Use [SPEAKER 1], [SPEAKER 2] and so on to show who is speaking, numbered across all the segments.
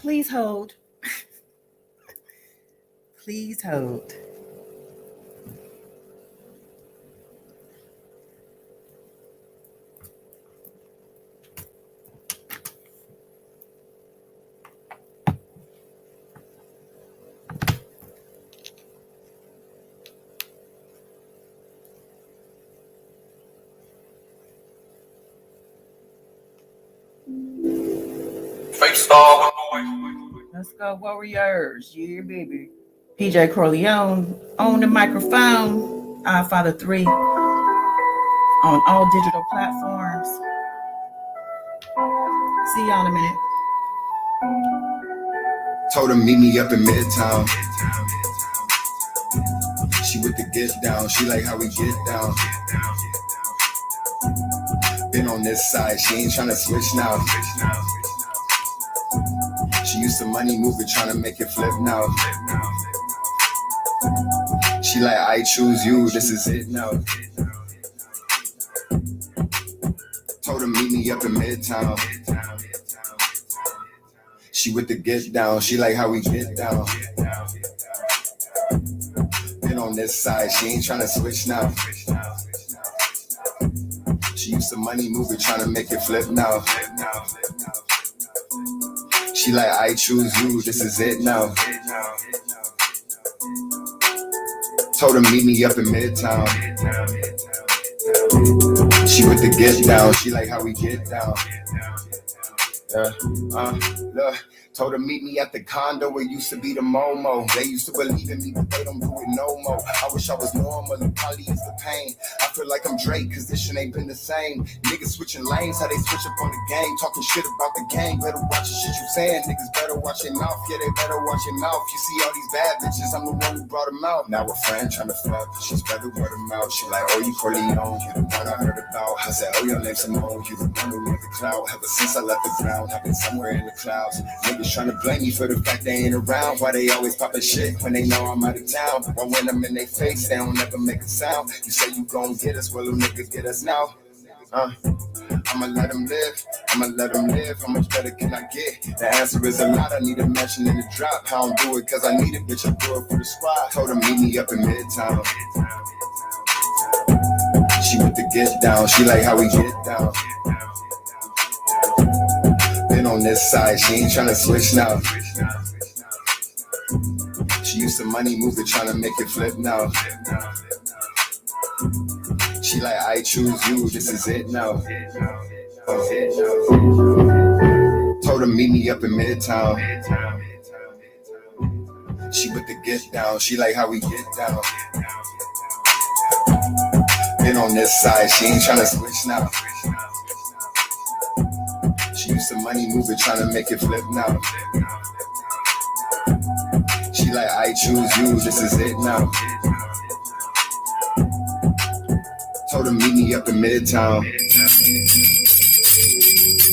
[SPEAKER 1] Please hold. Please hold. Let's go, Warriors. Yeah, baby. PJ Corleone on the microphone. Father 3 on all digital platforms. See y'all in a minute.
[SPEAKER 2] Told her meet me up in Midtown. She with the get down. She like how we get down. Been on this side. She ain't tryna switch now. She used to money moving, tryna make it flip now. She like, I choose you, this is it now. Told her meet me up in Midtown. She with the get down, she like how we get down. Been on this side, she ain't tryna switch now. She used to money moving, tryna make it flip now. She like, I choose you, this is it now. Told her meet me up in Midtown. She with the get down, she like how we get down. Look. Told her meet me at the condo where used to be the Momo. They used to believe in me, but they don't do it no more. I wish I was normal, it probably is the pain. I feel like I'm Drake, cause this shit ain't been the same. Niggas switching lanes, how they switch up on the game. Talking shit about the gang, better watch the shit you saying. Niggas better watch your mouth, yeah, they better watch your mouth. You see all these bad bitches, I'm the one who brought them out. Now a friend trying to fuck, she's better word of mouth. She like, oh, you Corleone, you the one I heard about. I said, oh, your name's Simone, you the one who left the cloud. Ever since I left the ground, I've been somewhere in the clouds. Niggas trying to blame me for the fact they ain't around. Why they always poppin' shit when they know I'm out of town? Why when I'm in their face, they don't never make a sound. You say you gon' get us, well, them niggas get us now. I'ma let them live, I'ma let them live. How much better can I get? The answer is a lot, I need a mention in the drop. I don't do it cause I need it, bitch, I do it for the squad. Told her meet me up in Midtown. She with the get down, she like how we get down. Been on this side, she ain't tryna switch now. She used to money moving, tryna make it flip now. She like, I choose you, this is it now. Told her meet me up in Midtown. She with the get down, she like how we get down. Been on this side, she ain't tryna switch now. She used to money moving, tryna make it flip now. She like, I choose you, this is it now. Told her meet me up in Midtown.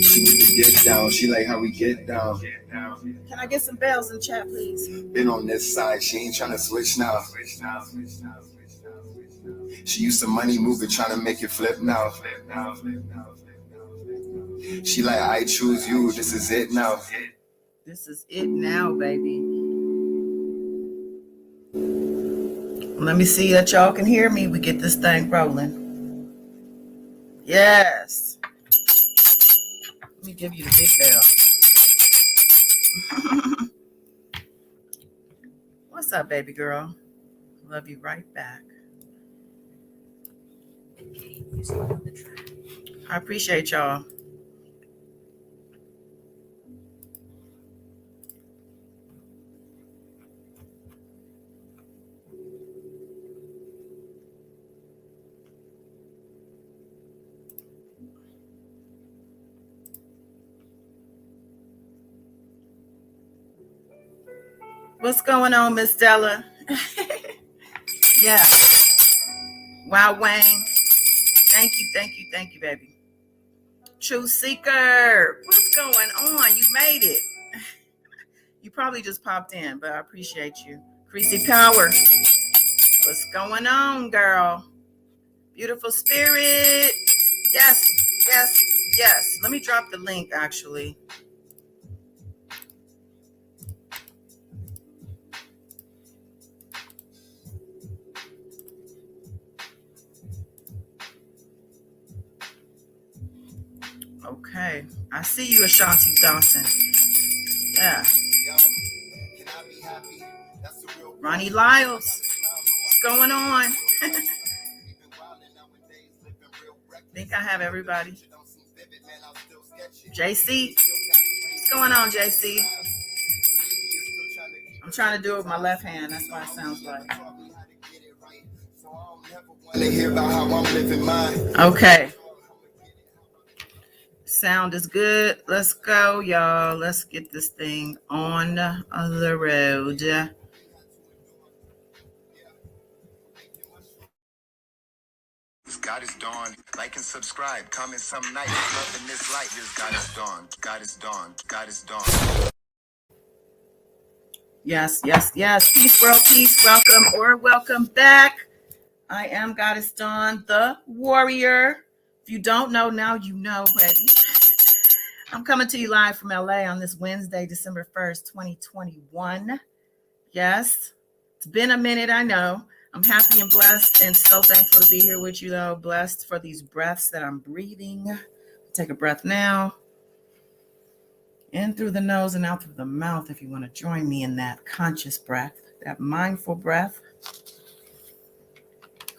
[SPEAKER 2] She with the get down, she like how we get down.
[SPEAKER 1] Can I get some bells in chat, please?
[SPEAKER 2] Been on this side, she ain't tryna switch now. She used to money moving, tryna make it flip now. She like, I choose you, this is it now.
[SPEAKER 1] This is it now, baby. Let me see that y'all can hear me. We get this thing rolling. Yes. Let me give you the big bell. What's up, baby girl? Love you right back. I appreciate y'all. What's going on, Miss Della? Yeah. Wow, Wayne. Thank you, baby. True Seeker. What's going on? You made it. You probably just popped in, but I appreciate you. Creasy Power. What's going on, girl? Beautiful Spirit. Yes. Let me drop the link, actually. Okay. I see you, Ashanti Dawson. Yeah. Ronnie Lyles. What's going on? Think I have everybody. JC. What's going on, JC? I'm trying to do it with my left hand. That's why it sounds like. Okay. Sound is good. Let's go, y'all. Let's get this thing on the road.
[SPEAKER 2] God is dawn. Like and subscribe. Comment some night. Loving this light. This God is dawn. God is dawn. God is dawn.
[SPEAKER 1] Yes, yes, yes. Peace, world, peace. Welcome or welcome back. I am Goddess Dawn, the warrior. If you don't know, now you know, baby. I'm coming to you live from LA on this Wednesday, December 1st, 2021. Yes, it's been a minute, I know. I'm happy and blessed and so thankful to be here with you, though. Blessed for these breaths that I'm breathing. Take a breath now. In through the nose and out through the mouth if you want to join me in that conscious breath, that mindful breath.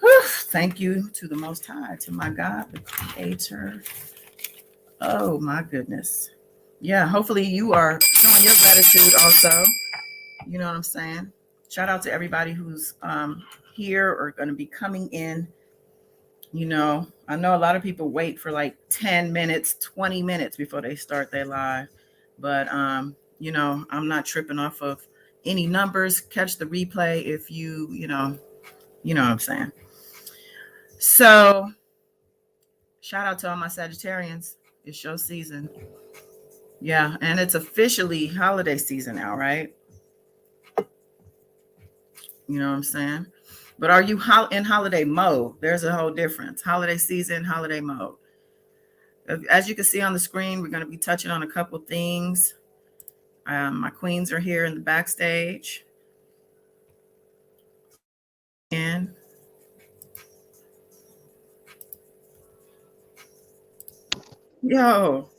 [SPEAKER 1] Whew. Thank you to the Most High, to my God, the Creator. Oh, my goodness. Yeah, hopefully you are showing your gratitude also. You know what I'm saying? Shout out to everybody who's here or going to be coming in. You know, I know a lot of people wait for like 10 minutes, 20 minutes before they start their live. But, you know, I'm not tripping off of any numbers. Catch the replay if you know what I'm saying. So shout out to all my Sagittarians. It's show season. Yeah. And it's officially holiday season now, right? You know what I'm saying? But are you in holiday mode? There's a whole difference. Holiday season, holiday mode. As you can see on the screen, we're going to be touching on a couple things. My queens are here in the backstage. And yo.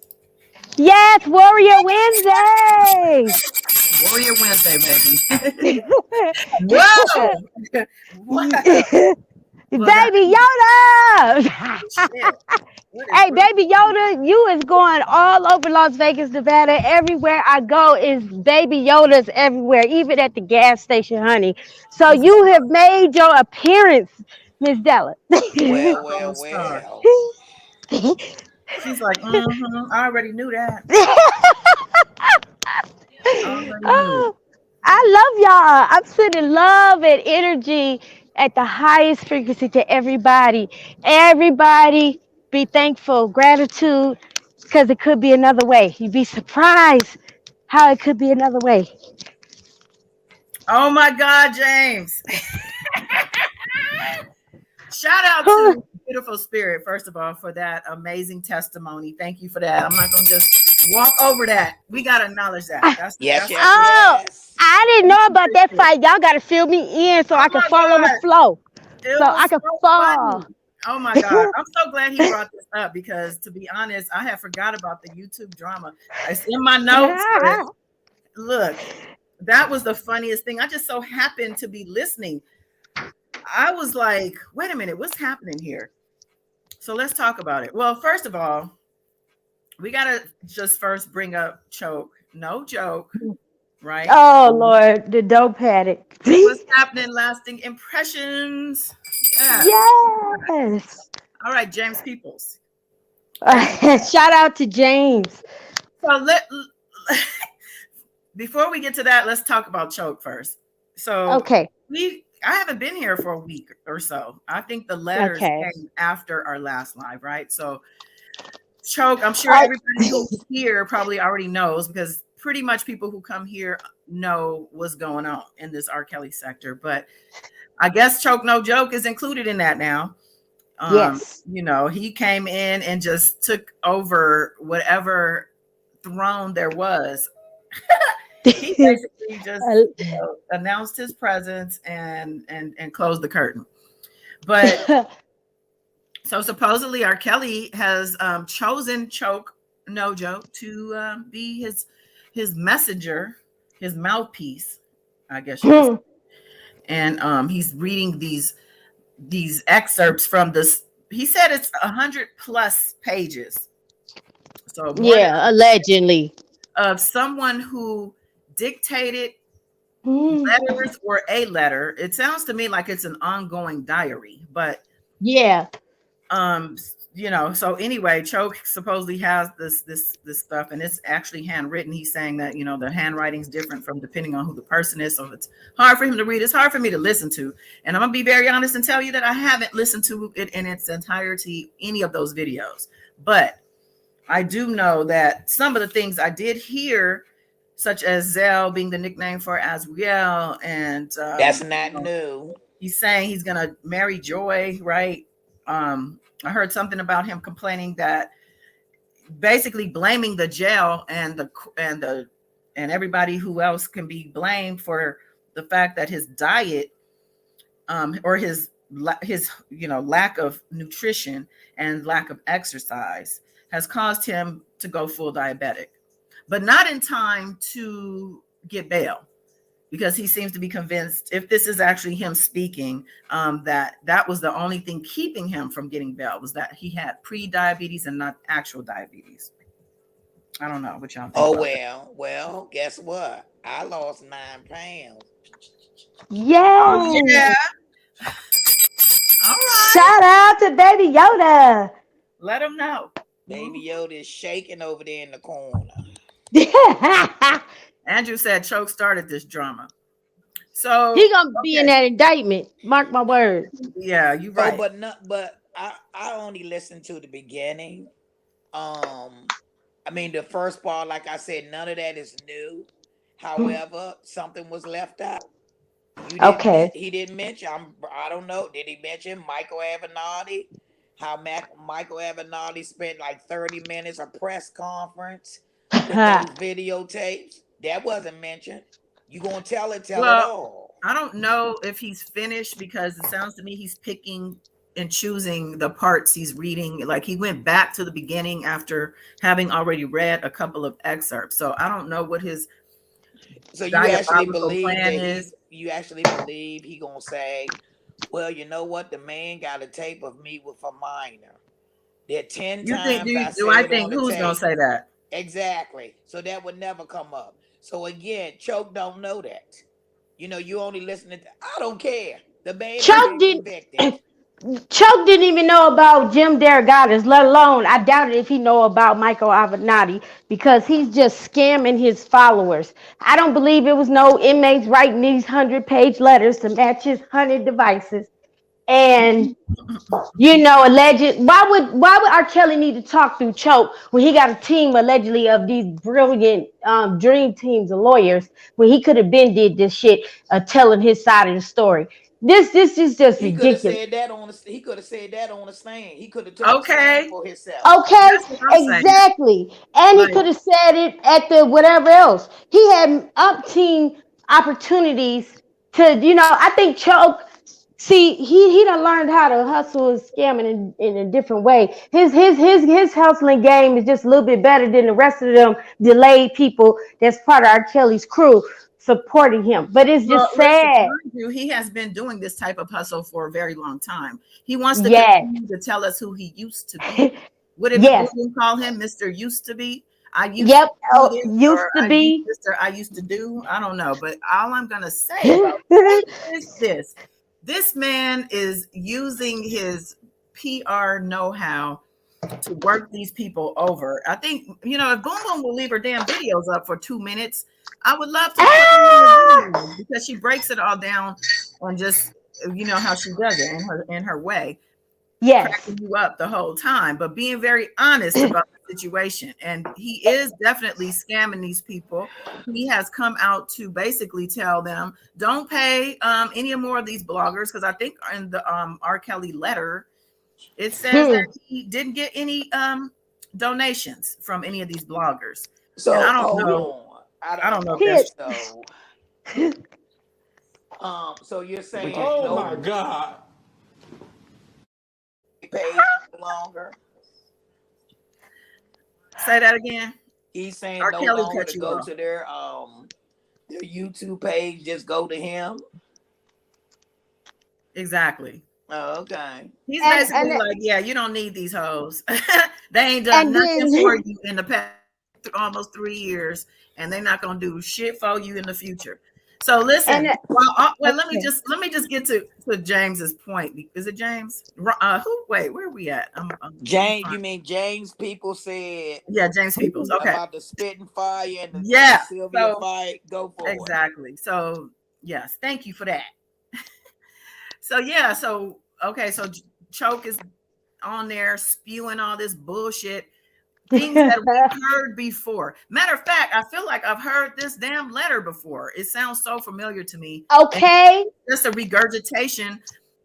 [SPEAKER 3] Yes, Warrior Wednesday.
[SPEAKER 1] Warrior Wednesday, baby. Whoa. What?
[SPEAKER 3] Baby Yoda. Hey, Baby Yoda, you is going all over Las Vegas, Nevada. Everywhere I go is Baby Yodas everywhere, even at the gas station, honey. So you have made your appearance, Miss Della.
[SPEAKER 4] Well.
[SPEAKER 1] She's like, I already knew that.
[SPEAKER 3] Oh, I love y'all. I'm sending love and energy at the highest frequency to everybody. Everybody be thankful, gratitude, because it could be another way. You'd be surprised how it could be another way.
[SPEAKER 1] Oh my God, James. Shout out to Beautiful Spirit, first of all, for that amazing testimony. Thank you for that. I'm not going to just walk over that. We got to acknowledge that.
[SPEAKER 4] Yes.
[SPEAKER 3] I didn't know about that fight. Y'all got to fill me in so I can fall on the floor. So I can fall.
[SPEAKER 1] Funny. Oh my God. I'm so glad he brought this up because, to be honest, I had forgot about the YouTube drama. It's in my notes. Look, that was the funniest thing. I just so happened to be listening. I was like, wait a minute, what's happening here? So let's talk about it. Well, first of all, we got to just first bring up Choke. No joke, right?
[SPEAKER 3] Oh, Lord, the dope addict.
[SPEAKER 1] What's happening? Lasting impressions. Yeah.
[SPEAKER 3] Yes.
[SPEAKER 1] All right, James Peoples.
[SPEAKER 3] Shout out to James.
[SPEAKER 1] So before we get to that, let's talk about Choke first. So
[SPEAKER 3] okay.
[SPEAKER 1] I haven't been here for a week or so. I think the letters came after our last live, right? So Choke, I'm sure everybody who's here probably already knows because pretty much people who come here know what's going on in this R. Kelly sector. But I guess Choke No Joke is included in that now.
[SPEAKER 3] Yes.
[SPEAKER 1] You know, he came in and just took over whatever throne there was. He basically just announced his presence and closed the curtain. But so supposedly R. Kelly has chosen Choke no joke, to be his messenger, his mouthpiece, I guess you could say. And he's reading these excerpts from this. He said it's 100+ pages, so more than
[SPEAKER 3] Yeah, allegedly.
[SPEAKER 1] of someone who dictated
[SPEAKER 3] Mm.
[SPEAKER 1] letters or a letter. It sounds to me like it's an ongoing diary, but
[SPEAKER 3] Yeah.
[SPEAKER 1] um so anyway, Choke supposedly has this stuff, and it's actually handwritten. He's saying that the handwriting's different from depending on who the person is, so it's hard for him to read. It's hard for me to listen to, and I'm gonna be very honest and tell you that I haven't listened to it in its entirety, any of those videos, but I do know that some of the things I did hear, such as Zell being the nickname for Azriel, and
[SPEAKER 4] That's not new.
[SPEAKER 1] he's saying he's gonna marry Joy, right? I heard something about him complaining that, basically blaming the jail and everybody who else can be blamed for the fact that his diet, or his lack of nutrition and lack of exercise has caused him to go full diabetic, but not in time to get bail, because he seems to be convinced, if this is actually him speaking, that was the only thing keeping him from getting bail, was that he had pre-diabetes and not actual diabetes. I don't know what y'all think
[SPEAKER 4] Oh
[SPEAKER 1] about that.
[SPEAKER 4] well, guess what? I lost 9 pounds.
[SPEAKER 1] Oh
[SPEAKER 3] Yes.
[SPEAKER 1] yeah. All right.
[SPEAKER 3] Shout out to Baby Yoda.
[SPEAKER 1] Let him know.
[SPEAKER 4] Baby Yoda is shaking over there in the corner.
[SPEAKER 1] Andrew said Choke started this drama. So
[SPEAKER 3] He gonna be in
[SPEAKER 1] okay.
[SPEAKER 3] that indictment. Mark my words.
[SPEAKER 1] Yeah, you're
[SPEAKER 4] Oh,
[SPEAKER 1] right.
[SPEAKER 4] but I only listened to the beginning. I mean the first part, like I said, none of that is new. However, something was left out.
[SPEAKER 3] Okay.
[SPEAKER 4] He didn't mention. I don't know. Did he mention Michael Avenatti? How Michael Avenatti spent like 30 minutes a press conference with those videotapes? That wasn't mentioned. You gonna tell it? Tell it
[SPEAKER 1] Well,
[SPEAKER 4] all.
[SPEAKER 1] I don't know if he's finished, because it sounds to me he's picking and choosing the parts he's reading. Like, he went back to the beginning after having already read a couple of excerpts. So I don't know what his
[SPEAKER 4] So
[SPEAKER 1] diabolical plan is.
[SPEAKER 4] you actually believe he gonna say, well, you know what? The man got a tape of me with a minor. There 10
[SPEAKER 1] You think
[SPEAKER 4] times I
[SPEAKER 1] do I
[SPEAKER 4] said on
[SPEAKER 1] think
[SPEAKER 4] the
[SPEAKER 1] who's gonna
[SPEAKER 4] tape.
[SPEAKER 1] say that?
[SPEAKER 4] Exactly. So that would never come up. So again, Choke don't know that. You only listening to, I don't care. The man has
[SPEAKER 3] Chuck
[SPEAKER 4] been
[SPEAKER 3] didn't.
[SPEAKER 4] convicted.
[SPEAKER 3] Chuck didn't even know about Jim Derogatis, let alone, I doubted if he know about Michael Avenatti, because he's just scamming his followers. I don't believe it was no inmates writing these 100-page letters to match his 100 devices. And alleged. Why would R. Kelly need to talk through Choke when he got a team allegedly of these brilliant dream teams of lawyers, when he could have been did this shit, telling his side of the story. This is just
[SPEAKER 4] He could have
[SPEAKER 3] ridiculous.
[SPEAKER 4] said that on the he could have said that on the stand. He could have took the stand
[SPEAKER 1] Okay,
[SPEAKER 4] for himself.
[SPEAKER 3] Okay,
[SPEAKER 1] that's what I'm saying.
[SPEAKER 3] exactly. And he
[SPEAKER 1] Like,
[SPEAKER 3] could have said it at the whatever else. He had umpteen opportunities to, I think Choke, see, he done learned how to hustle and scamming in a different way. His hustling game is just a little bit better than the rest of them delayed people that's part of R. Kelly's crew supporting him. But it's
[SPEAKER 1] well,
[SPEAKER 3] just
[SPEAKER 1] listen,
[SPEAKER 3] sad.
[SPEAKER 1] mind you, he has been doing this type of hustle for a very long time. He wants to
[SPEAKER 3] Yes.
[SPEAKER 1] continue to tell us who he used to be. Would
[SPEAKER 3] Yes.
[SPEAKER 1] we call him Mr. Used to Be? I used
[SPEAKER 3] Yep.
[SPEAKER 1] to do
[SPEAKER 3] Oh,
[SPEAKER 1] this,
[SPEAKER 3] used
[SPEAKER 1] or
[SPEAKER 3] to be.
[SPEAKER 1] Mr. I used to do. I don't know, but all I'm gonna say about Choke is this: this man is using his PR know-how to work these people over. I think, if Boom Boom will leave her damn videos up for 2 minutes, I would love to play one of her
[SPEAKER 3] Ah!
[SPEAKER 1] videos, because she breaks it all down and just, how she does it in her way,
[SPEAKER 3] Yes.
[SPEAKER 1] cracking you up the whole time, but being very honest about the situation. And he is definitely scamming these people. He has come out to basically tell them, don't pay any more of these bloggers, because I think in the R. Kelly letter, it says that he didn't get any donations from any of these bloggers. And I
[SPEAKER 4] So
[SPEAKER 1] don't
[SPEAKER 4] hold
[SPEAKER 1] know.
[SPEAKER 4] on.
[SPEAKER 1] I don't know if
[SPEAKER 3] Here.
[SPEAKER 1] that's
[SPEAKER 4] So so you're saying
[SPEAKER 5] Oh my God.
[SPEAKER 4] page no longer?
[SPEAKER 1] Say that again.
[SPEAKER 4] He's saying
[SPEAKER 1] R.
[SPEAKER 4] no
[SPEAKER 1] Kelly
[SPEAKER 4] longer
[SPEAKER 1] cut
[SPEAKER 4] to
[SPEAKER 1] you
[SPEAKER 4] go
[SPEAKER 1] off.
[SPEAKER 4] to their YouTube page, just go to him.
[SPEAKER 1] Exactly.
[SPEAKER 4] Oh, okay.
[SPEAKER 1] He's
[SPEAKER 3] And
[SPEAKER 1] basically like, yeah, you don't need these hoes. They ain't done
[SPEAKER 3] and
[SPEAKER 1] nothing for
[SPEAKER 3] then
[SPEAKER 1] you in the past almost 3 years, and they're not gonna do shit for you in the future. So
[SPEAKER 3] and
[SPEAKER 1] listen. Well, let me
[SPEAKER 3] okay.
[SPEAKER 1] just get to James's point. Is it James? Who? Wait, where are we at? I'm
[SPEAKER 4] James,
[SPEAKER 1] fine.
[SPEAKER 4] you mean James? People said
[SPEAKER 1] Yeah, James Peoples. Okay.
[SPEAKER 4] about the spitting fire and the
[SPEAKER 1] Yeah.
[SPEAKER 4] Sylvia
[SPEAKER 1] So
[SPEAKER 4] fight. Go for it.
[SPEAKER 1] exactly. So yes, thank you for that. So yeah. So okay. So Choke is on there spewing all this bullshit, things that we heard before. Matter of fact, I feel like I've heard this damn letter before. It sounds so familiar to me. And
[SPEAKER 3] Okay,
[SPEAKER 1] just a regurgitation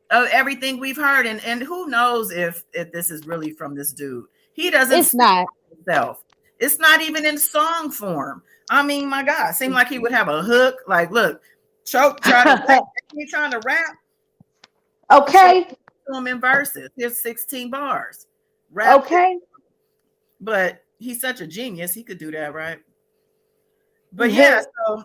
[SPEAKER 1] of everything we've heard. And who knows if this is really from this dude. He doesn't
[SPEAKER 3] it's
[SPEAKER 1] speak
[SPEAKER 3] not.
[SPEAKER 1] for himself. It's not even in song form. I mean, my God, seemed like he would have a hook. Like, look, Choke try to rap. He trying to rap. So
[SPEAKER 3] Okay,
[SPEAKER 1] to him in verses. Here's 16 bars. Rap,
[SPEAKER 3] okay.
[SPEAKER 1] but he's such a genius. He could do that, right? But yeah, so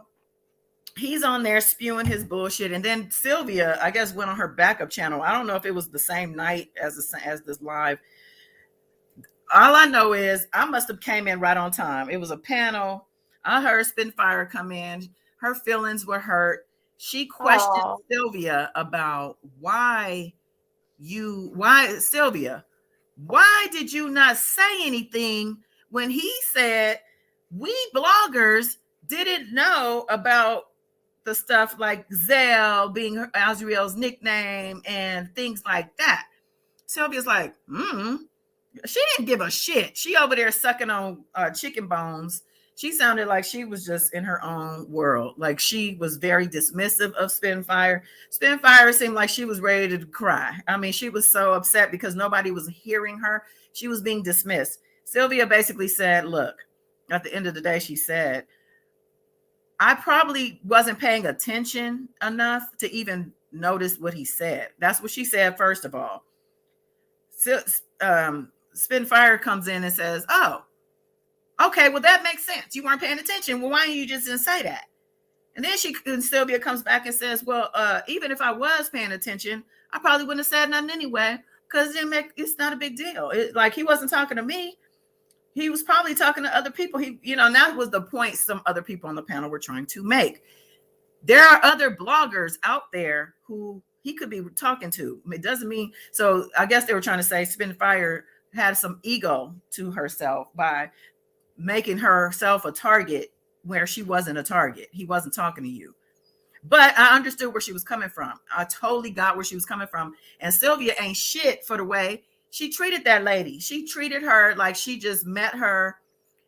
[SPEAKER 1] he's on there spewing his bullshit, and then Sylvia, I guess, went on her backup channel. I don't know if it was the same night as this live. All I know is I must have came in right on time. It was a panel. I heard Spitfire come in. Her feelings were hurt. She questioned
[SPEAKER 3] Oh,
[SPEAKER 1] Sylvia about why Sylvia, why did you not say anything when he said we bloggers didn't know about the stuff like Zell being Azriel's nickname and things like that? Sylvia's like, she didn't give a shit. She over there sucking on chicken bones. She sounded like she was just in her own world. Like she was very dismissive of Spitfire. Spitfire seemed like she was ready to cry. I mean, she was so upset because nobody was hearing her. She was being dismissed. Sylvia basically said, look, at the end of the day, she said, I probably wasn't paying attention enough to even notice what he said. That's what she said, first of all. So, Spitfire comes in and says, oh, okay, well, that makes sense. You weren't paying attention. Well, why didn't you just didn't say that? And then Sylvia comes back and says, well, even if I was paying attention, I probably wouldn't have said nothing anyway, because it's not a big deal. Like, he wasn't talking to me. He was probably talking to other people. And that was the point some other people on the panel were trying to make. There are other bloggers out there who he could be talking to. It doesn't mean, so I guess they were trying to say Spitfire had some ego to herself by making herself a target where she wasn't a target. He wasn't talking to you. But I understood where she was coming from. I totally got where she was coming from. And Sylvia ain't shit for the way she treated that lady. She treated her like she just met her,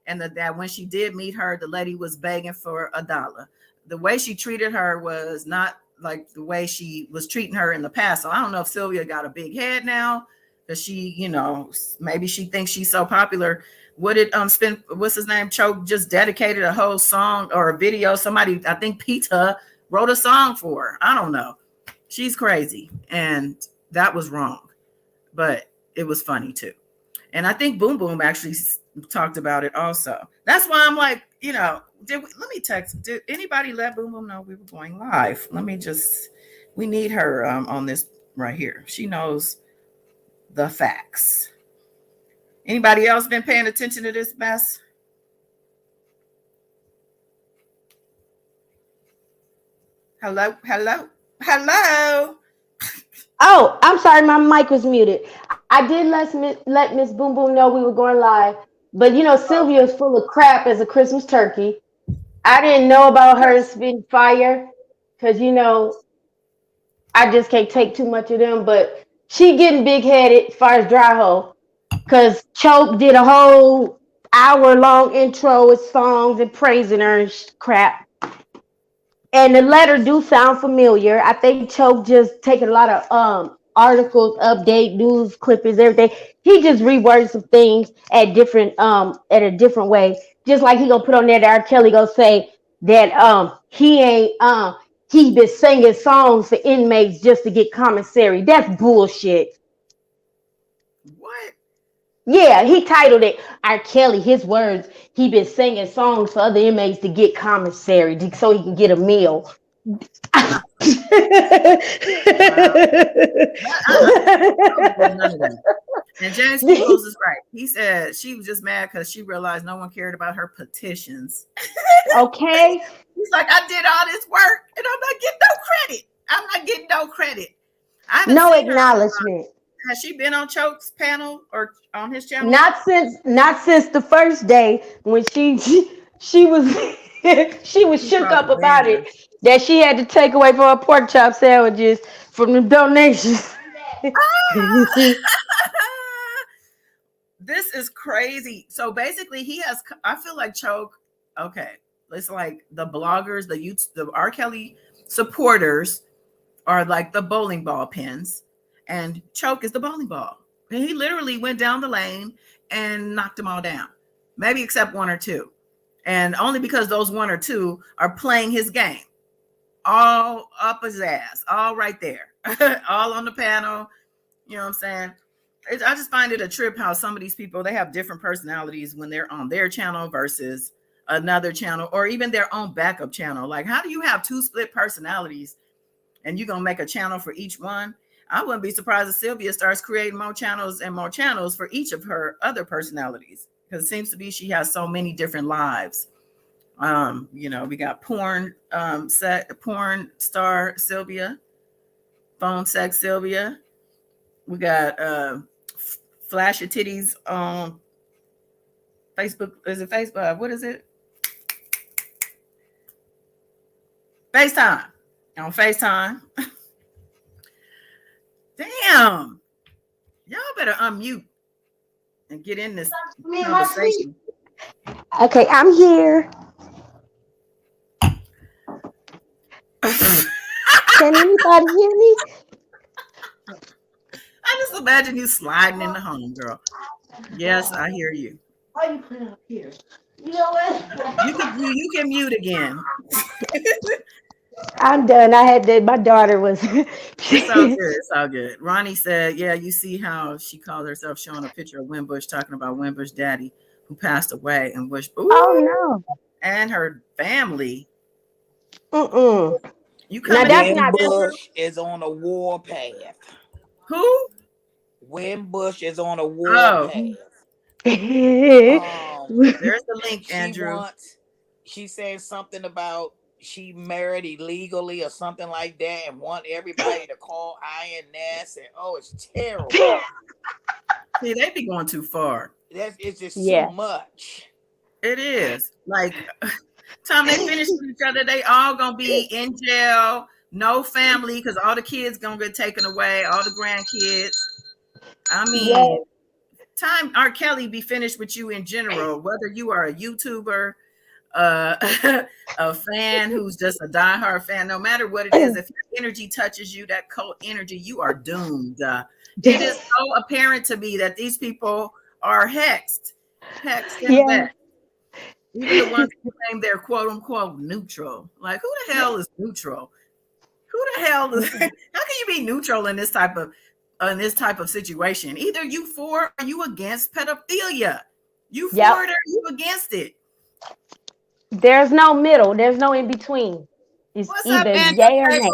[SPEAKER 1] and that when she did meet her, the lady was begging for $1. The way she treated her was not like the way she was treating her in the past. So I don't know if Sylvia got a big head now, because she, maybe she thinks she's so popular. What did what's his name, Choke, just dedicated a whole song or a video? Somebody, I think Peta, wrote a song for her. I don't know. She's crazy, and that was wrong, but it was funny too. And I think Boom Boom actually talked about it also. That's why I'm like, let me text. Did anybody let Boom Boom know we were going live? We need her on this right here. She knows the facts. Anybody else been paying attention to this mess? Hello, hello, hello.
[SPEAKER 3] oh, I'm sorry, my mic was muted. I did let Miss Boom Boom know we were going live, but Sylvia is full of crap as a Christmas turkey. I didn't know about her spitting fire because I just can't take too much of them. But she getting big headed as far as dry hole. Cause Choke did a whole hour-long intro with songs and praising her and crap. And the letter do sound familiar. I think Choke just taking a lot of articles, update, news clippings, everything. He just reworded some things at a different way. Just like he gonna put on there that R. Kelly gonna say that he ain't he been singing songs for inmates just to get commissary. That's bullshit.
[SPEAKER 1] What?
[SPEAKER 3] Yeah, he titled it R. Kelly. His words. He been singing songs for other inmates to get commissary so he can get a meal.
[SPEAKER 1] Wow. I don't believe none of that. And James Peoples is right. He said she was just mad because she realized no one cared about her petitions.
[SPEAKER 3] Okay.
[SPEAKER 1] He's like, I did all this work and I'm not getting no credit. I'm not getting no credit. I haven't
[SPEAKER 3] No
[SPEAKER 1] seen her.
[SPEAKER 3] acknowledgement.
[SPEAKER 1] Has she been on Choke's panel or on his channel?
[SPEAKER 3] Not since the first day when she was she was
[SPEAKER 1] She
[SPEAKER 3] shook
[SPEAKER 1] crossed
[SPEAKER 3] up
[SPEAKER 1] the
[SPEAKER 3] about it
[SPEAKER 1] barrier.
[SPEAKER 3] that she had to take away from her pork chop sandwiches from the donations.
[SPEAKER 1] This is crazy. So basically, he has. I feel like Choke. Okay, it's like the bloggers, the R. Kelly supporters are like the bowling ball pins, and Choke is the bowling ball. And he literally went down the lane and knocked them all down, maybe except one or two, and only because those one or two are playing his game, all up his ass, all right there, all on the panel. You know what I'm saying? I just find it a trip how some of these people, they have different personalities when they're on their channel versus another channel or even their own backup channel. Like, how do you have two split personalities and you're going to make a channel for each one? I wouldn't be surprised if Sylvia starts creating more channels and more channels for each of her other personalities, because it seems to be she has so many different lives. We got porn star Sylvia, phone sex Sylvia. We got flash your titties on Facebook. Is it Facebook? What is it? FaceTime. On FaceTime. Damn. Y'all better unmute and get in this conversation.
[SPEAKER 3] Okay, I'm here. Can anybody hear me?
[SPEAKER 1] I just imagine you sliding in the home, girl. Yes, I hear you.
[SPEAKER 3] Why you put it up here? You know what?
[SPEAKER 1] You can mute again.
[SPEAKER 3] I'm done. I had to. My daughter was.
[SPEAKER 1] It's all good. It's all good. Ronnie said, yeah, you see how she called herself showing a picture of Wimbush, talking about Wimbush daddy who passed away and Bush.
[SPEAKER 3] Oh
[SPEAKER 1] And her family.
[SPEAKER 3] no.
[SPEAKER 1] You
[SPEAKER 3] Now
[SPEAKER 1] coming
[SPEAKER 3] that's
[SPEAKER 1] in?
[SPEAKER 3] not true.
[SPEAKER 4] Wimbush is on a war path.
[SPEAKER 1] Who?
[SPEAKER 4] Wimbush is on a war
[SPEAKER 1] Oh,
[SPEAKER 4] path.
[SPEAKER 1] there's the link, Andrew.
[SPEAKER 4] She said something about she married illegally or something like that and want everybody to call INS, and it's terrible.
[SPEAKER 1] See, they be going too far.
[SPEAKER 4] It's just
[SPEAKER 3] Yeah.
[SPEAKER 4] too much.
[SPEAKER 1] It is. Like, time they finish with each other, they all gonna be in jail, no family, because all the kids gonna get taken away, all the grandkids. I mean, time R. Kelly be finished with you in general, whether you are a YouTuber, a fan who's just a diehard fan, no matter what it is, if your energy touches you, that cult energy, you are doomed. It is so apparent to me that these people are hexed in the back. Even the ones who claim they're quote unquote neutral. Like, who the hell is neutral? Who the hell is? How can you be neutral in this type of situation? Either you for or you against pedophilia. You for it or you against it.
[SPEAKER 3] There's no middle. There's no in between. It's
[SPEAKER 1] What's
[SPEAKER 3] either
[SPEAKER 1] up, Andrew?
[SPEAKER 3] yay or nay.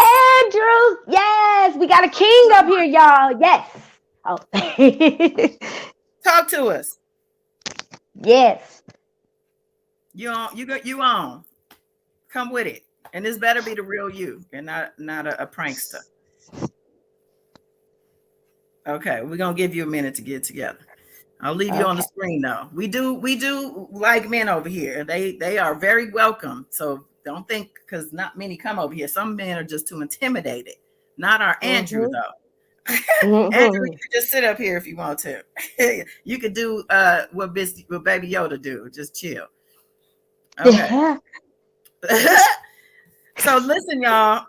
[SPEAKER 3] Andrew, yes, we got a king up here, y'all. Yes. Oh.
[SPEAKER 1] Talk to us.
[SPEAKER 3] Yes.
[SPEAKER 1] You on. Come with it. And this better be the real you and not a prankster. Okay, we're gonna give you a minute to get together. I'll leave you on the screen though. We do like men over here. They are very welcome. So don't think because not many come over here. Some men are just too intimidated. Not our Andrew though. Andrew, you can just sit up here if you want to. You could do what Baby Yoda do. Just chill. Okay. So listen, y'all.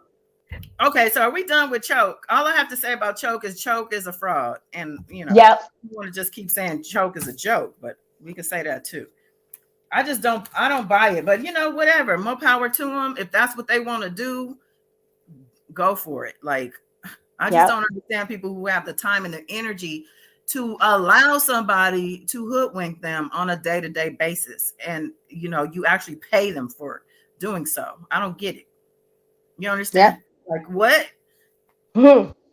[SPEAKER 1] Okay, so are we done with Choke? All I have to say about Choke is a fraud. And you want to just keep saying Choke is a joke, but we can say that too. I don't buy it, but whatever. More power to them. If that's what they want to do, go for it. Like, I just don't understand people who have the time and the energy to allow somebody to hoodwink them on a day-to-day basis, and you actually pay them for doing so. I don't get it. You understand?
[SPEAKER 3] Yep.
[SPEAKER 1] Like what?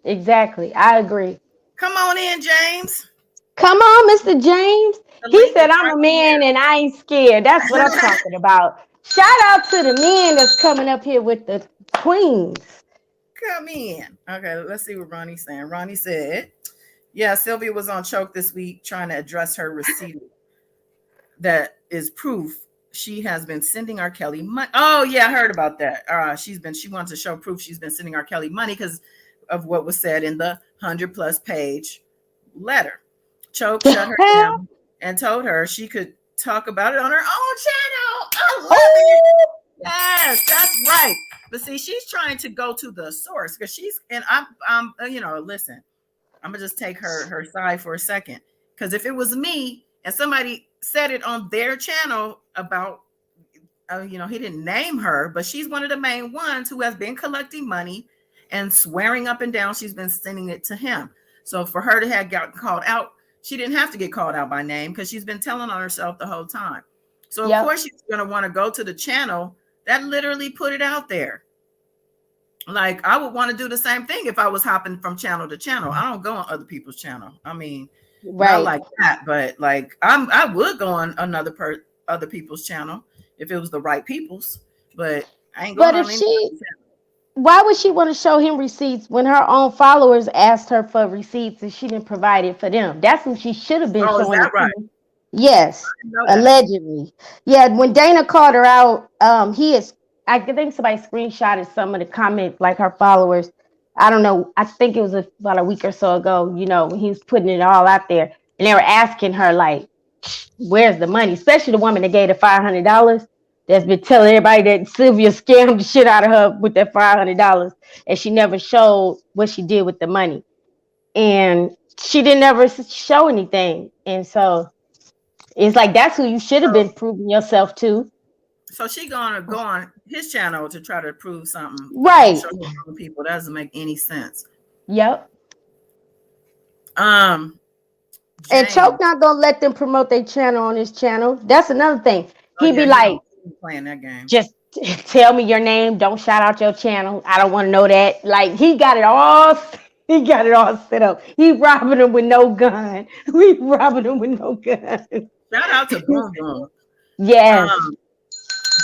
[SPEAKER 3] Exactly. I agree.
[SPEAKER 1] Come on in, James.
[SPEAKER 3] Come on, Mr. James.
[SPEAKER 1] The
[SPEAKER 3] He
[SPEAKER 1] link is
[SPEAKER 3] said, I'm
[SPEAKER 1] right
[SPEAKER 3] a man and I ain't scared. That's what I'm
[SPEAKER 1] here.
[SPEAKER 3] talking about. Shout out to the men that's coming up here with the queens.
[SPEAKER 1] Come in. Okay, let's see what Ronnie's saying. Ronnie said, yeah, Sylvia was on Choke this week trying to address her receipt that is proof she has been sending R. Kelly money. Oh, yeah, I heard about that. She wants to show proof she's been sending R. Kelly money because of what was said in the 100+ page letter. Choke shut her down and told her she could talk about it on her own channel. I love it. Yes, that's right. But see, she's trying to go to the source because I'm listen, I'm gonna just take her side for a second. Because if it was me and somebody said it on their channel about, he didn't name her, but she's one of the main ones who has been collecting money and swearing up and down she's been sending it to him. So for her to have gotten called out, she didn't have to get called out by name because she's been telling on herself the whole time. So of course she's gonna want to go to the channel that literally put it out there. Like I would want to do the same thing if I was hopping from channel to channel. I don't go on other people's channel. I mean, not like that, but like I would go on other people's channel if it was the right people's. But I ain't going on any channel.
[SPEAKER 3] Why would she want to show him receipts when her own followers asked her for receipts and she didn't provide it for them? That's who she should have been showing it
[SPEAKER 1] right?
[SPEAKER 3] to. Yes, allegedly. Yeah, when Dana called her out, I think somebody screenshotted some of the comments, like her followers. I don't know. I think it was about a week or so ago, when he was putting it all out there. And they were asking her, like, where's the money? Especially the woman that gave the $500 that's been telling everybody that Sylvia scammed the shit out of her with that $500. And she never showed what she did with the money. And she didn't ever show anything. And so it's like, that's who you should have been proving yourself to.
[SPEAKER 1] So she gonna go on his channel to try to prove something,
[SPEAKER 3] right?
[SPEAKER 1] Show people that doesn't make any sense.
[SPEAKER 3] Yep.
[SPEAKER 1] James.
[SPEAKER 3] And Choke not gonna let them promote their channel on his channel. That's another thing. He'd be like,
[SPEAKER 1] playing that game.
[SPEAKER 3] Just tell me your name. Don't shout out your channel. I don't want to know that. Like he got it all. He got it all set up. He robbing them with no gun. We robbing them with no gun.
[SPEAKER 1] Shout out to Boom Boom.
[SPEAKER 3] Yes.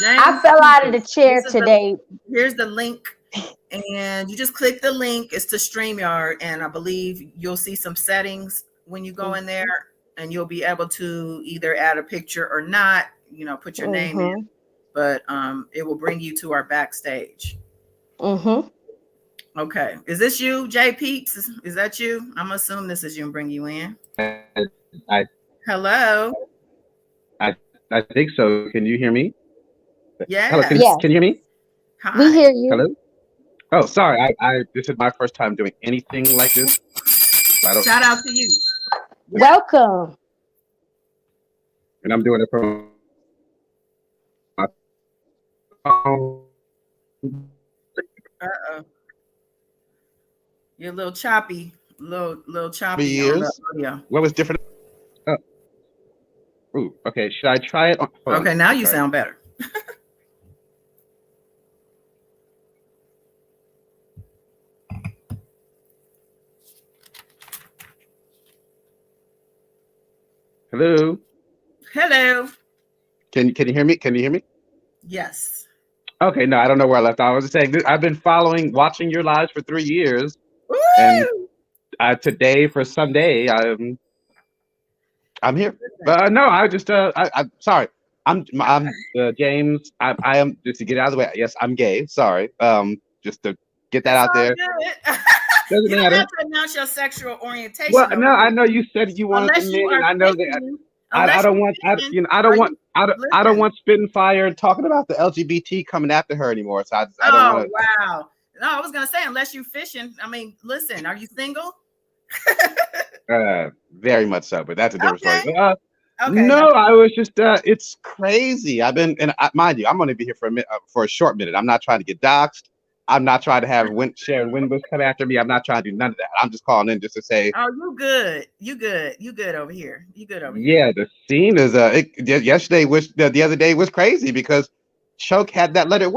[SPEAKER 1] James,
[SPEAKER 3] I fell out of the chair today.
[SPEAKER 1] Here's the link, and you just click the link. It's to StreamYard, and I believe you'll see some settings when you go in there, and you'll be able to either add a picture or not. Put your name in, but it will bring you to our backstage. Okay, is this you, Jay Peeps? Is that you? I'm assuming this is you and bring you in. Hello.
[SPEAKER 5] I think so. Can you hear me?
[SPEAKER 1] Yeah.
[SPEAKER 5] Hello, can you hear me?
[SPEAKER 1] Hi.
[SPEAKER 3] We hear you.
[SPEAKER 5] Hello. Oh, sorry. This is my first time doing anything like this.
[SPEAKER 1] Shout out to you.
[SPEAKER 3] Welcome.
[SPEAKER 5] And I'm doing it from my phone.
[SPEAKER 1] You're a little choppy. Little choppy.
[SPEAKER 5] Years. What was different? Oh. Ooh, okay. Should I try it?
[SPEAKER 1] Okay, now you sound better.
[SPEAKER 5] Hello.
[SPEAKER 1] Hello.
[SPEAKER 5] Can you hear me? Can you hear me?
[SPEAKER 1] Yes.
[SPEAKER 5] Okay. No, I don't know where I left off. I was just saying I've been watching your lives for 3 years.
[SPEAKER 1] Woo!
[SPEAKER 5] And today for Sunday, I'm here. No, I just I'm sorry. I'm James. I am, just to get it out of the way. Yes, I'm gay. Sorry. Just to get that out there.
[SPEAKER 1] Doesn't matter. You don't have to announce your sexual orientation.
[SPEAKER 5] Well, no, I know you said you wanted to men, and I know that I don't want I don't want spitting fire and talking about the LGBT coming after her anymore. So I don't want to.
[SPEAKER 1] Wow. No, I was gonna say, unless you fishing. I mean, listen, are you single?
[SPEAKER 5] Very much so, but that's a different story.
[SPEAKER 1] Okay,
[SPEAKER 5] no, I was just it's crazy. I've been, and mind you, I'm going to be here for a short minute. I'm not trying to get doxxed. I'm not trying to have Sharon Winbush come after me. I'm not trying to do none of that. I'm just calling in just to say,
[SPEAKER 1] oh, you good. You good. You good over here. You good over here.
[SPEAKER 5] yeah, the scene is yesterday was the other day was crazy because Choke had that letter.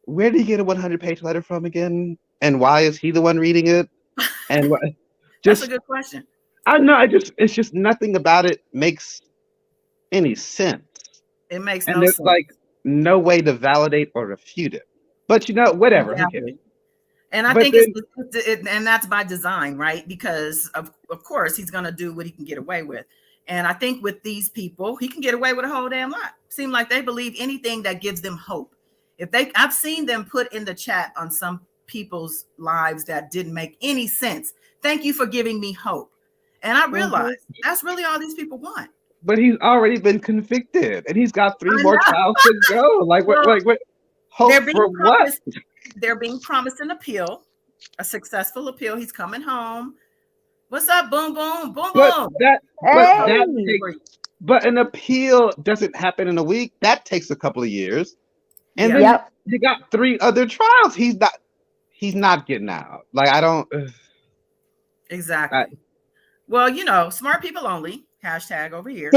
[SPEAKER 5] Where did he get a 100-page letter from again? And why is he the one reading it? And
[SPEAKER 1] That's a good question.
[SPEAKER 5] I know. It's just nothing about it makes any sense.
[SPEAKER 1] It makes
[SPEAKER 5] And
[SPEAKER 1] no
[SPEAKER 5] there's
[SPEAKER 1] sense.
[SPEAKER 5] like no way to validate or refute it. But whatever.
[SPEAKER 1] Exactly.
[SPEAKER 5] Who cares?
[SPEAKER 1] And I
[SPEAKER 5] But
[SPEAKER 1] think
[SPEAKER 5] then,
[SPEAKER 1] and that's by design, right? Because of course he's gonna do what he can get away with. And I think with these people, he can get away with a whole damn lot. Seem like they believe anything that gives them hope. I've seen them put in the chat on some people's lives that didn't make any sense. Thank you for giving me hope. And I realized that's really all these people want.
[SPEAKER 5] But he's already been convicted, and he's got 3 more trials to go. Like what? Hope for what?
[SPEAKER 1] They're being promised an appeal, a successful appeal. He's coming home. What's up? Boom, boom, boom, boom.
[SPEAKER 5] But an appeal doesn't happen in a week. That takes a couple of years. And then you got 3 other trials. He's not getting out. Like, I don't.
[SPEAKER 1] Exactly. Well, smart people only. # over here.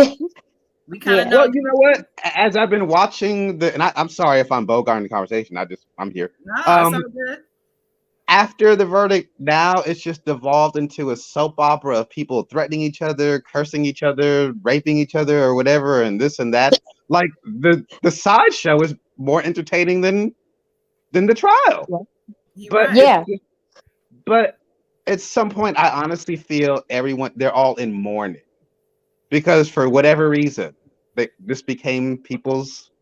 [SPEAKER 1] We kind of know.
[SPEAKER 5] Well, you know what? As I've been watching and I'm sorry if I'm bogarting the conversation. I'm here.
[SPEAKER 1] No, it's all good.
[SPEAKER 5] After the verdict, now it's just devolved into a soap opera of people threatening each other, cursing each other, raping each other, or whatever, and this and that. Like the sideshow is more entertaining than the trial. But at some point, I honestly feel they're all in mourning because for whatever reason, this became people's.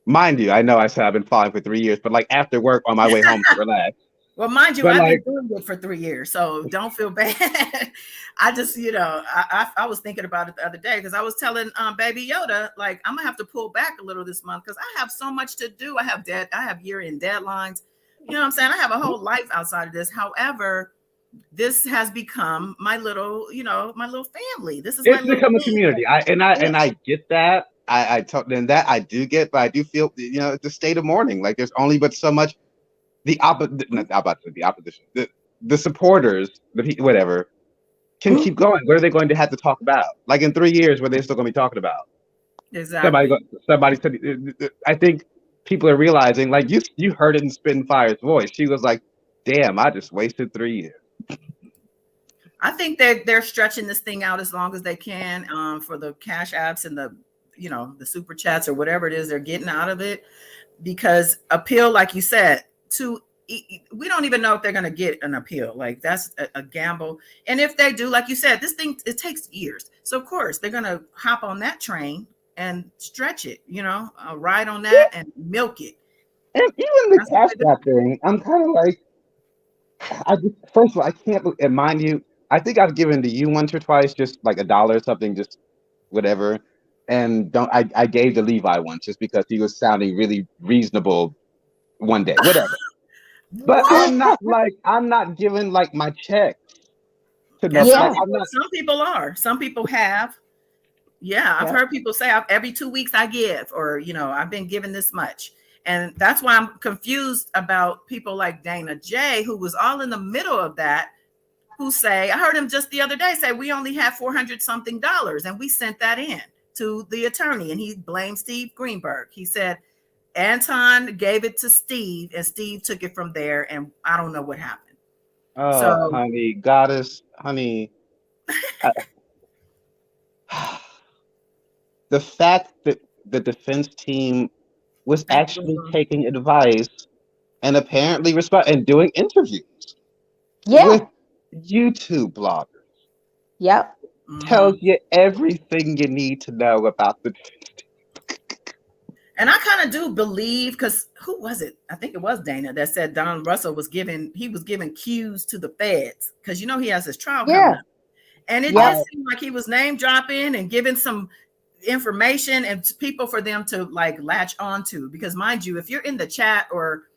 [SPEAKER 5] Mind you, I know I said I've been following for 3 years, but like after work on my way home to relax.
[SPEAKER 1] Well, mind you, I've been doing it for 3 years, so don't feel bad. I just, I was thinking about it the other day because I was telling Baby Yoda, like, I'm gonna have to pull back a little this month because I have so much to do. I have year-end deadlines. You know what I'm saying? I have a whole life outside of this. However, this has become my little, my little family. It's
[SPEAKER 5] become a community. I get that. I do get, but I do feel, it's a state of mourning. Like there's only but so much the opposition, the supporters, whatever, can keep going. What are they going to have to talk about? Like in 3 years, what are they still going to be talking about?
[SPEAKER 1] Exactly.
[SPEAKER 5] Somebody said, I think people are realizing, like you heard it in Spitfire's voice. She was like, damn, I just wasted 3 years.
[SPEAKER 1] I think they're stretching this thing out as long as they can for the cash apps and the super chats or whatever it is they're getting out of it, because appeal, like you said, we don't even know if they're going to get an appeal. Like that's a gamble. And if they do, like you said, this thing, it takes years. So of course they're going to hop on that train and stretch it, ride on that and milk it.
[SPEAKER 5] And even the cash app thing, I'm kind of like, first of all, I can't, and mind you, I think I've given to you once or twice, just like $1 or something, just whatever. And I gave the Levi one just because he was sounding really reasonable one day, whatever. But I'm not giving like my check to no.
[SPEAKER 1] Some people are. Some people have. Yeah, I've heard people say every 2 weeks I give, or I've been given this much, and that's why I'm confused about people like Dana J, who was all in the middle of that. Who say, I heard him just the other day say we only had $400 something, and we sent that in to the attorney, and he blamed Steve Greenberg. He said Anton gave it to Steve, and Steve took it from there, and I don't know what happened.
[SPEAKER 5] Oh, honey, goddess, honey. The fact that the defense team was actually taking advice and apparently and doing interviews with YouTube bloggers.
[SPEAKER 3] Yep.
[SPEAKER 5] Tells you everything you need to know about the.
[SPEAKER 1] And I kind of do believe, because who was it? I think it was Dana that said Don Russell was giving cues to the feds, because he has his trial coming up. And it did seem like he was name dropping and giving some information and people for them to like latch onto, because mind you, if you're in the chat or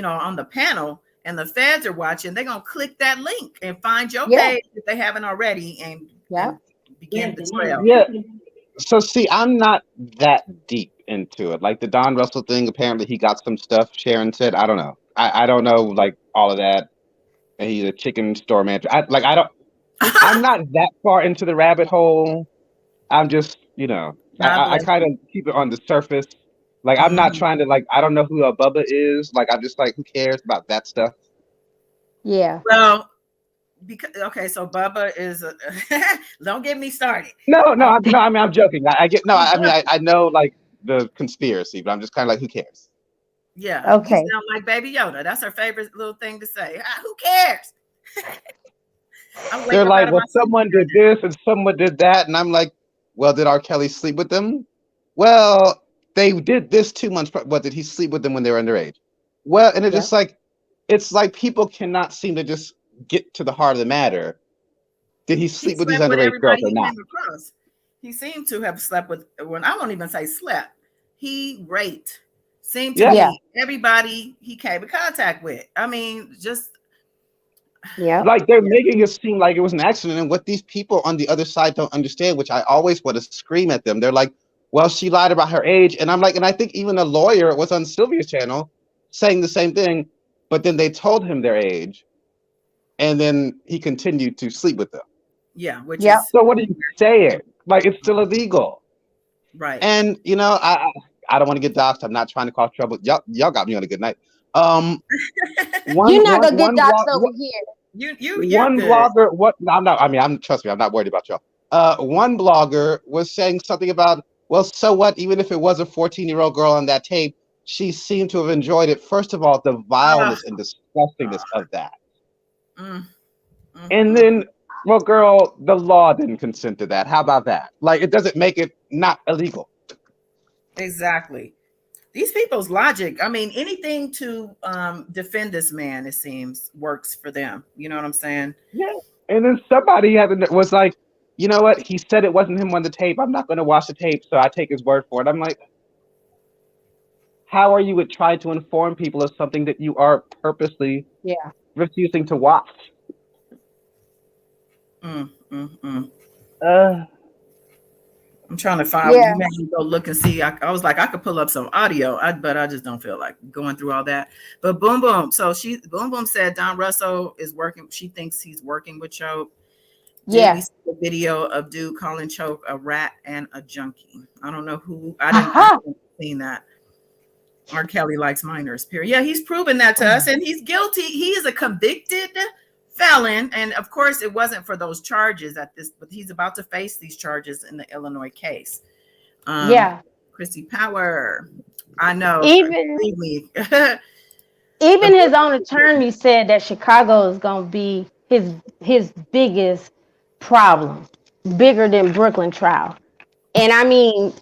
[SPEAKER 1] on the panel and the feds are watching, they're gonna click that link and find your page if they haven't already, and begin the trail.
[SPEAKER 5] Yeah. So see, I'm not that deep into it. Like the Don Russell thing, apparently he got some stuff. Sharon said, I don't know. I don't know like all of that. And he's a chicken store manager. I don't. I'm not that far into the rabbit hole. I'm just,
[SPEAKER 1] God
[SPEAKER 5] I
[SPEAKER 1] bless
[SPEAKER 5] kind of
[SPEAKER 1] you.
[SPEAKER 5] keep it on the surface. Like I'm not
[SPEAKER 1] Mhm.
[SPEAKER 5] trying to like. I don't know who a Bubba is. Like I'm just like, who cares about that stuff?
[SPEAKER 3] Yeah.
[SPEAKER 1] Well, because okay, so Bubba is a don't get me started.
[SPEAKER 5] No, no,
[SPEAKER 1] Uh,
[SPEAKER 5] no. I mean, I'm joking. I get no.
[SPEAKER 1] you
[SPEAKER 5] I mean,
[SPEAKER 1] joking.
[SPEAKER 5] I know like the conspiracy, but I'm just kind of like, who cares?
[SPEAKER 1] Yeah, you
[SPEAKER 3] Okay.
[SPEAKER 1] sound like Baby Yoda. That's her favorite little thing to say. Ah, who cares? I wake
[SPEAKER 5] They're
[SPEAKER 1] up out
[SPEAKER 5] like,
[SPEAKER 1] of my
[SPEAKER 5] well,
[SPEAKER 1] sleep
[SPEAKER 5] someone
[SPEAKER 1] hearing
[SPEAKER 5] did this and someone did that, and I'm like, well, did R. Kelly sleep with them? Well, they did this 2 months. What did he sleep with them when they were underage? Well, and
[SPEAKER 3] Yep.
[SPEAKER 5] it's like people cannot seem to just get to the heart of the matter. Did he
[SPEAKER 1] he
[SPEAKER 5] sleep with these
[SPEAKER 1] slept with
[SPEAKER 5] underage girls
[SPEAKER 1] everybody
[SPEAKER 5] or
[SPEAKER 1] he
[SPEAKER 5] not?
[SPEAKER 1] came across. He seemed to have slept with when I won't even say slept. He raped. Seemed to
[SPEAKER 5] Yeah,
[SPEAKER 3] Yeah.
[SPEAKER 1] be everybody he came in contact with. I mean, just
[SPEAKER 3] Yep.
[SPEAKER 5] like they're
[SPEAKER 1] yeah,
[SPEAKER 5] making it seem like it was an accident. And what these people on the other side don't understand, which I always want to scream at them, they're like, well, she lied about her age. And I'm like, and I think even a lawyer was on Sylvia's channel saying the same thing, but then they told him their age, and then he continued to sleep with them.
[SPEAKER 1] yeah, which
[SPEAKER 3] Yep.
[SPEAKER 1] is
[SPEAKER 5] So what are you saying? Like it's still illegal.
[SPEAKER 1] right.
[SPEAKER 5] And I don't want to get doxxed. I'm not trying to cause trouble. Y'all got me on a good night. Um,
[SPEAKER 3] You're not gonna get doxxed over here.
[SPEAKER 1] You're
[SPEAKER 5] one
[SPEAKER 1] good.
[SPEAKER 5] blogger. What? No, I'm not. I mean, I'm trust me. I'm not worried about y'all. One blogger was saying something about, well, so what? Even if it was a 14-year-old girl on that tape, she seemed to have enjoyed it. First of all, the
[SPEAKER 1] Uh,
[SPEAKER 5] vileness and disgustingness of that,
[SPEAKER 1] mm, mm,
[SPEAKER 5] and
[SPEAKER 1] mm.
[SPEAKER 5] then, well, girl, the law didn't consent to that. How about that? Like, it doesn't make it not illegal.
[SPEAKER 1] Exactly. These people's logic. I mean, anything to defend this man, it seems, works for them. You know what I'm saying?
[SPEAKER 5] Yeah. And then somebody was like, you know what? He said it wasn't him on the tape. I'm not going to watch the tape, so I take his word for it. I'm like, how are you would try to inform people of something that you are purposely
[SPEAKER 3] Yeah.
[SPEAKER 5] refusing to watch?
[SPEAKER 1] Mm, mm, mm.
[SPEAKER 5] Uh,
[SPEAKER 1] I'm trying to find.
[SPEAKER 3] Yeah.
[SPEAKER 1] You made me go look and see. I was like, I could pull up some audio, but I just don't feel like going through all that. But Boom Boom. So Boom Boom said Don Russell is working. She thinks he's working with Choke. Did we
[SPEAKER 3] Yeah.
[SPEAKER 1] see a video of dude calling Choke a rat and a junkie? I don't know who. I
[SPEAKER 3] Aha.
[SPEAKER 1] haven't seen that. R. Kelly likes minors, period. Yeah, he's proven that to us, and he's guilty. He is a convicted felon, and of course, it wasn't for those charges at this, but he's about to face these charges in the Illinois case. Um,
[SPEAKER 3] Yeah.
[SPEAKER 1] Chrissy Power, I know.
[SPEAKER 3] Even
[SPEAKER 1] Believe me, the
[SPEAKER 3] even his own attorney said that Chicago is gonna be his biggest problem, bigger than Brooklyn trial. And I mean,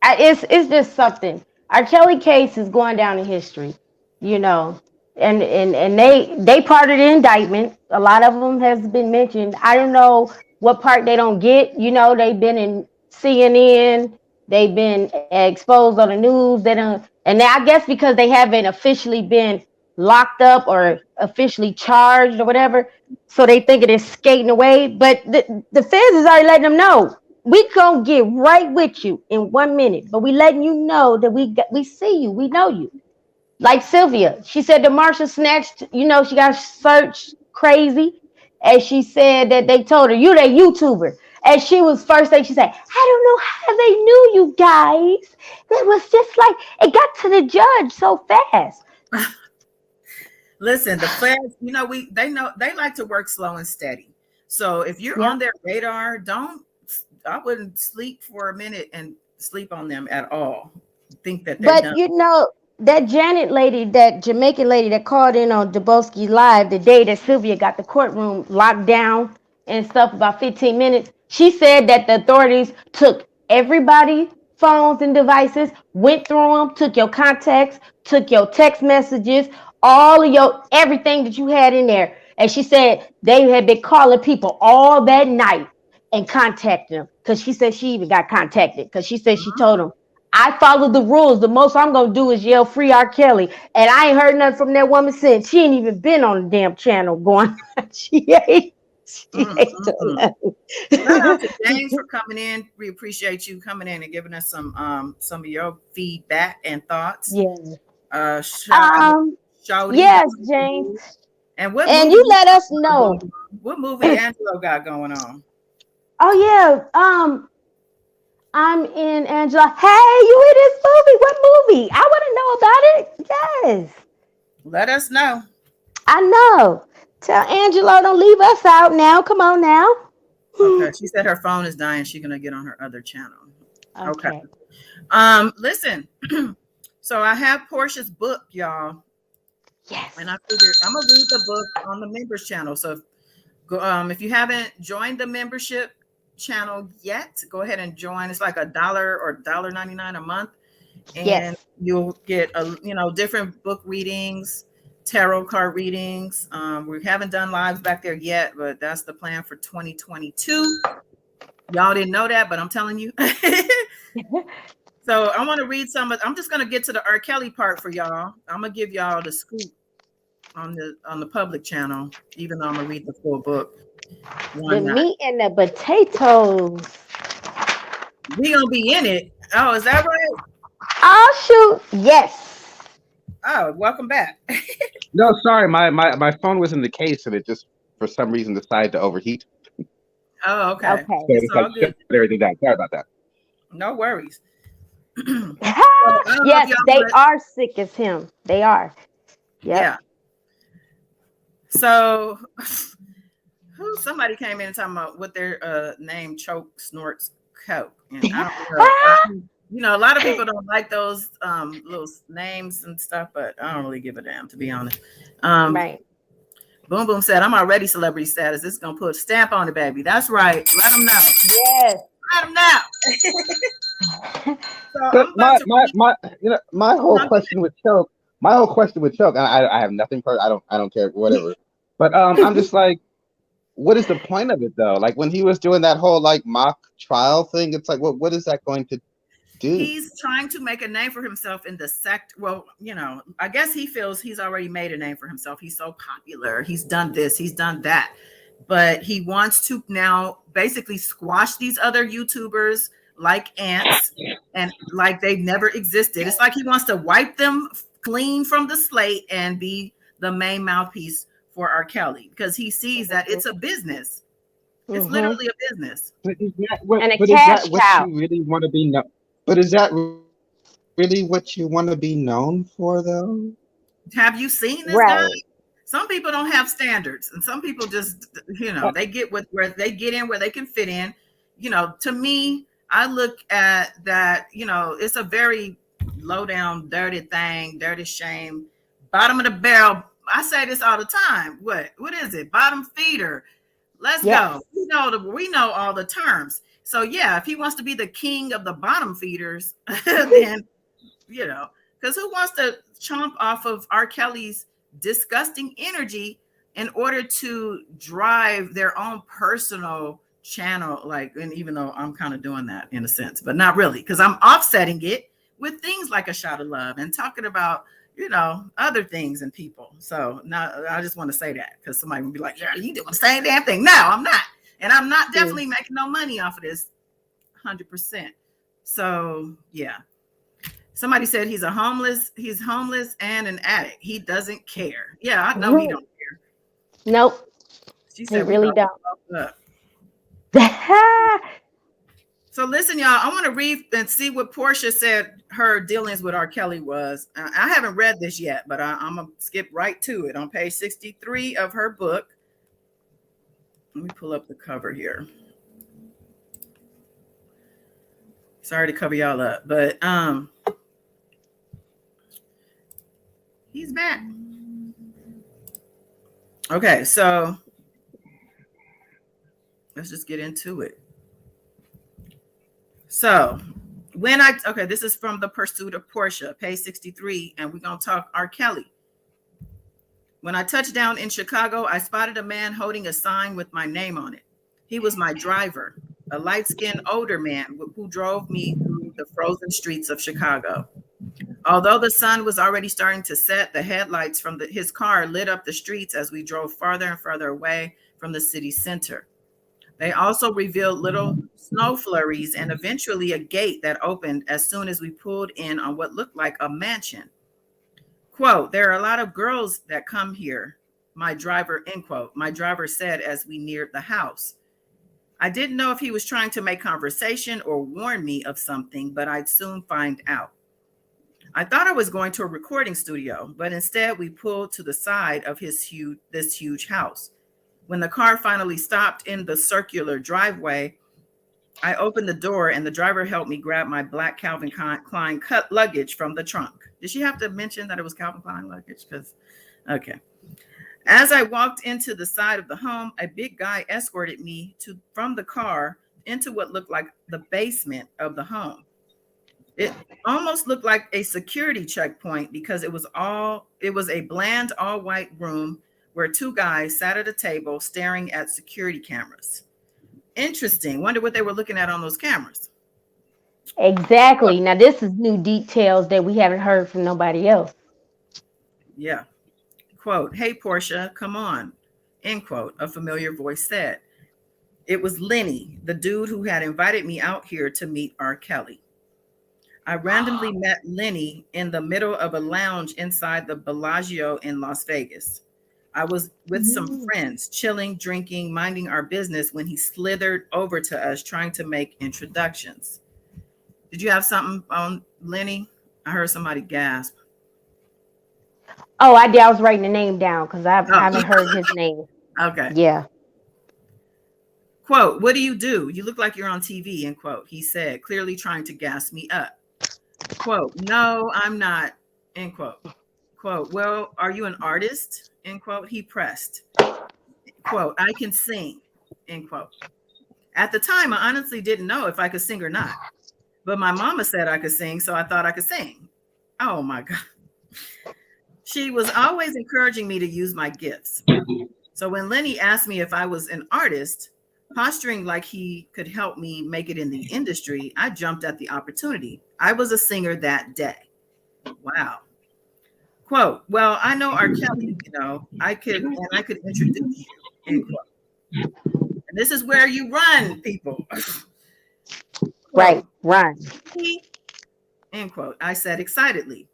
[SPEAKER 3] it's just something. Our Kelly case is going down in history, you know, and they part of the indictment. A lot of them has been mentioned. I don't know what part they don't get. You know, they've been in CNN, they've been exposed on the news. They don't, and I guess because they haven't officially been locked up or officially charged or whatever, so they think it is skating away. But the feds is already letting them know we gonna get right with you in 1 minute, but we letting you know that we see you, we know you. Like Sylvia, she said the Marsha snatched, she got searched crazy, and she said that they told her you that YouTuber, and she was first thing she said, I don't know how they knew you guys. It was just like it got to the judge so fast.
[SPEAKER 1] listen, the feds, they know they like to work slow and steady. So if you're
[SPEAKER 3] Yeah,
[SPEAKER 1] on their radar, don't. I wouldn't sleep for a minute and sleep on them at all. Think that they're
[SPEAKER 3] but
[SPEAKER 1] done.
[SPEAKER 3] that Janet lady, that Jamaican lady that called in on Dubosky Live the day that Sylvia got the courtroom locked down and stuff, about 15 minutes, she said that the authorities took everybody phones and devices, went through them, took your contacts, took your text messages, all of your everything that you had in there. And she said they had been calling people all that night and contacting them, because she said she even got contacted because she said she told them, I followed the rules. The most I'm gonna do is yell free R. Kelly. And I ain't heard nothing from that woman since. She ain't even been on the damn channel going. She ain't.
[SPEAKER 1] Mm-hmm. Shout out to James for coming in. We appreciate you coming in and giving us some of your feedback and thoughts.
[SPEAKER 3] Yes.
[SPEAKER 1] Shout out Shouty.
[SPEAKER 3] Yes, James.
[SPEAKER 1] And what
[SPEAKER 3] And
[SPEAKER 1] movie
[SPEAKER 3] you let us know.
[SPEAKER 1] what movie Angelo got going on?
[SPEAKER 3] Oh yeah. I'm in Angela. Hey, you in this movie? What movie? I want to know about it. Yes.
[SPEAKER 1] Let us know.
[SPEAKER 3] I know. Tell Angelo don't leave us out now. Come on now.
[SPEAKER 1] Okay. She said her phone is dying. She's gonna get on her other channel. Okay. Listen. So I have Porsha's book, y'all.
[SPEAKER 3] Yes.
[SPEAKER 1] And I figured I'm gonna read the book on the members channel. So if you haven't joined the membership channel yet, go ahead and join. It's like $1 or $1.99 a month, and
[SPEAKER 3] Yes.
[SPEAKER 1] you'll get different book readings, tarot card readings. We haven't done lives back there yet, but that's the plan for 2022. Y'all didn't know that, but I'm telling you. So I want to read I'm just gonna get to the R. Kelly part for y'all. I'm gonna give y'all the scoop on the public channel, even though I'm gonna read the full book.
[SPEAKER 3] The meat and the potatoes.
[SPEAKER 1] We gonna be in it. Oh, is that right?
[SPEAKER 3] Oh shoot. Yes.
[SPEAKER 1] Oh, welcome back.
[SPEAKER 5] No, sorry, my phone was in the case and it just for some reason decided to overheat.
[SPEAKER 1] Oh, okay.
[SPEAKER 3] Okay.
[SPEAKER 5] So it's like shut everything down. Sorry about that.
[SPEAKER 1] No worries.
[SPEAKER 3] Yes, they are sick as him. They are. Yep.
[SPEAKER 1] Yeah. So somebody came in and talking about what their name choke snorts coke. And I don't know. A lot of people don't like those little names and stuff, but I don't really give a damn, to be honest.
[SPEAKER 3] Right.
[SPEAKER 1] Boom Boom said, I'm already celebrity status. This is gonna put a stamp on it, baby. That's right. Let them know.
[SPEAKER 3] Yes.
[SPEAKER 1] Let them know.
[SPEAKER 5] So my whole question with choke. I have nothing for. I don't care, whatever. But I'm just like, what is the point of it though? Like when he was doing that whole like mock trial thing, it's like, what is that going to do?
[SPEAKER 1] He's trying to make a name for himself in the sect. Well, I guess he feels he's already made a name for himself. He's so popular. He's done this. He's done that. But he wants to now basically squash these other YouTubers like ants and like they've never existed. It's like he wants to wipe them clean from the slate and be the main mouthpiece for R. Kelly because he sees that it's a business. It's literally a business.
[SPEAKER 5] But is that
[SPEAKER 3] cow.
[SPEAKER 5] you really want to be known? But is that really what you want to be known for, though?
[SPEAKER 1] Have you seen this guy? Some people don't have standards, and some people just, they get where they get in where they can fit in. To me, I look at that. It's a very low down, dirty thing, dirty shame, bottom of the barrel. I say this all the time. What is it? Bottom feeder. Let's go. We know all the terms. So yeah, if he wants to be the king of the bottom feeders, then because who wants to chomp off of R. Kelly's disgusting energy in order to drive their own personal channel? And even though I'm kind of doing that in a sense, but not really, because I'm offsetting it with things like A Shot of Love and talking about other things and people. So now I just want to say that because somebody would be like, yeah, you doing the same damn thing. No, I'm not. And I'm not definitely making no money off of this 100%. So yeah. Somebody said he's homeless and an addict. He doesn't care. Yeah, I know he don't care.
[SPEAKER 3] Nope.
[SPEAKER 1] She said
[SPEAKER 3] he really don't.
[SPEAKER 1] So listen, y'all, I want to read and see what Porsha said her dealings with R. Kelly was. I haven't read this yet, but I'm going to skip right to it. On page 63 of her book. Let me pull up the cover here. Sorry to cover y'all up, but he's back. Okay, so let's just get into it. So this is from The Pursuit of Porsha, page 63, and we're going to talk R. Kelly. When I touched down in Chicago, I spotted a man holding a sign with my name on it. He was my driver, a light-skinned older man who drove me through the frozen streets of Chicago. Although the sun was already starting to set, the headlights from his car lit up the streets as we drove farther and farther away from the city center. They also revealed little snow flurries and eventually a gate that opened as soon as we pulled in on what looked like a mansion. Quote, there are a lot of girls that come here, my driver, end quote, my driver said as we neared the house. I didn't know if he was trying to make conversation or warn me of something, but I'd soon find out. I thought I was going to a recording studio, but instead we pulled to the side of this huge house. When the car finally stopped in the circular driveway, I opened the door and the driver helped me grab my black Calvin Klein cut luggage from the trunk. Did she have to mention that it was Calvin Klein luggage? Okay. As I walked into the side of the home, a big guy escorted me from the car into what looked like the basement of the home. It almost looked like a security checkpoint because it was a bland all white room where two guys sat at a table staring at security cameras. Interesting. Wonder what they were looking at on those cameras.
[SPEAKER 3] Exactly. Now this is new details that we haven't heard from nobody else.
[SPEAKER 1] Yeah. Quote, hey, Porsha, come on, end quote, a familiar voice said. It was Lenny, the dude who had invited me out here to meet R. Kelly. I randomly met Lenny in the middle of a lounge inside the Bellagio in Las Vegas. I was with some friends, chilling, drinking, minding our business when he slithered over to us trying to make introductions. Did you have something on Lenny? I heard somebody gasp.
[SPEAKER 3] Oh, I did. I was writing the name down because I haven't heard his name.
[SPEAKER 1] Okay.
[SPEAKER 3] Yeah.
[SPEAKER 1] Quote, what do? You look like you're on TV, end quote, he said, clearly trying to gas me up. Quote, no, I'm not, end quote. Quote, well, are you an artist? End quote, he pressed. Quote, I can sing, end quote. At the time, I honestly didn't know if I could sing or not, but my mama said I could sing, so I thought I could sing. Oh my God. She was always encouraging me to use my gifts. So when Lenny asked me if I was an artist, posturing like he could help me make it in the industry, I jumped at the opportunity. I was a singer that day. Wow. Quote, well, I know R. Kelly, I could introduce you, end quote. And this is where you run, people. Quote,
[SPEAKER 3] right, run.
[SPEAKER 1] End quote. I said excitedly.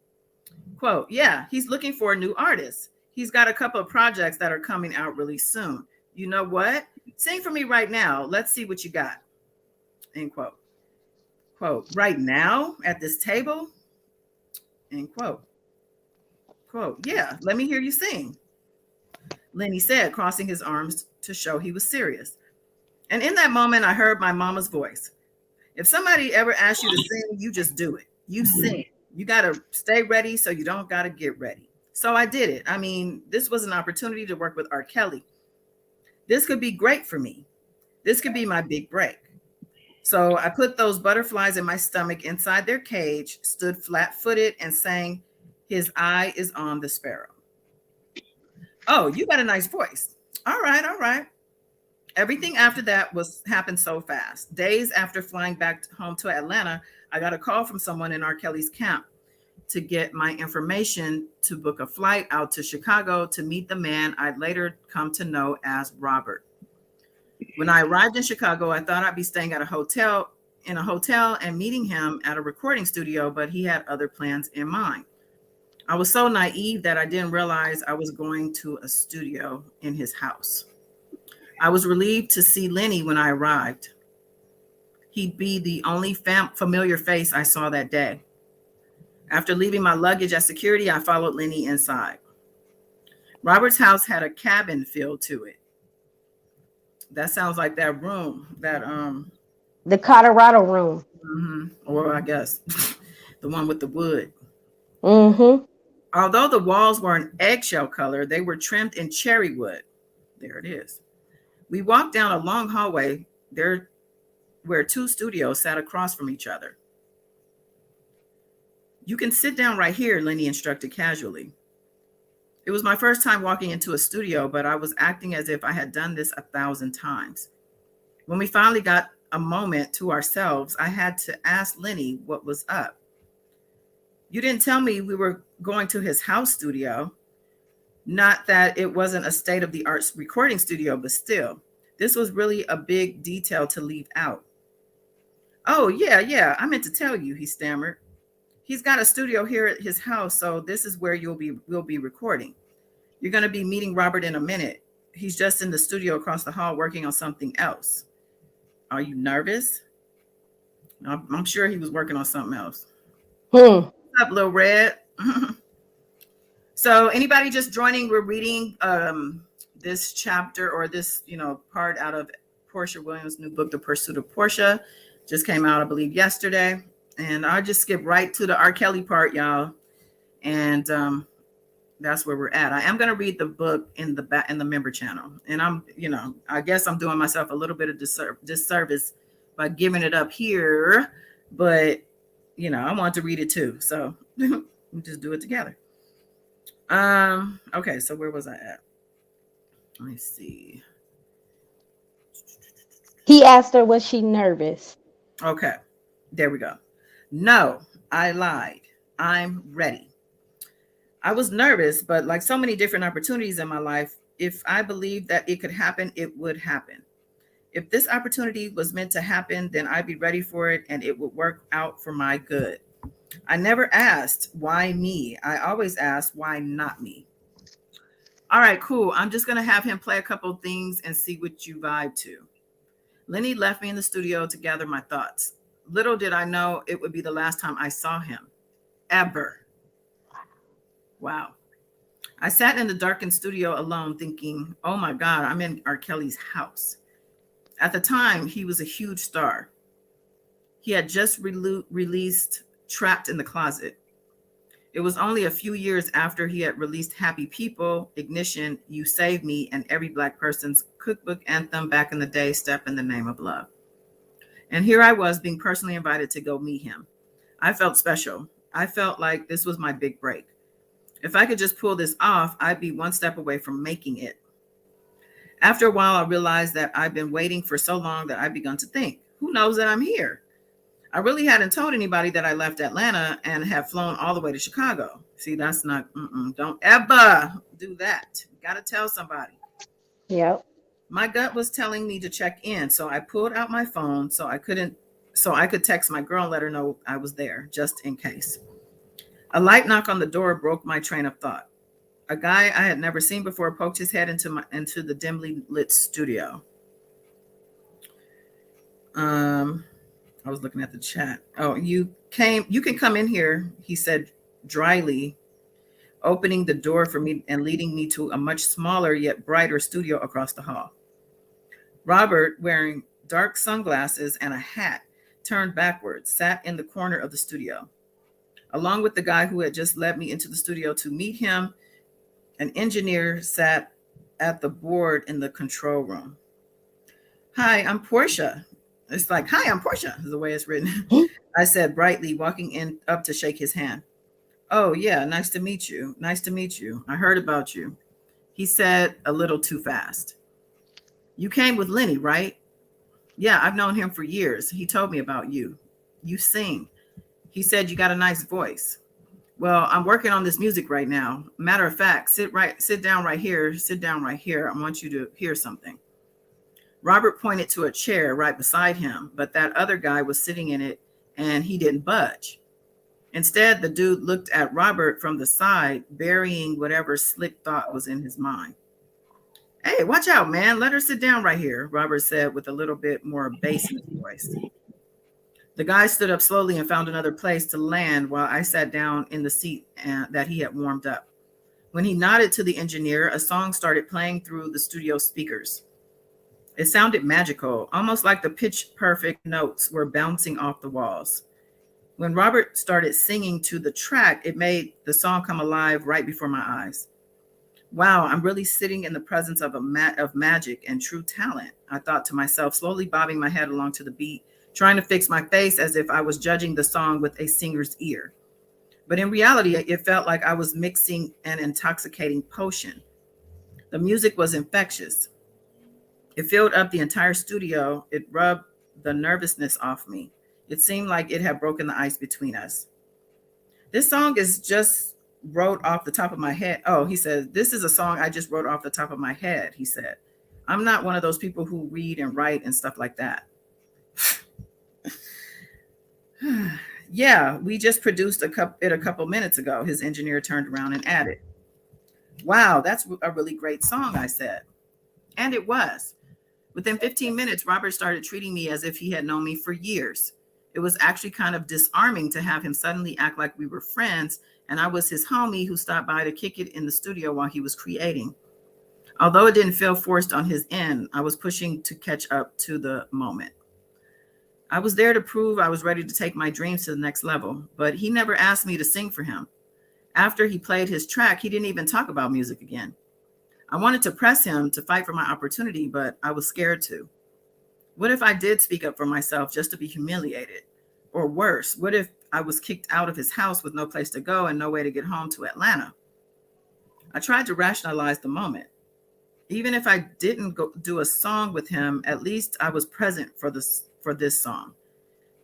[SPEAKER 1] Quote, yeah, he's looking for a new artist. He's got a couple of projects that are coming out really soon. You know what? Sing for me right now. Let's see what you got. End quote. Quote, right now at this table? End quote. Quote, yeah, let me hear you sing. Lenny said, crossing his arms to show he was serious. And in that moment, I heard my mama's voice. If somebody ever asks you to sing, you just do it. You sing. You got to stay ready so you don't got to get ready. So I did it. I mean, this was an opportunity to work with R. Kelly. This could be great for me. This could be my big break. So I put those butterflies in my stomach inside their cage, stood flat-footed and sang, his eye is on the sparrow. Oh, you got a nice voice. All right. Everything after that happened so fast. Days after flying back home to Atlanta, I got a call from someone in R. Kelly's camp to get my information to book a flight out to Chicago to meet the man I'd later come to know as Robert. When I arrived in Chicago, I thought I'd be staying at a hotel and meeting him at a recording studio, but he had other plans in mind. I was so naive that I didn't realize I was going to a studio in his house. I was relieved to see Lenny when I arrived. He'd be the only familiar face I saw that day. After leaving my luggage at security, I followed Lenny inside. Robert's house had a cabin feel to it. That sounds like that room,
[SPEAKER 3] the Colorado room.
[SPEAKER 1] Or I guess the one with the wood.
[SPEAKER 3] Mm-hmm.
[SPEAKER 1] Although the walls were an eggshell color, they were trimmed in cherry wood. There it is. We walked down a long hallway there where two studios sat across from each other. You can sit down right here, Lenny instructed casually. It was my first time walking into a studio, but I was acting as if I had done this 1,000 times. When we finally got a moment to ourselves, I had to ask Lenny what was up. You didn't tell me we were going to his house studio. Not that it wasn't a state of the art recording studio, but still, this was really a big detail to leave out. Oh, yeah, yeah, I meant to tell you, he stammered. He's got a studio here at his house, so this is where we'll be recording. You're going to be meeting Robert in a minute. He's just in the studio across the hall working on something else. Are you nervous? I'm sure he was working on something else.
[SPEAKER 3] Hmm.
[SPEAKER 1] What's up, Lil Red? So anybody just joining, we're reading this chapter or this, part out of Porsha Williams' new book, The Pursuit of Porsha. Just came out, I believe, yesterday. And I'll just skip right to the R. Kelly part, y'all. And that's where we're at. I am going to read the book in the member channel. And I guess I'm doing myself a little bit of disservice by giving it up here. But, I want to read it too. So we'll just do it together. Okay, so where was I at? Let me see.
[SPEAKER 3] He asked her, was she nervous?
[SPEAKER 1] Okay, there we go. No, I lied. I'm ready. I was nervous, but like so many different opportunities in my life, if I believed that it could happen, it would happen. If this opportunity was meant to happen, then I'd be ready for it and it would work out for my good. I never asked, why me? I always asked, why not me? All right, cool. I'm just going to have him play a couple of things and see what you vibe to. Lenny left me in the studio to gather my thoughts. Little did I know it would be the last time I saw him. Ever. Wow. I sat in the darkened studio alone thinking, oh my God, I'm in R. Kelly's house. At the time, he was a huge star. He had just released Trapped in the Closet. It was only a few years after he had released Happy People, Ignition, You Save Me, and Every Black Person's Cookbook Anthem back in the day, Step in the Name of Love. And here I was being personally invited to go meet him. I felt special. I felt like this was my big break. If I could just pull this off, I'd be one step away from making it. After a while, I realized that I'd been waiting for so long that I'd begun to think, who knows that I'm here? I really hadn't told anybody that I left Atlanta and have flown all the way to Chicago. See, that's not, don't ever do that. You got to tell somebody.
[SPEAKER 3] Yep.
[SPEAKER 1] My gut was telling me to check in, so I pulled out my phone so I could text my girl and let her know I was there, just in case. A light knock on the door broke my train of thought. A guy I had never seen before poked his head into the dimly lit studio. I was looking at the chat. Oh, you can come in here, he said dryly, opening the door for me and leading me to a much smaller yet brighter studio across the hall. Robert, wearing dark sunglasses and a hat turned backwards, sat in the corner of the studio. Along with the guy who had just led me into the studio to meet him, an engineer sat at the board in the control room. Hi, I'm Porsha. It's like, hi, I'm Porsha, is the way it's written. I said brightly, walking in up to shake his hand. Oh, yeah, nice to meet you. Nice to meet you. I heard about you. He said a little too fast. You came with Lenny, right? Yeah, I've known him for years. He told me about you. You sing. He said you got a nice voice. Well, I'm working on this music right now. Matter of fact, sit down right here. Sit down right here. I want you to hear something. Robert pointed to a chair right beside him, but that other guy was sitting in it and he didn't budge. Instead, the dude looked at Robert from the side, burying whatever slick thought was in his mind. Hey, watch out, man. Let her sit down right here, Robert said with a little bit more bass in his voice. The guy stood up slowly and found another place to land while I sat down in the seat that he had warmed up. When he nodded to the engineer, a song started playing through the studio speakers. It sounded magical, almost like the pitch-perfect notes were bouncing off the walls. When Robert started singing to the track, it made the song come alive right before my eyes. Wow, I'm really sitting in the presence of of magic and true talent, I thought to myself, slowly bobbing my head along to the beat, trying to fix my face as if I was judging the song with a singer's ear. But in reality, it felt like I was mixing an intoxicating potion. The music was infectious. It filled up the entire studio. It rubbed the nervousness off me. It seemed like it had broken the ice between us. This song is just wrote off the top of my head. Oh, he said, this is a song I just wrote off the top of my head. He said, I'm not one of those people who read and write and stuff like that. Yeah, we just produced it a couple minutes ago. His engineer turned around and added, wow, that's a really great song, I said. And it was. Within 15 minutes, Robert started treating me as if he had known me for years. It was actually kind of disarming to have him suddenly act like we were friends and I was his homie who stopped by to kick it in the studio while he was creating. Although it didn't feel forced on his end, I was pushing to catch up to the moment. I was there to prove I was ready to take my dreams to the next level, but he never asked me to sing for him. After he played his track, he didn't even talk about music again. I wanted to press him to fight for my opportunity, but I was scared to. What if I did speak up for myself just to be humiliated? Or worse, what if I was kicked out of his house with no place to go and no way to get home to Atlanta? I tried to rationalize the moment. Even if I didn't go do a song with him, at least I was present for this song.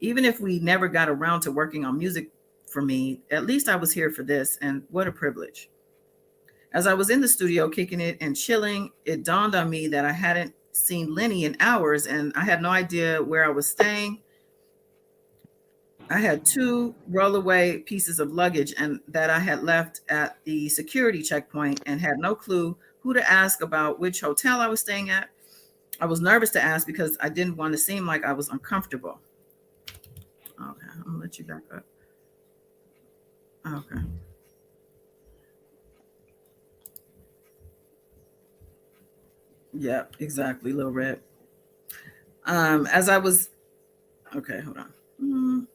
[SPEAKER 1] Even if we never got around to working on music for me, at least I was here for this, and what a privilege. As I was in the studio kicking it and chilling, it dawned on me that I hadn't seen Lenny in hours and I had no idea where I was staying. I had 2 rollaway pieces of luggage and that I had left at the security checkpoint and had no clue who to ask about which hotel I was staying at. I was nervous to ask because I didn't want to seem like I was uncomfortable. Okay, I'm gonna let you back up. Okay. Yeah, exactly, Lil Red. As I was, okay, hold on.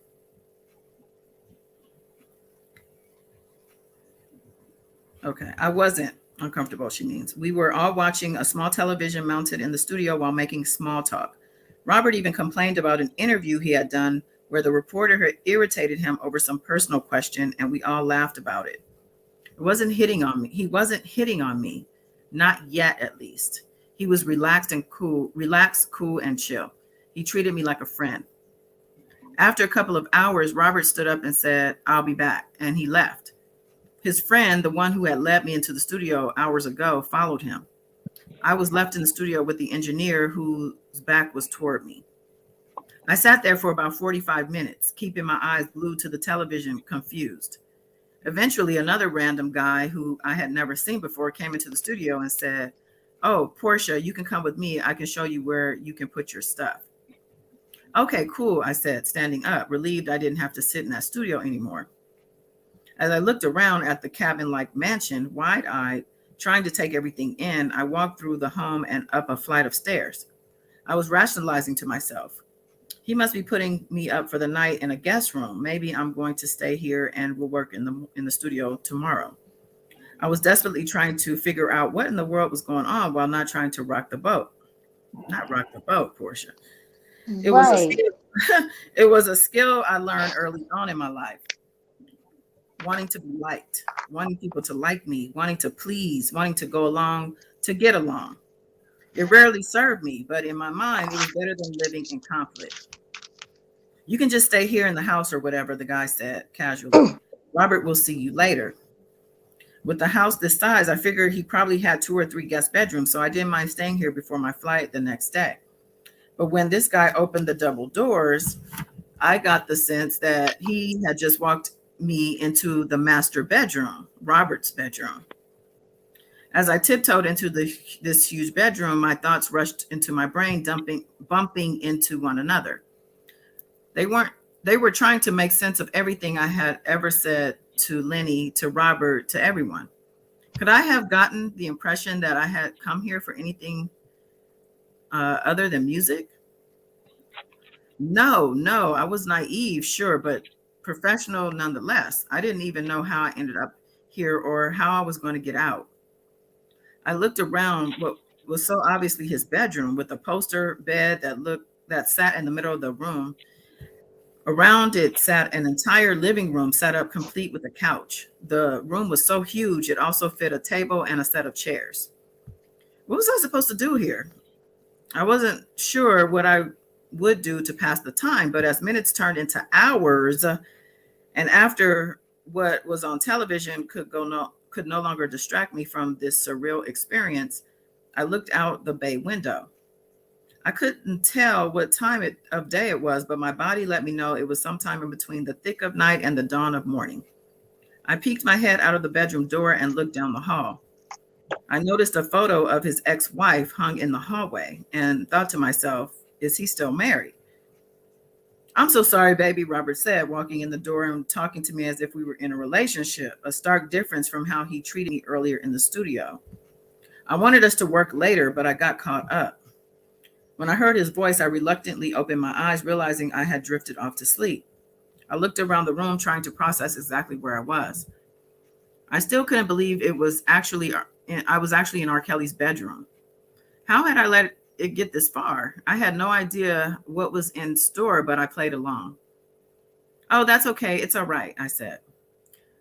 [SPEAKER 1] Okay, I wasn't uncomfortable, she means. We were all watching a small television mounted in the studio while making small talk. Robert even complained about an interview he had done where the reporter had irritated him over some personal question, and we all laughed about it. It wasn't hitting on me. He wasn't hitting on me, not yet at least. He was relaxed, cool, and chill. He treated me like a friend. After a couple of hours, Robert stood up and said, I'll be back, and he left. His friend, the one who had led me into the studio hours ago, followed him. I was left in the studio with the engineer whose back was toward me. I sat there for about 45 minutes, keeping my eyes glued to the television, confused. Eventually, another random guy who I had never seen before came into the studio and said, oh, Porsha, you can come with me. I can show you where you can put your stuff. Okay, cool, I said, standing up, relieved I didn't have to sit in that studio anymore. As I looked around at the cabin-like mansion, wide-eyed, trying to take everything in, I walked through the home and up a flight of stairs. I was rationalizing to myself. He must be putting me up for the night in a guest room. Maybe I'm going to stay here and will work in the studio tomorrow. I was desperately trying to figure out what in the world was going on while not trying to rock the boat. Not rock the boat, Porsha. It was a skill. It was a skill I learned early on in my life. Wanting to be liked, wanting people to like me, wanting to please, wanting to go along to get along. It rarely served me, but in my mind, it was better than living in conflict. You can just stay here in the house or whatever, the guy said casually. Robert will see you later. With the house this size, I figured he probably had 2 or 3 guest bedrooms, so I didn't mind staying here before my flight the next day. But when this guy opened the double doors, I got the sense that he had just walked me into the master bedroom, Robert's bedroom. As I tiptoed into this huge bedroom, my thoughts rushed into my brain, bumping into one another. They were trying to make sense of everything I had ever said to Lenny, to Robert, to everyone. Could I have gotten the impression that I had come here for anything other than music? No, I was naive, sure, but professional nonetheless. I didn't even know how I ended up here or how I was going to get out. I looked around what was so obviously his bedroom with a poster bed that sat in the middle of the room. Around it sat an entire living room set up complete with a couch. The room was so huge, it also fit a table and a set of chairs. What was I supposed to do here? I wasn't sure what I would do to pass the time, but as minutes turned into hours, and after what was on television could no longer distract me from this surreal experience, I looked out the bay window. I couldn't tell what time of day it was, but my body let me know it was sometime in between the thick of night and the dawn of morning. I peeked my head out of the bedroom door and looked down the hall. I noticed a photo of his ex-wife hung in the hallway and thought to myself, is he still married? I'm so sorry, baby, Robert said, walking in the door and talking to me as if we were in a relationship, a stark difference from how he treated me earlier in the studio. I wanted us to work later, but I got caught up. When I heard his voice, I reluctantly opened my eyes, realizing I had drifted off to sleep. I looked around the room, trying to process exactly where I was. I still couldn't believe I was actually in R. Kelly's bedroom. How had I let it get this far? I had no idea what was in store, but I played along. Oh, that's okay. It's all right, I said.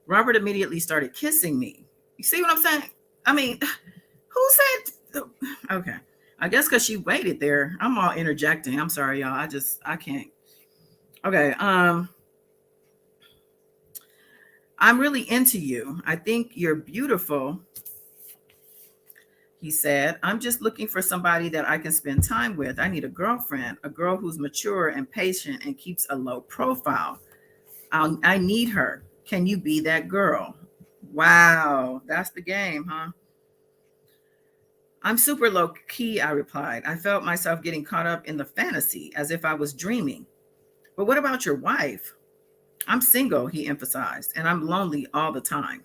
[SPEAKER 1] Robert immediately started kissing me. You see what I'm saying? I mean, who said? Okay. I guess because she waited there. I'm all interjecting. I'm sorry, y'all. I can't. Okay. I'm really into you. I think you're beautiful, he said. I'm just looking for somebody that I can spend time with. I need a girlfriend, a girl who's mature and patient and keeps a low profile. I need her. Can you be that girl? Wow, that's the game, huh? I'm super low key, I replied. I felt myself getting caught up in the fantasy as if I was dreaming. But what about your wife? I'm single, he emphasized, and I'm lonely all the time.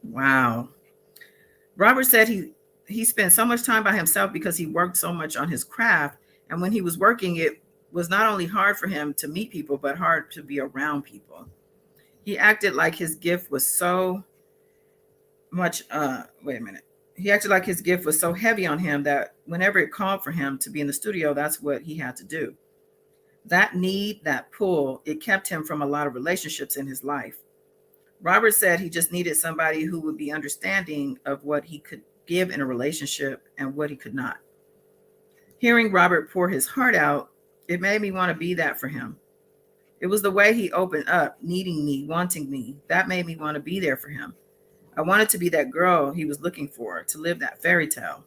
[SPEAKER 1] Wow. Robert said he spent so much time by himself because he worked so much on his craft. And when he was working, it was not only hard for him to meet people, but hard to be around people. He acted like his gift was so much, He acted like his gift was so heavy on him that whenever it called for him to be in the studio, that's what he had to do. That need, that pull, it kept him from a lot of relationships in his life. Robert said he just needed somebody who would be understanding of what he could give in a relationship and what he could not. Hearing Robert pour his heart out, it made me want to be that for him. It was the way he opened up, needing me, wanting me. That made me want to be there for him. I wanted to be that girl he was looking for, to live that fairy tale.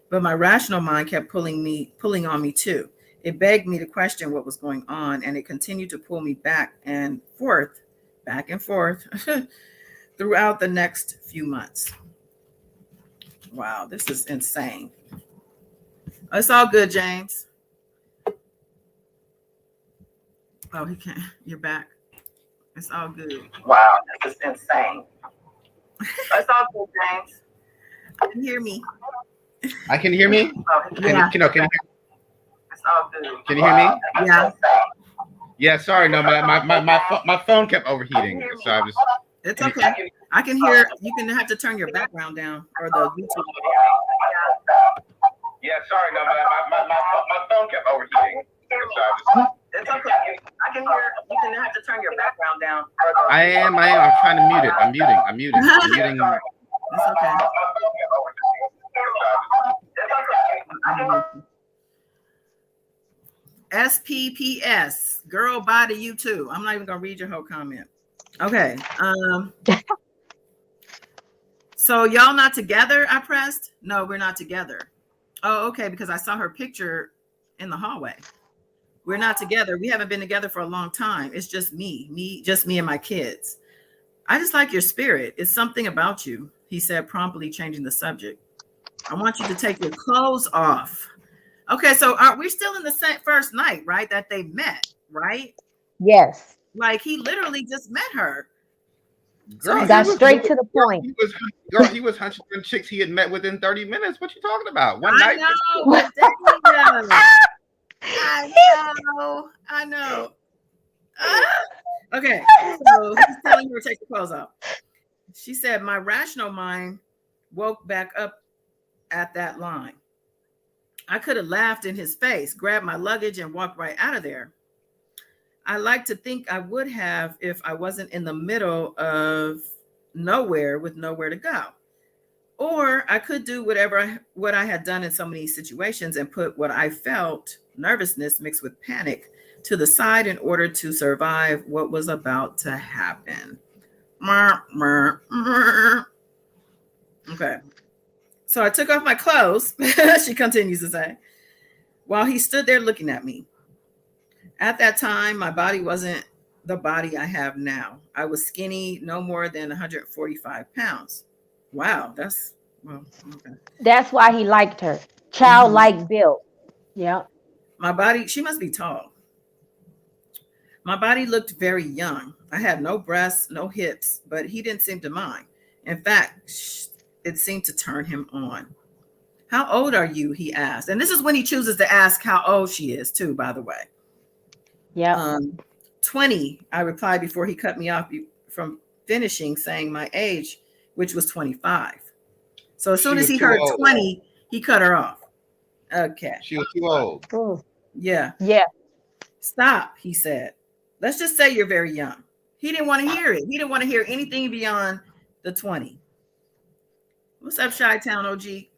[SPEAKER 1] But my rational mind kept pulling on me too. It begged me to question what was going on, and it continued to pull me back and forth throughout the next few months. Wow, this is insane. It's all good, James. Oh, he can't. You're back. It's all good. Wow, this is insane. It's all good, James. Can you hear me?
[SPEAKER 5] I can hear me?
[SPEAKER 1] Oh, yeah.
[SPEAKER 5] Can you
[SPEAKER 1] It's all good.
[SPEAKER 5] Can you hear me?
[SPEAKER 1] Yeah.
[SPEAKER 5] Yeah, sorry, no, my phone kept overheating, so I was.
[SPEAKER 1] It's okay. I can hear. You can have to turn your background down or the YouTube.
[SPEAKER 5] Yeah, sorry, no, my phone kept overheating. So I was.
[SPEAKER 1] It's okay. I can hear. You can have to turn your background down.
[SPEAKER 5] I am. I'm trying to mute it. I'm muting.
[SPEAKER 1] It's okay. SPPS, girl, bye to you too. I'm not even gonna read your whole comment. Okay. So y'all not together? I pressed. No, we're not together. Oh, okay, because I saw her picture in the hallway. We're not together. We haven't been together for a long time. It's just me and my kids. I just like your spirit. It's something about you, he said, promptly changing the subject. I want you to take your clothes off. Okay, so we're still in the first night, right? That they met, right?
[SPEAKER 3] Yes.
[SPEAKER 1] Like he literally just met her.
[SPEAKER 5] Girl,
[SPEAKER 3] got straight to the point.
[SPEAKER 5] He was hunching on chicks he had met within 30 minutes. What you talking about? One night?
[SPEAKER 1] I know. Okay, so he's telling her to take the clothes off. She said, my rational mind woke back up at that line. I could have laughed in his face, grabbed my luggage, and walked right out of there. I like to think I would have if I wasn't in the middle of nowhere with nowhere to go. Or I could do what I had done in so many situations and put what I felt, nervousness mixed with panic, to the side in order to survive what was about to happen. Okay. So I took off my clothes, she continues to say, while he stood there looking at me. At that time, my body wasn't the body I have now. I was skinny, no more than 145 pounds. Wow, that's well, okay.
[SPEAKER 3] That's why he liked her.
[SPEAKER 1] Mhm.
[SPEAKER 3] Childlike built. Yep.
[SPEAKER 1] My body, she must be tall. My body looked very young. I had no breasts, no hips, but he didn't seem to mind. In fact, it seemed to turn him on. How old are you? He asked. And this is when he chooses to ask how old she is, too, by the way.
[SPEAKER 3] Yep.
[SPEAKER 1] Um, 20, I replied before he cut me off from finishing saying my age, which was 25. So as
[SPEAKER 5] She
[SPEAKER 1] soon as
[SPEAKER 5] was
[SPEAKER 1] he
[SPEAKER 5] too
[SPEAKER 1] heard
[SPEAKER 5] old.
[SPEAKER 1] 20, he cut her off. Okay.
[SPEAKER 5] She was too old.
[SPEAKER 3] Mm.
[SPEAKER 1] Yeah.
[SPEAKER 3] Yeah.
[SPEAKER 1] Stop, he said. Let's just say you're very young. He didn't want to hear it. He didn't want to hear anything beyond the 20. What's up, Chi-Town OG?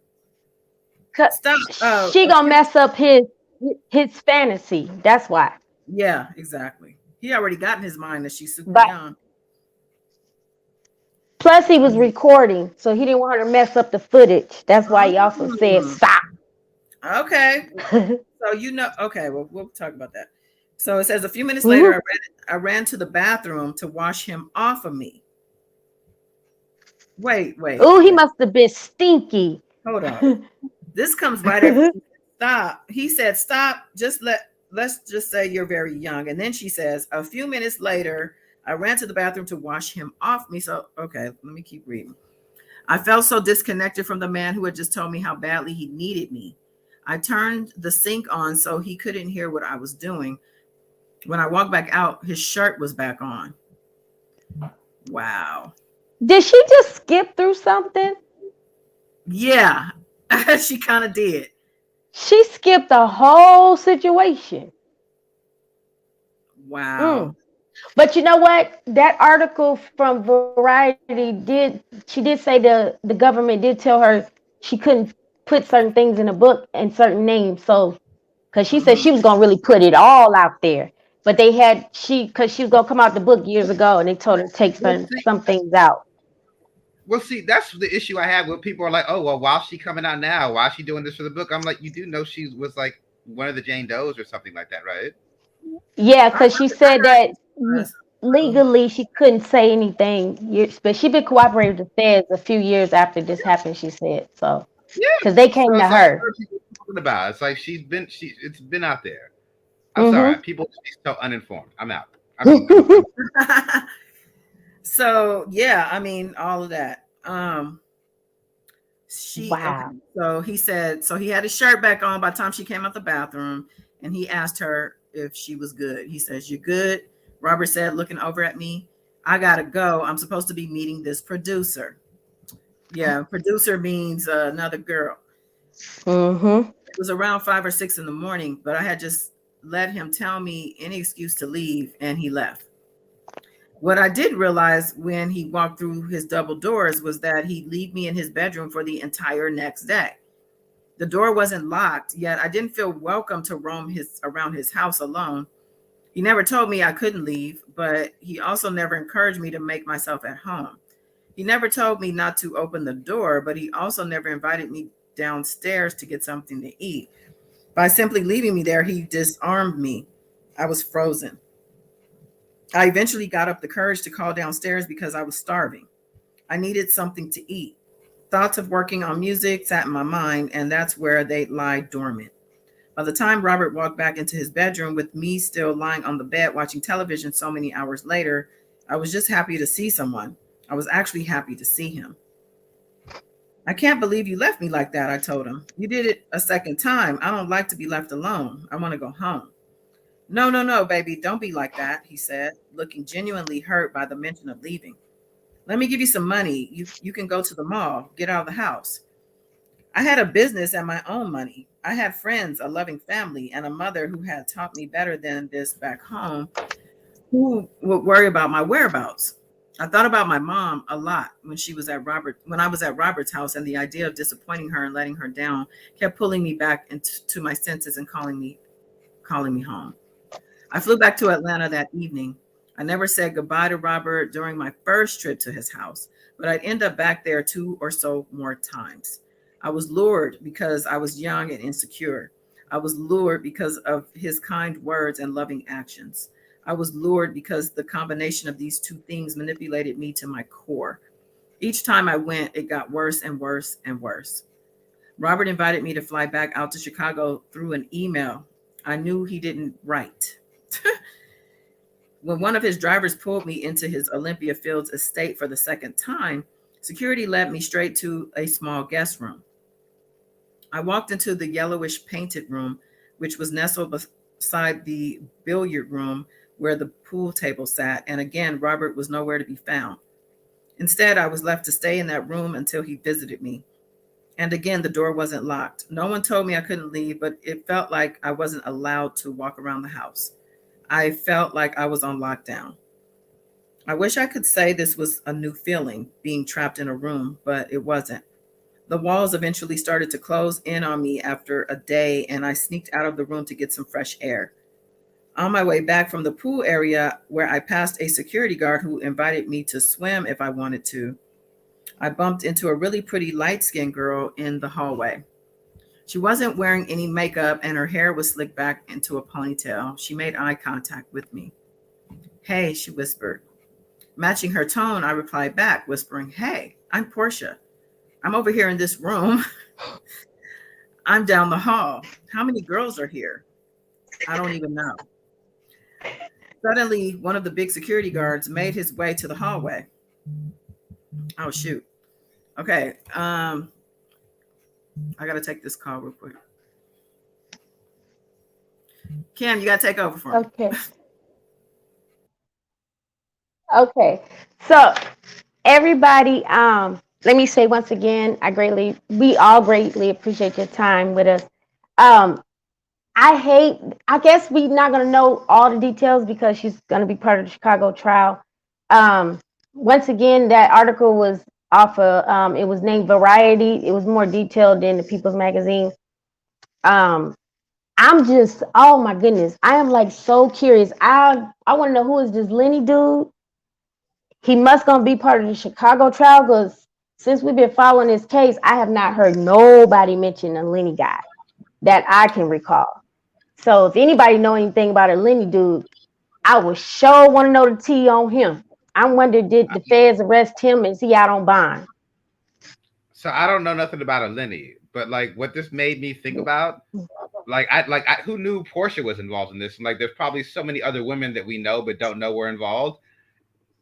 [SPEAKER 3] 'Cause
[SPEAKER 1] Stop. Oh,
[SPEAKER 3] she gonna
[SPEAKER 1] okay.
[SPEAKER 3] mess up his fantasy. That's why.
[SPEAKER 1] Yeah, exactly. He already got in his mind that she's super
[SPEAKER 3] But
[SPEAKER 1] young.
[SPEAKER 3] plus he was recording, so he didn't want her to mess up the footage. That's why he also said
[SPEAKER 1] Mm,
[SPEAKER 3] stop.
[SPEAKER 1] okay. So okay, well, we'll talk about that. So it says a few minutes later,
[SPEAKER 3] Mhm.
[SPEAKER 1] I ran to the bathroom to wash him off of me. Wait.
[SPEAKER 3] Oh, he must have been stinky.
[SPEAKER 1] Hold up. This comes right after she said, stop. He said, stop. Let's just say you're very young. And then she says, a few minutes later, I ran to the bathroom to wash him off me. So, okay, let me keep reading. I felt so disconnected from the man who had just told me how badly he needed me. I turned the sink on so he couldn't hear what I was doing. When I walked back out, his shirt was back on. Wow.
[SPEAKER 3] Did she just skip through something?
[SPEAKER 1] Yeah, she kind of did.
[SPEAKER 3] She skipped the whole situation.
[SPEAKER 1] Wow.
[SPEAKER 3] Mm. But you know what? That article from Variety she did say the government did tell her she couldn't put certain things in a book and certain names. So because she said
[SPEAKER 1] Mhm.
[SPEAKER 3] she was gonna really put it all out there. But they had because she was gonna come out the book years ago and they told her to take
[SPEAKER 5] Well, see,
[SPEAKER 3] some things out.
[SPEAKER 5] that's the issue I have with people are like, oh, well, why is she coming out now? Why is she doing this for the book? I'm like, you do know she was like one of the Jane Does or something like that, right?
[SPEAKER 3] Yeah,
[SPEAKER 1] I,
[SPEAKER 3] because she
[SPEAKER 1] I
[SPEAKER 3] said that
[SPEAKER 1] heard.
[SPEAKER 3] legally she couldn't say anything. But she been cooperating with the feds a few years after this happened. She said so
[SPEAKER 5] Yeah.
[SPEAKER 3] because they
[SPEAKER 5] So
[SPEAKER 3] came to
[SPEAKER 5] it's like,
[SPEAKER 3] her.
[SPEAKER 5] what are people talking about? It's like it's been out there. I'm sorry,
[SPEAKER 3] Mm-hmm.
[SPEAKER 5] people are so uninformed. I'm out. I mean, I'm
[SPEAKER 1] So yeah, I mean all of that. Okay.
[SPEAKER 3] Wow.
[SPEAKER 1] So he said so he had his shirt back on by the time she came out the bathroom, and he asked her if she was good. He says, "You good?" Robert said, looking over at me. I gotta go. I'm supposed to be meeting this producer. Yeah, producer means another girl.
[SPEAKER 3] Mm-hmm.
[SPEAKER 1] It was around 5 or 6 in the morning, but I had just let him tell me any excuse to leave, and he left. What I did realize when he walked through his double doors was that he'd leave me in his bedroom for the entire next day. The door wasn't locked, yet I didn't feel welcome to roam around his house alone. He never told me I couldn't leave, but he also never encouraged me to make myself at home. He never told me not to open the door, but he also never invited me downstairs to get something to eat. By simply leaving me there, he disarmed me. I was frozen. I eventually got up the courage to call downstairs because I was starving. I needed something to eat. Thoughts of working on music sat in my mind, and that's where they lie dormant. By the time Robert walked back into his bedroom with me still lying on the bed watching television so many hours later, I was just happy to see someone. I was actually happy to see him. I can't believe you left me like that, I told him. You did it a second time. I don't like to be left alone. I want to go home. No, baby, don't be like that, he said, looking genuinely hurt by the mention of leaving. Let me give you some money. You can go to the mall, get out of the house. I had a business and my own money. I had friends, a loving family, and a mother who had taught me better than this back home, who would worry about my whereabouts. I thought about my mom a lot when I was at Robert's house, and the idea of disappointing her and letting her down kept pulling me back into my senses and calling me home. I flew back to Atlanta that evening. I never said goodbye to Robert during my first trip to his house, but I'd end up back there two or so more times. I was lured because I was young and insecure. I was lured because of his kind words and loving actions. I was lured because the combination of these two things manipulated me to my core. Each time I went, it got worse and worse and worse. Robert invited me to fly back out to Chicago through an email. I knew he didn't write. When one of his drivers pulled me into his Olympia Fields estate for the second time, security led me straight to a small guest room. I walked into the yellowish painted room, which was nestled beside the billiard room where the pool table sat, and again, Robert was nowhere to be found. Instead, I was left to stay in that room until he visited me. And again, the door wasn't locked. No one told me I couldn't leave, but it felt like I wasn't allowed to walk around the house. I felt like I was on lockdown. I wish I could say this was a new feeling, being trapped in a room, but it wasn't. The walls eventually started to close in on me after a day, and I sneaked out of the room to get some fresh air. On my way back from the pool area, where I passed a security guard who invited me to swim if I wanted to, I bumped into a really pretty light skinned girl in the hallway. She wasn't wearing any makeup and her hair was slicked back into a ponytail. She made eye contact with me. Hey, she whispered. Matching her tone, I replied back, whispering, Hey, I'm Porsha. I'm over here in this room. I'm down the hall. How many girls are here? I don't even know. Suddenly, one of the big security guards made his way to the hallway. Oh, shoot. Okay. I got to take this call real quick. Kim, you got to take over for me.
[SPEAKER 3] Okay. Okay. So everybody, let me say once again, we all greatly appreciate your time with us. Um, I guess we're not going to know all the details because she's going to be part of the Chicago trial. Um, Once again, that article was off of, it was named Variety. It was more detailed than the People's Magazine. Um, I'm just, oh my goodness, I am like so curious. I want to know, who is this Lenny dude? He must gonna be part of the Chicago trial, because since we've been following this case, I have not heard nobody mention a Lenny guy that I can recall. So if anybody know anything about a Lenny dude, I would sure want to know the tea on him. I wonder, did the feds arrest him and is he out on bond?
[SPEAKER 5] So I don't know nothing about a Lenny, but like what this made me think about, I who knew Porsha was involved in this? And like, there's probably so many other women that we know but don't know were involved.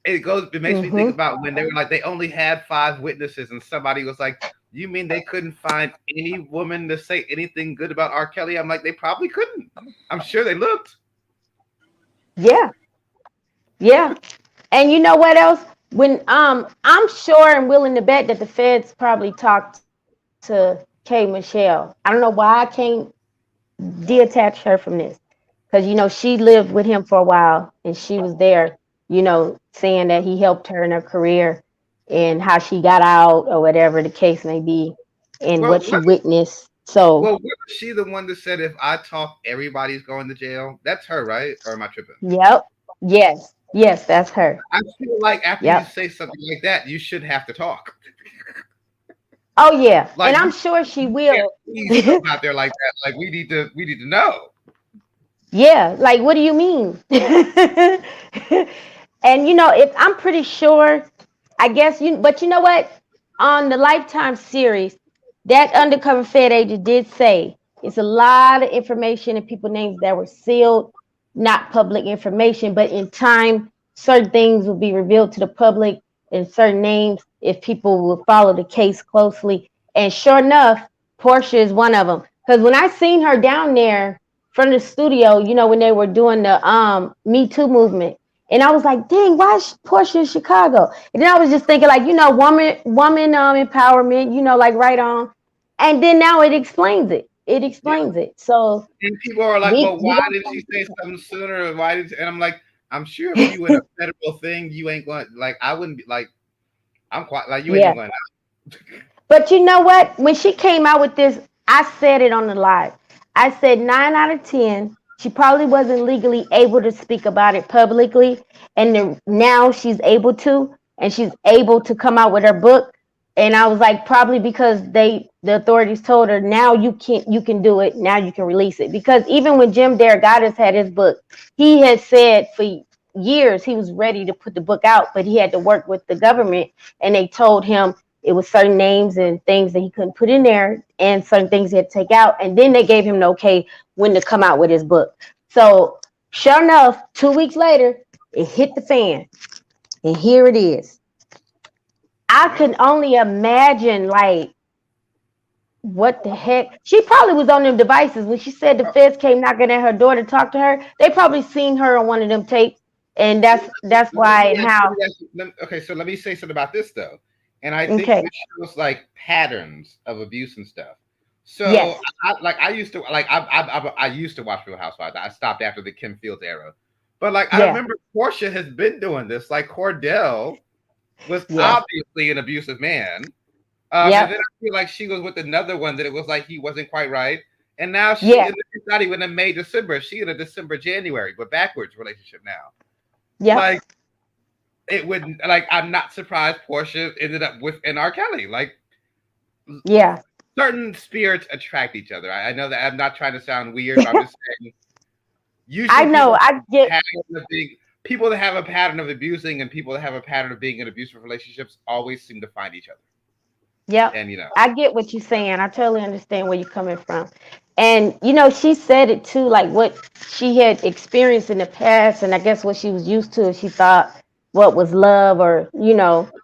[SPEAKER 5] It makes me think about when they were like, they only had 5 witnesses, and somebody was like, you mean they couldn't find any woman to say anything good about R. Kelly? I'm like, they probably couldn't. I'm sure they looked.
[SPEAKER 3] Yeah, yeah. And you know what else? When I'm sure and willing to bet that the feds probably talked to K Michelle. I don't know why I can't detach her from this, because she lived with him for a while and she was there, saying that he helped her in her career and how she got out or whatever the case may be, and
[SPEAKER 5] Well,
[SPEAKER 3] what she witnessed. So,
[SPEAKER 5] wasn't she the one that said if I talk, everybody's going to jail? That's her, right? Or am I tripping?
[SPEAKER 3] yep, yes, that's her.
[SPEAKER 5] I feel like after you
[SPEAKER 3] Yep.
[SPEAKER 5] say something like that, you should have to talk.
[SPEAKER 3] Oh yeah,
[SPEAKER 5] Like,
[SPEAKER 3] and I'm sure she
[SPEAKER 5] you
[SPEAKER 3] will.
[SPEAKER 5] can't leave something out there like that. Like, we need to know.
[SPEAKER 3] Yeah, like what do you mean? And if I'm pretty sure, I guess but you know what? On the Lifetime series, that undercover Fed agent did say it's a lot of information and people names that were sealed, not public information, but in time, certain things will be revealed to the public, and certain names if people will follow the case closely. And sure enough, Portia is one of them. Because when I seen her down there from the studio, when they were doing the Me Too movement, and I was like, dang, why is Portia in Chicago? And then I was just thinking, like, woman empowerment, like right on. And then now it explains it. It
[SPEAKER 5] Yeah.
[SPEAKER 3] explains it. So
[SPEAKER 5] And people are like,
[SPEAKER 3] we
[SPEAKER 5] well,
[SPEAKER 3] we
[SPEAKER 5] why
[SPEAKER 3] got
[SPEAKER 5] did she say something sooner? Why did? And I'm like, I'm sure if you in a federal thing, you ain't going. Like, I wouldn't be like, I'm quite like, you ain't
[SPEAKER 3] yeah.
[SPEAKER 5] even going.
[SPEAKER 3] But you know what? When she came out with this, I said it on the live. I said 9 out of 10. She probably wasn't legally able to speak about it publicly, and now she's able to, and she's able to come out with her book. And I was like, probably because the authorities told her, now you can do it, now you can release it. Because even when Jim Derogatis had his book, he had said for years he was ready to put the book out, but he had to work with the government, and they told him it was certain names and things that he couldn't put in there, and certain things he had to take out. And then they gave him the okay when to come out with his book. So sure enough, 2 weeks later, it hit the fan, and here it is. I can only imagine, like, what the heck? She probably was on them devices when she said the feds came knocking at her door to talk to her. They probably seen her on one of them tapes, and that's why and how.
[SPEAKER 5] Okay, so let me say something about this though, and I think
[SPEAKER 3] Okay.
[SPEAKER 5] this shows like patterns of abuse and stuff. So
[SPEAKER 3] Yes.
[SPEAKER 5] I used to I used to watch Real Housewives. I stopped after the Kim Fields era, but like I
[SPEAKER 3] Yeah.
[SPEAKER 5] remember Porsha has been doing this. Like Cordell was
[SPEAKER 3] Yes.
[SPEAKER 5] obviously an abusive man. And then
[SPEAKER 3] Yep.
[SPEAKER 5] I feel like she was with another one that it was like he wasn't quite right. And now
[SPEAKER 3] Yeah.
[SPEAKER 5] it's not even a May, December. She in a December, January, but backwards relationship now.
[SPEAKER 3] Yep.
[SPEAKER 5] Like it would like I'm not surprised Portia ended up with an R. Kelly. Like
[SPEAKER 3] Yeah.
[SPEAKER 5] certain spirits attract each other. I know that I'm not trying to sound weird, but I'm just saying
[SPEAKER 3] I
[SPEAKER 5] usually
[SPEAKER 3] know. I get.
[SPEAKER 5] people that have a pattern of abusing and people that have a pattern of being in abusive relationships always seem to find each other.
[SPEAKER 3] Yep.
[SPEAKER 5] And you know.
[SPEAKER 3] I get what you're saying. I totally understand where you're coming from. And she said it too, like what she had experienced in the past, and I guess what she was used to. She thought what was love, or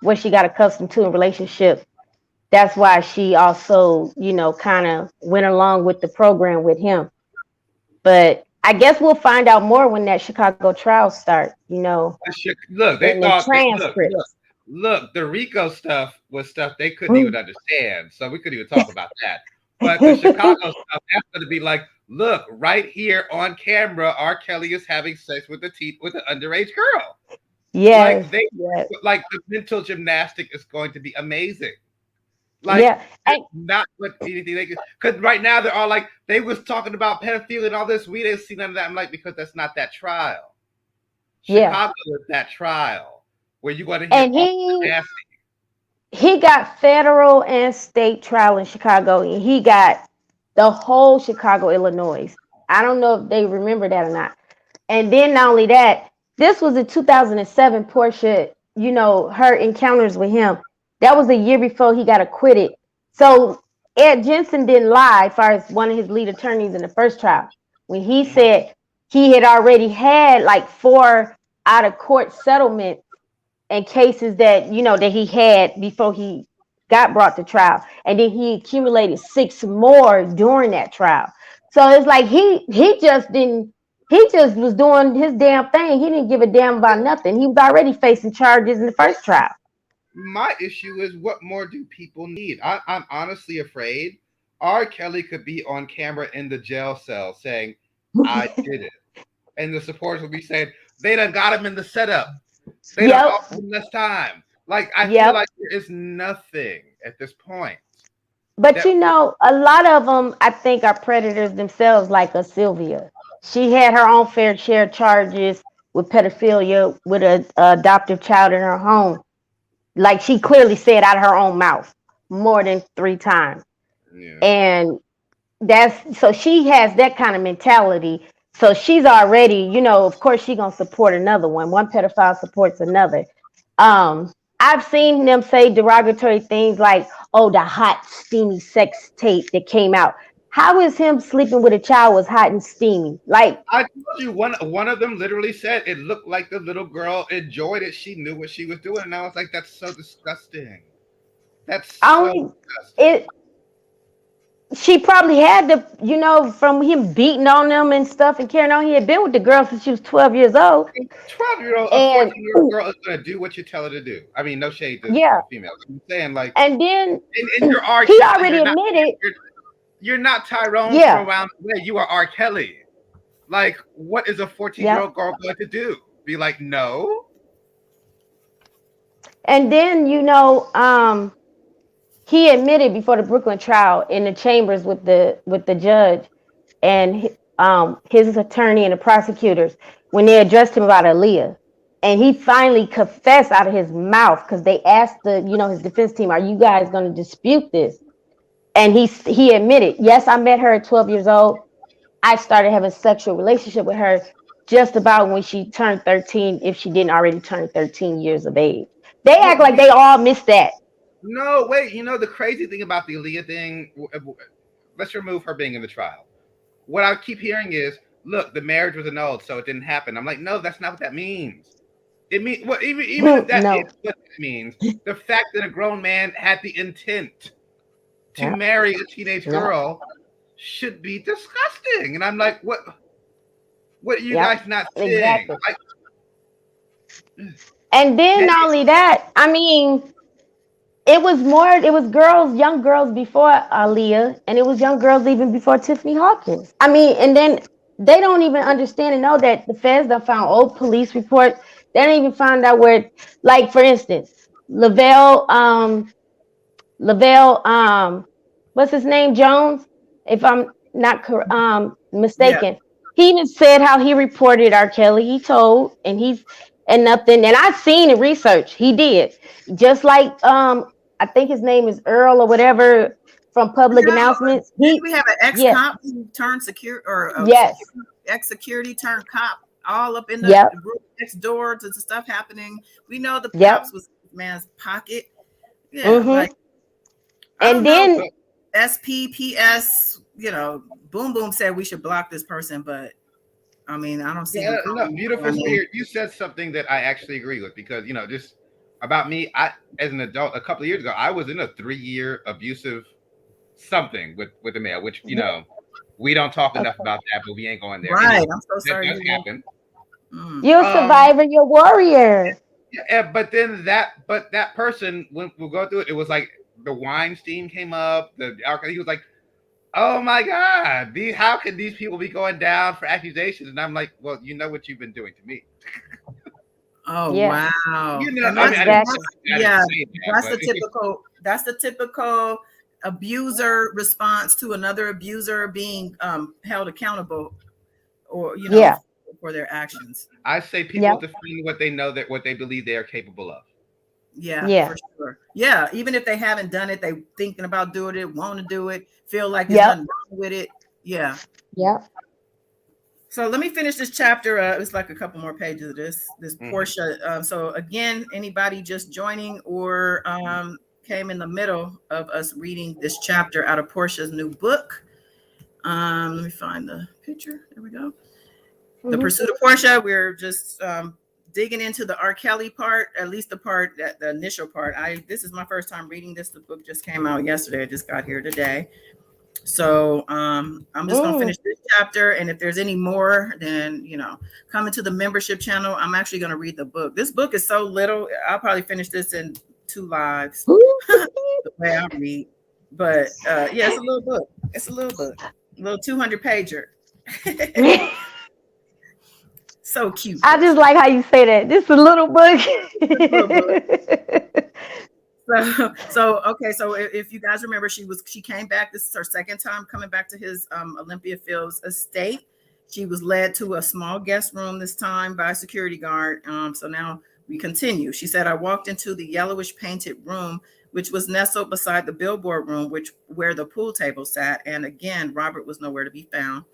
[SPEAKER 3] what she got accustomed to in relationship. That's why she also, kind of went along with the program with him. But I guess we'll find out more when that Chicago trial starts.
[SPEAKER 5] Look, they
[SPEAKER 3] And the
[SPEAKER 5] thought
[SPEAKER 3] transcripts.
[SPEAKER 5] look, the Rico stuff was stuff they couldn't even
[SPEAKER 3] Mm.
[SPEAKER 5] understand, so we couldn't even talk about that. But the Chicago stuff, that's going to be like, look, right here on camera, R. Kelly is having sex with with an underage girl.
[SPEAKER 3] Yes. Yes.
[SPEAKER 5] Like the mental gymnastic is going to be amazing. Like
[SPEAKER 3] Yeah. And
[SPEAKER 5] not what anything they could, because right now they're all like they was talking about pedophilia and all this. We didn't see none of that. I'm like, because that's not that trial.
[SPEAKER 3] yeah.
[SPEAKER 5] Chicago is that trial where you want to hear
[SPEAKER 3] And
[SPEAKER 5] all
[SPEAKER 3] he
[SPEAKER 5] the nasty.
[SPEAKER 3] he got federal and state trial in Chicago, and he got the whole Chicago, Illinois. I don't know if they remember that or not. And then not only that, this was in 2007. Portia, her encounters with him. That was a year before he got acquitted. So Ed Jensen didn't lie, as far as one of his lead attorneys in the first trial, when he said he had already had like 4 out of court settlements and cases that he had before he got brought to trial, and then he accumulated 6 more during that trial. So it's like he just didn't he just was doing his damn thing. He didn't give a damn about nothing. He was already facing charges in the first trial.
[SPEAKER 5] My issue is what more do people need? I'm honestly afraid R. Kelly could be on camera in the jail cell saying, I did it. And the supporters will be saying, they done got him in the setup. They done
[SPEAKER 3] Yep.
[SPEAKER 5] offered him less time. Like, I feel
[SPEAKER 3] Yep.
[SPEAKER 5] like there is nothing at this point.
[SPEAKER 3] But
[SPEAKER 5] That
[SPEAKER 3] a lot of them, I think, are predators themselves, like a Sylvia. She had her own fair share of charges with pedophilia with a adoptive child in her home. Like she clearly said out of her own mouth more than 3 times.
[SPEAKER 5] yeah.
[SPEAKER 3] And that's so she has that kind of mentality. So she's already, of course, she's gonna support another one. One pedophile supports another. I've seen them say derogatory things like, "Oh, the hot, steamy sex tape that came out." How is him sleeping with a child was hot and steamy? Like,
[SPEAKER 5] I told you one of them literally said it looked like the little girl enjoyed it. She knew what she was doing, and I was like, "That's so disgusting. That's so
[SPEAKER 3] only
[SPEAKER 5] disgusting."
[SPEAKER 3] it. She probably had to, from him beating on them and stuff and carrying on. He had been with the girl since she was 12 years old,
[SPEAKER 5] 12-year-old, a
[SPEAKER 3] and
[SPEAKER 5] 14-year-old girl is gonna do what you tell her to do. I mean, no shade to
[SPEAKER 3] yeah,
[SPEAKER 5] the females. I'm saying like,
[SPEAKER 3] and then
[SPEAKER 5] and you're R.
[SPEAKER 3] he
[SPEAKER 5] Kelly.
[SPEAKER 3] already admitted,
[SPEAKER 5] You're not Tyrone
[SPEAKER 3] yeah,
[SPEAKER 5] from around the way. You are R. Kelly. Like, what is a 14-year-old
[SPEAKER 3] yep.
[SPEAKER 5] girl going to do? Be like, no.
[SPEAKER 3] And then he admitted before the Brooklyn trial in the chambers with the judge, and his attorney and the prosecutors when they addressed him about Aaliyah. And he finally confessed out of his mouth because they asked his defense team, "Are you guys going to dispute this?" And he admitted, "Yes, I met her at 12 years old. I started having a sexual relationship with her just about when she turned 13, if she didn't already turn 13 years of age." They act like they all missed that.
[SPEAKER 5] No, wait. You know the crazy thing about the Aaliyah thing? Let's remove her being in the trial. What I keep hearing is, look, the marriage was annulled, so it didn't happen. I'm like, no, that's not what that means. It means, well, even if that is
[SPEAKER 3] No.
[SPEAKER 5] what it means, the fact that a grown man had the intent to
[SPEAKER 3] Yep.
[SPEAKER 5] marry a teenage
[SPEAKER 3] Yep.
[SPEAKER 5] girl should be disgusting. And I'm like, what are you
[SPEAKER 3] Yep.
[SPEAKER 5] guys not seeing?
[SPEAKER 3] Exactly.
[SPEAKER 5] Like,
[SPEAKER 3] And then not only that, I mean, it was young girls before Aaliyah, and it was young girls even before Tiffany Hawkins. I mean, and then they don't even understand and know that the feds done found old police reports. They don't even find out where, like, for instance, Lavelle, what's his name, Jones, if I'm not
[SPEAKER 1] Yeah.
[SPEAKER 3] mistaken. He even said how he reported R. Kelly. He told, and nothing. And I've seen the research. He did, just like I think his name is Earl or whatever from Public
[SPEAKER 1] No,
[SPEAKER 3] Announcements.
[SPEAKER 1] didn't we have an
[SPEAKER 3] Yeah,
[SPEAKER 1] ex-cop who turned
[SPEAKER 3] yes,
[SPEAKER 1] ex-security turned cop all up in the
[SPEAKER 3] yep,
[SPEAKER 1] room next door to the stuff happening? We know the
[SPEAKER 3] yep.
[SPEAKER 1] cops was in this man's pocket. Yeah, like,
[SPEAKER 3] Mm-hmm.
[SPEAKER 1] I don't
[SPEAKER 3] And
[SPEAKER 1] know.
[SPEAKER 3] then
[SPEAKER 1] SPPS, Boom Boom said we should block this person, but I mean, I don't see
[SPEAKER 5] yeah,
[SPEAKER 1] him
[SPEAKER 5] no,
[SPEAKER 1] calling
[SPEAKER 5] beautiful
[SPEAKER 1] my name.
[SPEAKER 5] spirit. You said something that I actually agree with because just about me. I, as an adult, a couple of years ago, I was in a 3-year abusive something with a male, which we don't talk enough
[SPEAKER 3] okay.
[SPEAKER 5] about that, but we ain't going there.
[SPEAKER 1] Right.
[SPEAKER 5] Anyway,
[SPEAKER 1] I'm so
[SPEAKER 5] that
[SPEAKER 1] sorry
[SPEAKER 5] does
[SPEAKER 1] you went.
[SPEAKER 5] happen.
[SPEAKER 3] You're a
[SPEAKER 5] Um,
[SPEAKER 3] survivor, you're a warrior.
[SPEAKER 5] yeah, but then that person when we'll go through it, it was like the Weinstein came up. He was like, "Oh my God, how can these people be going down for accusations?" And I'm like, "Well, you know what you've been doing to me."
[SPEAKER 1] Oh
[SPEAKER 3] Yeah,
[SPEAKER 1] wow. And
[SPEAKER 5] I
[SPEAKER 1] that's
[SPEAKER 5] mean,
[SPEAKER 3] exactly.
[SPEAKER 5] I didn't
[SPEAKER 1] yeah,
[SPEAKER 5] say that,
[SPEAKER 1] that's
[SPEAKER 5] but
[SPEAKER 1] the typical abuser response to another abuser being held accountable or
[SPEAKER 3] Yeah,
[SPEAKER 1] for their actions.
[SPEAKER 5] I say people
[SPEAKER 3] yep,
[SPEAKER 5] defend what they know that what they believe they are capable of.
[SPEAKER 1] Yeah,
[SPEAKER 3] yeah,
[SPEAKER 1] for sure. Yeah, even if they haven't done it, they thinking about doing it, want to do it, feel like there's
[SPEAKER 3] yep,
[SPEAKER 1] nothing wrong with it. Yeah.
[SPEAKER 3] yep.
[SPEAKER 1] So let me finish this chapter. It's like a couple more pages of this
[SPEAKER 5] Mhm.
[SPEAKER 1] Porsha. So again, anybody just joining or came in the middle of us reading this chapter out of Porsha's new book. Let me find the picture. There we go. The
[SPEAKER 3] Mm-hmm.
[SPEAKER 1] Pursuit of Porsha. We're just digging into the R. Kelly part, at least the initial part. This is my first time reading this. The book just came out yesterday. I just got here today. So I'm just gonna
[SPEAKER 3] Mm.
[SPEAKER 1] finish this chapter, and if there's any more, then come into the membership channel. I'm actually gonna read the book. This book is so little. I'll probably finish this in 2 lives. The way I read, but yeah, it's a little book. It's a little 200 pager. So cute,
[SPEAKER 3] I just
[SPEAKER 1] Portia.
[SPEAKER 3] like how you say that. This is a little book.
[SPEAKER 1] Little book. So okay, so if you guys remember, she came back. This is her second time coming back to his Olympia Fields estate. She was led to a small guest room this time by a security guard. So now we continue. She said, "I walked into the yellowish painted room, which was nestled beside the billboard room, where the pool table sat. And again, Robert was nowhere to be found.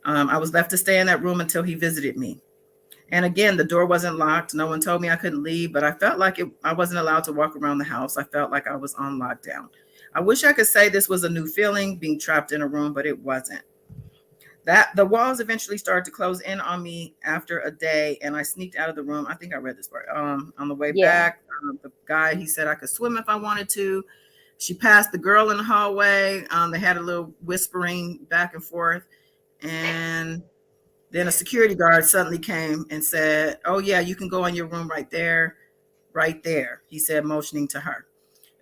[SPEAKER 1] I was left to stay in that room until he visited me. And again, the door wasn't locked. No one told me I couldn't leave, but I felt like I wasn't allowed to walk around the house. I felt like I was on lockdown. I wish I could say this was a new feeling, being trapped in a room, but it wasn't. That the walls eventually started to close in on me after a day, and I sneaked out of the room. I think I read this part. On the way
[SPEAKER 3] Yeah.
[SPEAKER 1] back, the guy, he said I could swim if I wanted to. She passed the girl in the hallway. They had a little whispering back and forth, and then a security guard suddenly came and said, "Oh yeah, you can go in your room right there, right there," he said, motioning to her.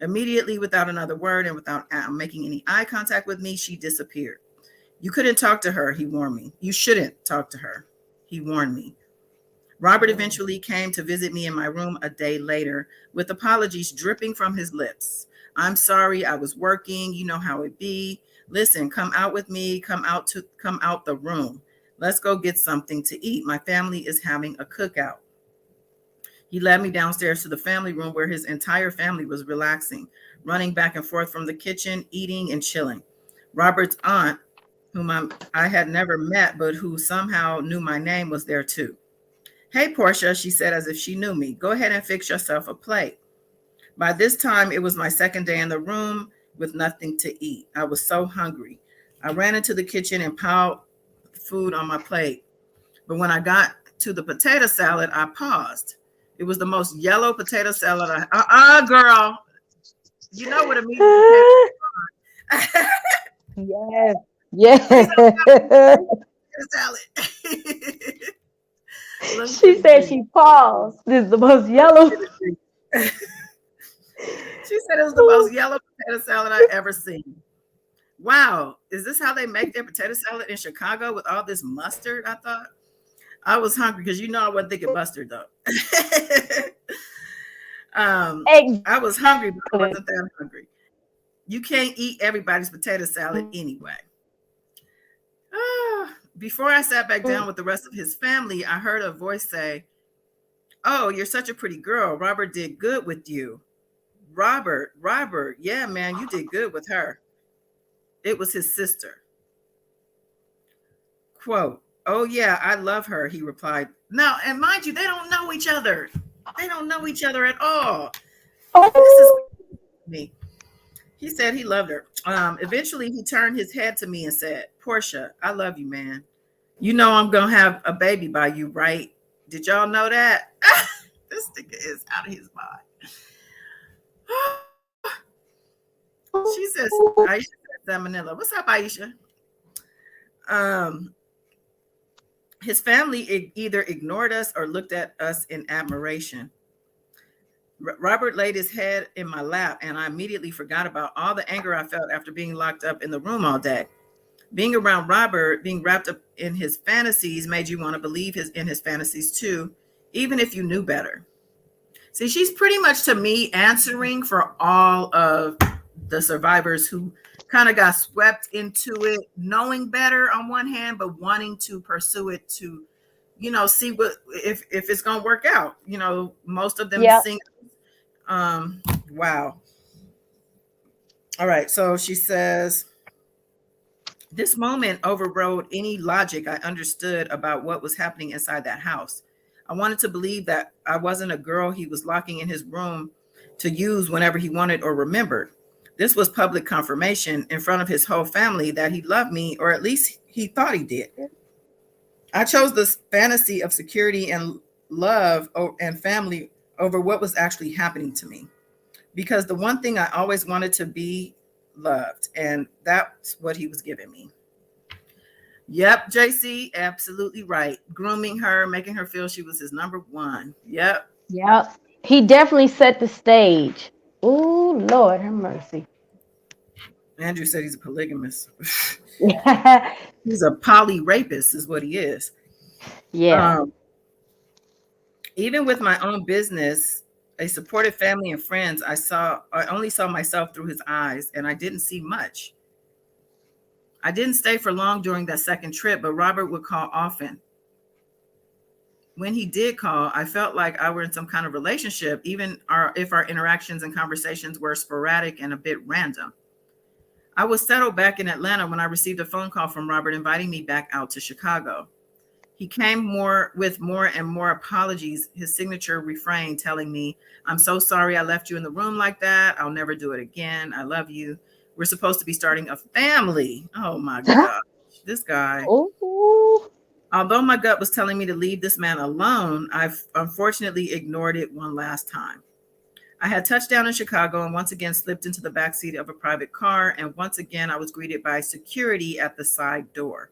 [SPEAKER 1] Immediately, without another word and without making any eye contact with me, she disappeared. "You couldn't talk to her," he warned me. "You shouldn't talk to her," he warned me. Robert eventually came to visit me in my room a day later with apologies dripping from his lips. I'm sorry, I was working. You know how it be. Listen, come out with me. Come out the room. Let's go get something to eat. My family is having a cookout. He led me downstairs to the family room where his entire family was relaxing, running back and forth from the kitchen, eating and chilling. Robert's aunt, whom I had never met, but who somehow knew my name, was there too. Hey, Porsha, she said as if she knew me. Go ahead and fix yourself a plate. By this time, it was my second day in the room with nothing to eat. I was so hungry. I ran into the kitchen and piled food on my plate. But when I got to the potato salad, I paused. It was the most yellow potato salad. Girl, you know what a meat potato
[SPEAKER 3] Yes. Yes.
[SPEAKER 1] salad.
[SPEAKER 3] She said she paused. This is the most yellow.
[SPEAKER 1] She said it was the most yellow potato salad I ever seen. Wow, is this how they make their potato salad in Chicago with all this mustard? I thought. I was hungry because I wasn't thinking mustard though. I was hungry, but I wasn't that hungry. You can't eat everybody's potato salad anyway. Before I sat back down with the rest of his family, I heard a voice say, "Oh, you're such a pretty girl. Robert did good with you." Robert, yeah, man, you did good with her. It was his sister. Quote, "Oh yeah, I love her," he replied. Now, and mind you, they don't know each other. They don't know each other at all. This is me. He said he loved her. Eventually, he turned his head to me and said, "Porsha, I love you, man. You know I'm going to have a baby by you, right? Did y'all know that?" This nigga is out of his mind. She says, Aisha said Salmonella. What's up, Aisha? His family either ignored us or looked at us in admiration. Robert laid his head in my lap, and I immediately forgot about all the anger I felt after being locked up in the room all day. Being around Robert, being wrapped up in his fantasies, made you want to believe in his fantasies too, even if you knew better. See, she's pretty much, to me, answering for all of the survivors who kind of got swept into it, knowing better on one hand, but wanting to pursue it to, see what if it's gonna work out. Most of them sing. Wow. All right. So she says, this moment overrode any logic I understood about what was happening inside that house. I wanted to believe that I wasn't a girl he was locking in his room to use whenever he wanted or remembered. This was public confirmation in front of his whole family that he loved me, or at least he thought he did. I chose this fantasy of security and love and family over what was actually happening to me, because the one thing I always wanted to be loved, and that's what he was giving me. Yep, JC, absolutely right. Grooming her, making her feel she was his number one. Yep.
[SPEAKER 3] He definitely set the stage. Oh, Lord have mercy.
[SPEAKER 1] Andrew said he's a polygamist. He's a poly rapist is what he is.
[SPEAKER 3] Yeah.
[SPEAKER 1] Even with my own business, a supportive family and friends, I only saw myself through his eyes, and I didn't see much. I didn't stay for long during that second trip, but Robert would call often. When he did call, I felt like I were in some kind of relationship, even if our interactions and conversations were sporadic and a bit random. I was settled back in Atlanta when I received a phone call from Robert inviting me back out to Chicago. He came with more and more apologies, his signature refrain telling me, "I'm so sorry I left you in the room like that. I'll never do it again. I love you. We're supposed to be starting a family." Oh my God, this guy.
[SPEAKER 3] Oh.
[SPEAKER 1] Although my gut was telling me to leave this man alone, I've unfortunately ignored it one last time. I had touched down in Chicago and once again slipped into the backseat of a private car, and once again I was greeted by security at the side door.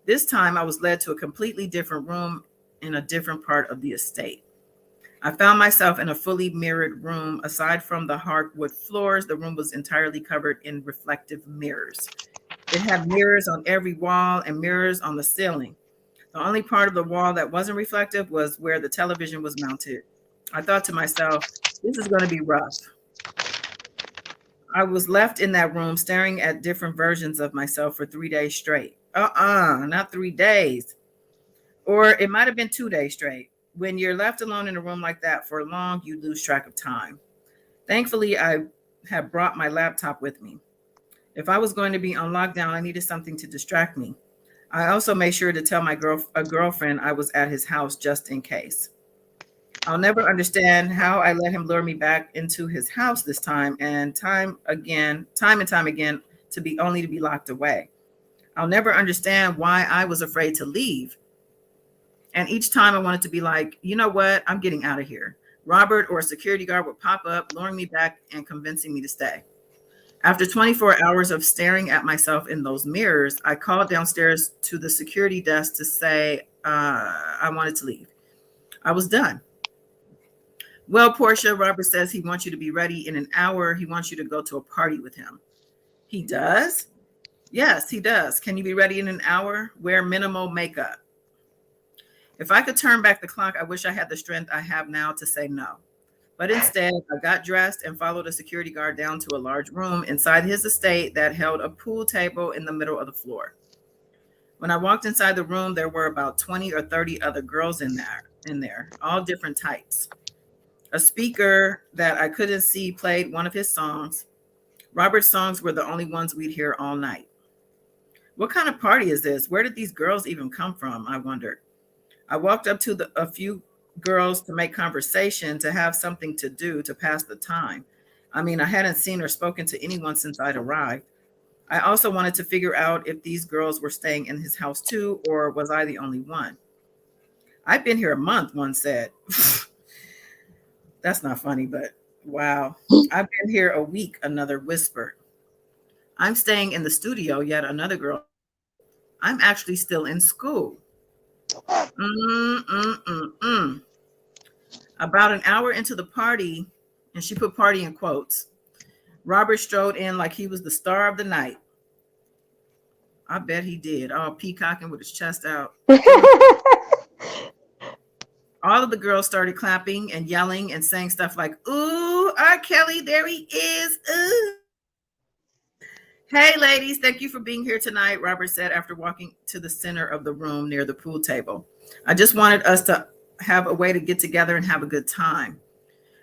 [SPEAKER 1] This time I was led to a completely different room in a different part of the estate. I found myself in a fully mirrored room. Aside from the hardwood floors, the room was entirely covered in reflective mirrors. It had mirrors on every wall and mirrors on the ceiling. The only part of the wall that wasn't reflective was where the television was mounted. I thought to myself, this is going to be rough. I was left in that room staring at different versions of myself for 3 days straight. Not 3 days. Or it might have been 2 days straight. When you're left alone in a room like that for long, you lose track of time. Thankfully, I had brought my laptop with me. If I was going to be on lockdown, I needed something to distract me. I also made sure to tell a girlfriend I was at his house just in case. I'll never understand how I let him lure me back into his house this time and time and time again to be locked away. I'll never understand why I was afraid to leave. And each time I wanted to be like, you know what? I'm getting out of here. Robert or a security guard would pop up, luring me back and convincing me to stay. After 24 hours of staring at myself in those mirrors, I called downstairs to the security desk to say I wanted to leave. I was done. Well, Porsha, Robert says he wants you to be ready in an hour. He wants you to go to a party with him. He does? Yes, he does. Can you be ready in an hour? Wear minimal makeup. If I could turn back the clock, I wish I had the strength I have now to say no. But instead, I got dressed and followed a security guard down to a large room inside his estate that held a pool table in the middle of the floor. When I walked inside the room, there were about 20 or 30 other girls in there, all different types. A speaker that I couldn't see played one of his songs. Robert's songs were the only ones we'd hear all night. What kind of party is this? Where did these girls even come from? I wondered. I walked up to a few girls to make conversation, to have something to do, to pass the time. I mean, I hadn't seen or spoken to anyone since I'd arrived. I also wanted to figure out if these girls were staying in his house too, or was I the only one? I've been here a month, one said. That's not funny, but wow. I've been here a week, another whispered. I'm staying in the studio, yet another girl. I'm actually still in school. About an hour into the party, and she put party in quotes, Robert strode in like he was the star of the night. I bet he did, all peacocking with his chest out. All of the girls started clapping and yelling and saying stuff like, ooh, R. Kelly, there he is. Ooh. Hey, ladies, thank you for being here tonight, Robert said after walking to the center of the room near the pool table. I just wanted us to have a way to get together and have a good time.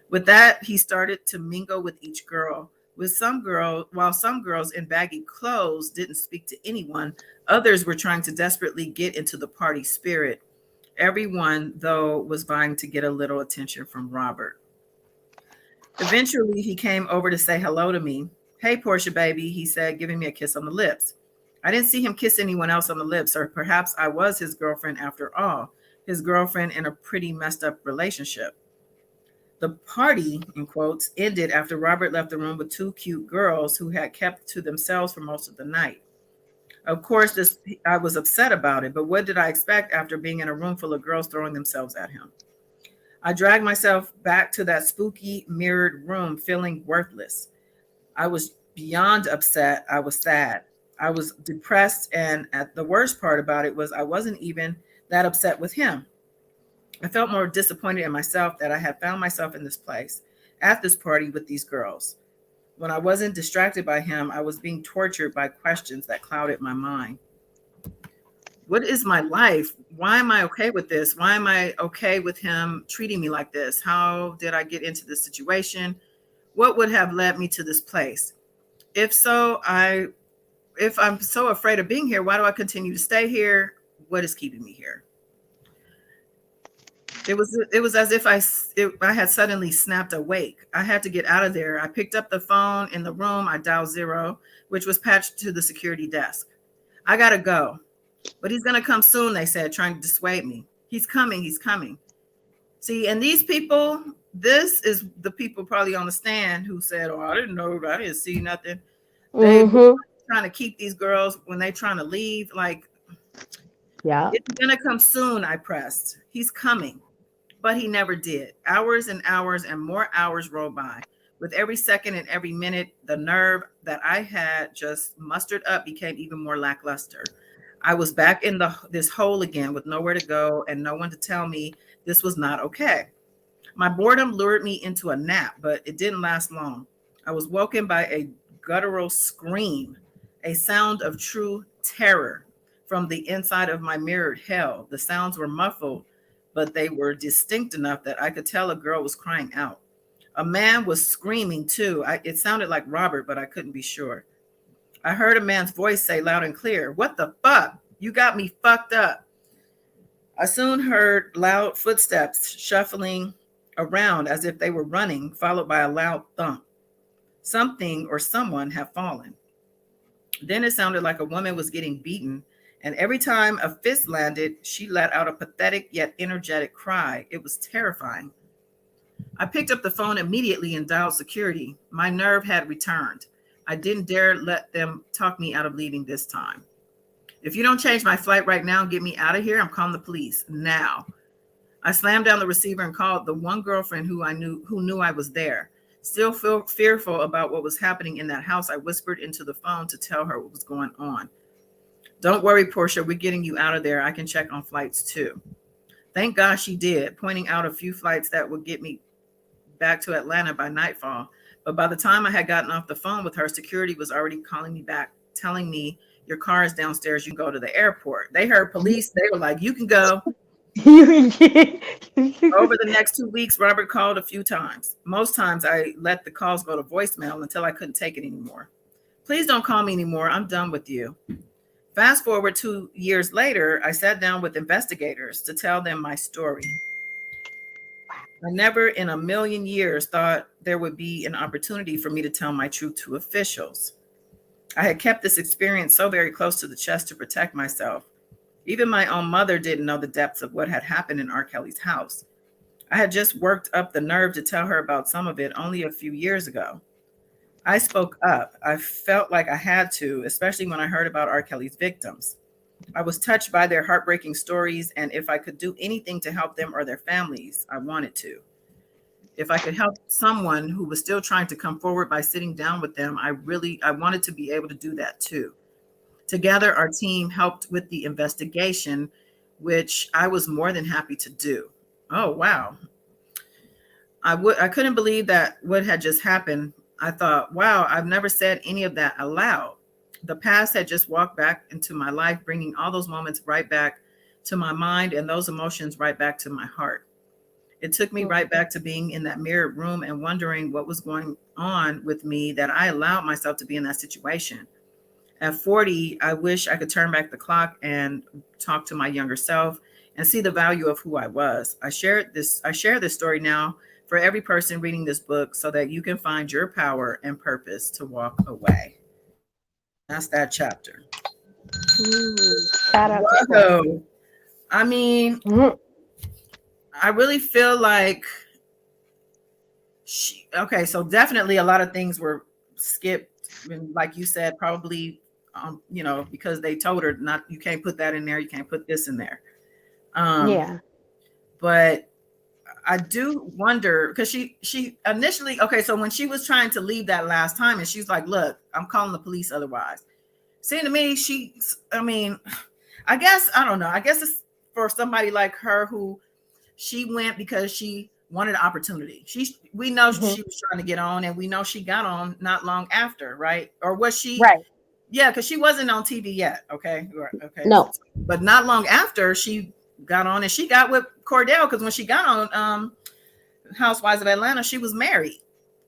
[SPEAKER 1] With that, he started to mingle with each girl. While some girls in baggy clothes didn't speak to anyone, others were trying to desperately get into the party spirit. Everyone, though, was vying to get a little attention from Robert. Eventually, he came over to say hello to me. Hey, Porsha, baby, he said, giving me a kiss on the lips. I didn't see him kiss anyone else on the lips, or perhaps I was his girlfriend after all, his girlfriend in a pretty messed up relationship. The party, in quotes, ended after Robert left the room with two cute girls who had kept to themselves for most of the night. Of course, I was upset about it, but what did I expect after being in a room full of girls throwing themselves at him? I dragged myself back to that spooky mirrored room feeling worthless. I was beyond upset. I was sad. I was depressed, and the worst part about it was I wasn't even that upset with him. I felt more disappointed in myself that I had found myself in this place, at this party with these girls. When I wasn't distracted by him, I was being tortured by questions that clouded my mind. What is my life? Why am I okay with this? Why am I okay with him treating me like this? How did I get into this situation? What would have led me to this place? If I'm so afraid of being here, why do I continue to stay here? What is keeping me here? It was as if I had suddenly snapped awake. I had to get out of there. I picked up the phone in the room. I dialed 0, which was patched to the security desk. I gotta go. But he's gonna come soon, they said, trying to dissuade me. He's coming. See, and these people, this is the people probably on the stand who said, oh, I didn't know, I didn't see nothing. They were trying to keep these girls when they're trying to leave. Like,
[SPEAKER 3] yeah,
[SPEAKER 1] it's gonna come soon, I pressed. He's coming. But he never did. Hours and hours and more hours rolled by. With every second and every minute, the nerve that I had just mustered up became even more lackluster. I was back in this hole again with nowhere to go and no one to tell me this was not okay. My boredom lured me into a nap, but it didn't last long. I was woken by a guttural scream, a sound of true terror from the inside of my mirrored hell. The sounds were muffled, but they were distinct enough that I could tell a girl was crying out. A man was screaming too. It sounded like Robert, but I couldn't be sure. I heard a man's voice say loud and clear, "What the fuck? You got me fucked up." I soon heard loud footsteps shuffling around as if they were running, followed by a loud thump. Something or someone had fallen. Then it sounded like a woman was getting beaten, and every time a fist landed, she let out a pathetic yet energetic cry. It was terrifying. I picked up the phone immediately and dialed security. My nerve had returned. I didn't dare let them talk me out of leaving this time. "If you don't change my flight right now and get me out of here, I'm calling the police now." I slammed down the receiver and called the one girlfriend who knew I was there. Still fearful about what was happening in that house, I whispered into the phone to tell her what was going on. "Don't worry, Porsha, we're getting you out of there. I can check on flights too." Thank God she did, pointing out a few flights that would get me back to Atlanta by nightfall. But by the time I had gotten off the phone with her, security was already calling me back, telling me, "Your car is downstairs. You can go to the airport." They heard police. They were like, "You can go." Over the next 2 weeks, Robert called a few times. Most times I let the calls go to voicemail until I couldn't take it anymore. "Please don't call me anymore. I'm done with you." Fast forward 2 years later, I sat down with investigators to tell them my story. I never in a million years thought there would be an opportunity for me to tell my truth to officials. I had kept this experience so very close to the chest to protect myself. Even my own mother didn't know the depths of what had happened in R. Kelly's house. I had just worked up the nerve to tell her about some of it only a few years ago. I spoke up. I felt like I had to, especially when I heard about R. Kelly's victims. I was touched by their heartbreaking stories, and if I could do anything to help them or their families, I wanted to. If I could help someone who was still trying to come forward by sitting down with them, I wanted to be able to do that too. Together, our team helped with the investigation, which I was more than happy to do. Oh, wow. I couldn't believe that what had just happened. I thought, wow, I've never said any of that aloud. The past had just walked back into my life, bringing all those moments right back to my mind and those emotions right back to my heart. It took me right back to being in that mirrored room and wondering what was going on with me that I allowed myself to be in that situation. At 40, I wish I could turn back the clock and talk to my younger self and see the value of who I was. I share this story now for every person reading this book so that you can find your power and purpose to walk away. That's that chapter.
[SPEAKER 3] Shout out to
[SPEAKER 1] Whoa. I mean,
[SPEAKER 3] Mhm.
[SPEAKER 1] I really feel like okay, so definitely a lot of things were skipped. And like you said, probably, because they told her not, you can't put that in there. You can't put this in there.
[SPEAKER 3] Yeah.
[SPEAKER 1] But I do wonder because she initially, okay, so when she was trying to leave that last time and she's like, "Look, I'm calling the police otherwise." Seeing to me, I guess, I don't know. I guess it's for somebody like her who she went because she wanted an opportunity. We know she was trying to get on, and we know she got on not long after, right? Or was she?
[SPEAKER 3] Right.
[SPEAKER 1] Yeah, because she wasn't on TV yet. Okay. Okay.
[SPEAKER 3] No.
[SPEAKER 1] But not long after she got on, and she got with Cordell because when she got on Housewives of Atlanta, she was married.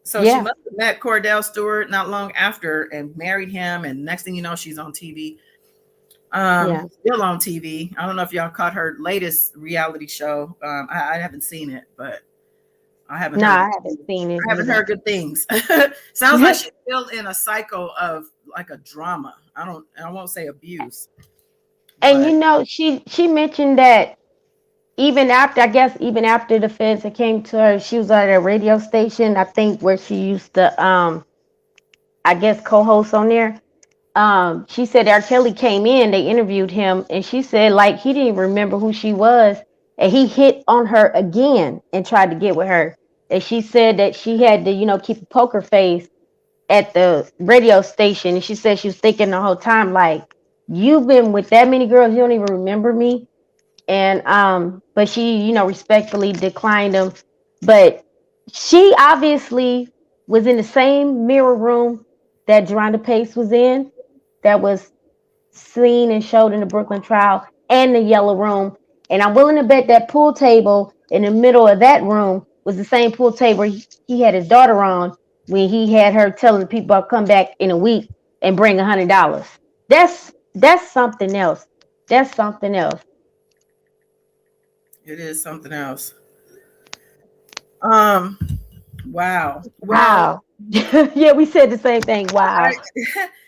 [SPEAKER 1] So she must have met Cordell Stewart not long after and married him. And next thing you know, she's on TV. Still on TV. I don't know if y'all caught her latest reality show. I haven't seen it, but I haven't
[SPEAKER 3] seen it.
[SPEAKER 1] I haven't heard good things. Sounds like she's still in a cycle of like a drama. I won't say abuse.
[SPEAKER 3] And she mentioned that even after the feds that came to her, she was at a radio station, I think, where she used to I guess co-host on there. She said R. Kelly came in, they interviewed him, and she said like he didn't even remember who she was, and he hit on her again and tried to get with her. And she said that she had to, keep a poker face at the radio station, and she said she was thinking the whole time like, you've been with that many girls, you don't even remember me. And but she, respectfully declined them. But she obviously was in the same mirror room that Geronda Pace was in, that was seen and showed in the Brooklyn trial, and the yellow room. And I'm willing to bet that pool table in the middle of that room was the same pool table he had his daughter on when he had her telling the people I'll come back in a week and bring $100. That's something else. That's something else.
[SPEAKER 1] It is something else. Um, wow. Well,
[SPEAKER 3] Wow. Yeah, we said the same thing. Wow.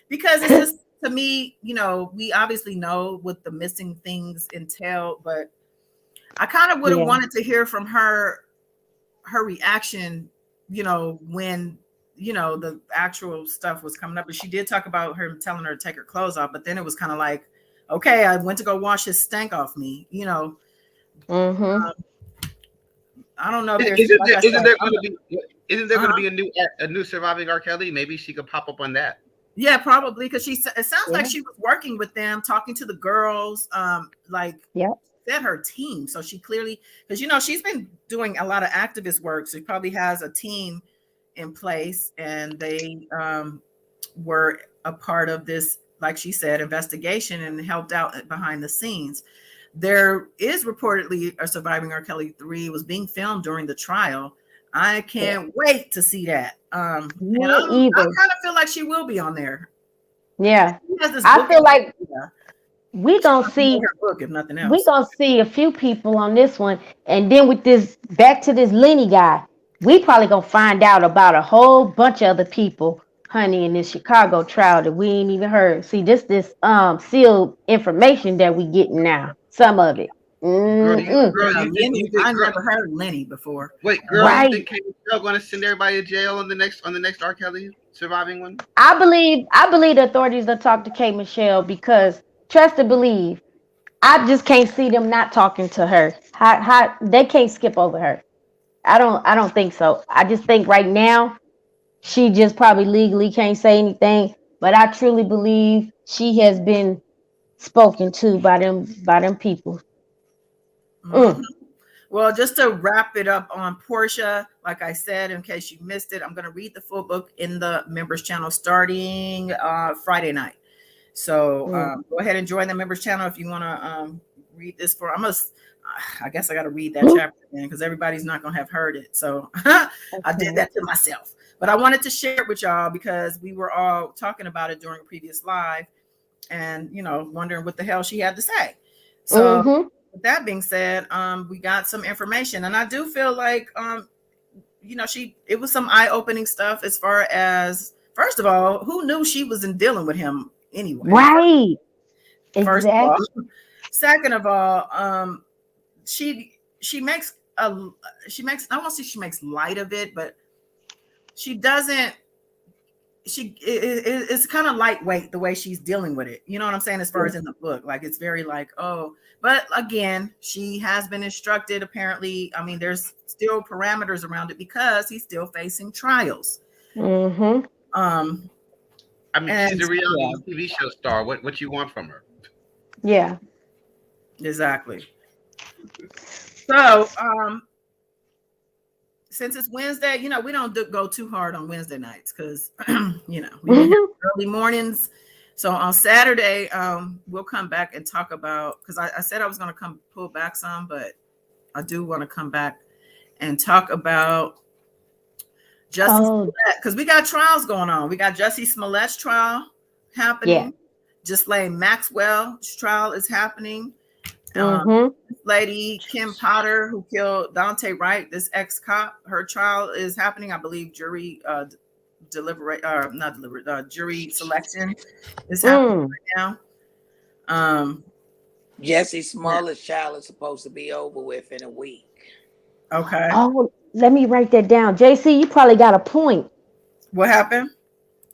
[SPEAKER 1] because it's just, to me, we obviously know what the missing things entail, but I kind of would have
[SPEAKER 3] Yeah.
[SPEAKER 1] wanted to hear from her reaction, when the actual stuff was coming up. But she did talk about her telling her to take her clothes off, but then it was kind of like, okay, I went to go wash his stank off me.
[SPEAKER 3] Mm-hmm.
[SPEAKER 1] I don't know if there's,
[SPEAKER 5] Isn't
[SPEAKER 1] like
[SPEAKER 5] there,
[SPEAKER 1] I
[SPEAKER 5] isn't
[SPEAKER 1] said,
[SPEAKER 5] there going to be isn't there going to
[SPEAKER 1] uh-huh.
[SPEAKER 5] be a new surviving R. Kelly? Maybe she could pop up on that.
[SPEAKER 1] Yeah, probably, because it sounds like
[SPEAKER 3] Yeah.
[SPEAKER 1] she was working with them, talking to the girls, like
[SPEAKER 3] Yep.
[SPEAKER 1] said her team. So she clearly, because she's been doing a lot of activist work, so she probably has a team in place, and they were a part of this, like she said, investigation, and helped out behind the scenes. There is reportedly a Surviving R. Kelly 3 was being filmed during the trial. I can't wait to see that. And
[SPEAKER 3] Me
[SPEAKER 1] I
[SPEAKER 3] either.
[SPEAKER 1] kind of feel like she will be on there.
[SPEAKER 3] Yeah.
[SPEAKER 1] She has this
[SPEAKER 3] I
[SPEAKER 1] book.
[SPEAKER 3] feel like we
[SPEAKER 1] She
[SPEAKER 3] gonna
[SPEAKER 1] wants to know
[SPEAKER 3] see
[SPEAKER 1] her book, if nothing
[SPEAKER 3] we
[SPEAKER 1] else.
[SPEAKER 3] gonna see a few people on this one, and then with this back to this Lenny guy, we probably gonna find out about a whole bunch of other people, honey, in this Chicago trial that we ain't even heard. See, this sealed information that we getting now, some of it.
[SPEAKER 5] Girl,
[SPEAKER 3] Mm-mm.
[SPEAKER 1] Yeah,
[SPEAKER 5] you think
[SPEAKER 1] Lenny. I never heard Lenny before.
[SPEAKER 5] you
[SPEAKER 3] Right.
[SPEAKER 5] think K. Michelle going to send everybody to jail on the next R. Kelly surviving one?
[SPEAKER 3] I believe the authorities will talk to K. Michelle, because trust and believe. I just can't see them not talking to her. How they can't skip over her. I don't think so. I just think right now she just probably legally can't say anything, but I truly believe she has been spoken to by them people.
[SPEAKER 1] Mhm.
[SPEAKER 3] Mm.
[SPEAKER 1] Well, just to wrap it up on Porsha, like I said, in case you missed it, I'm going to read the full book in the members channel starting Friday night. So
[SPEAKER 3] Mm.
[SPEAKER 1] go ahead and join the members channel if you want to read this for. I guess I got to read that chapter again, because everybody's not going to have heard it. So I did
[SPEAKER 3] Okay.
[SPEAKER 1] that to myself. But I wanted to share it with y'all because we were all talking about it during a previous live, and wondering what the hell she had to say. So
[SPEAKER 3] Mm-hmm.
[SPEAKER 1] with that being said, we got some information, and I do feel like it was some eye-opening stuff, as far as, first of all, who knew she was in dealing with him anyway?
[SPEAKER 3] Right.
[SPEAKER 1] First of all.
[SPEAKER 3] Exactly.
[SPEAKER 1] Second of all, she makes I won't say she makes light of it, but she doesn't. It's kind of lightweight the way she's dealing with it. You know what I'm saying? As far as in the book, like, it's very like, oh, but again, she has been instructed. Apparently, I mean, there's still parameters around it because he's still facing trials.
[SPEAKER 3] Mm-hmm.
[SPEAKER 1] Um,
[SPEAKER 5] I mean, she's
[SPEAKER 1] and
[SPEAKER 5] a reality
[SPEAKER 1] yeah,
[SPEAKER 5] TV show star. What you want from her?
[SPEAKER 3] Yeah.
[SPEAKER 1] exactly. So, since it's Wednesday, we don't go too hard on Wednesday nights, because we be having early mornings. So on Saturday, we'll come back and talk about, because I said I was going to come pull back some, but I do want to come back and talk about Jussie
[SPEAKER 3] Oh,
[SPEAKER 1] Smollett, because we got trials going on. We got Jussie Smollett's trial
[SPEAKER 3] yeah.
[SPEAKER 1] happening. Ghislaine Maxwell's trial is happening.
[SPEAKER 3] Mm-hmm.
[SPEAKER 1] Lady Kim Potter, who killed Dante Wright, this ex-cop, her trial is happening. I believe jury jury selection is happening
[SPEAKER 3] Mm.
[SPEAKER 1] right now. Um,
[SPEAKER 4] Jussie Smollett's trial is supposed to be over with in a week.
[SPEAKER 1] okay.
[SPEAKER 3] Oh, let me write that down. JC, you probably got a point.
[SPEAKER 1] What happened?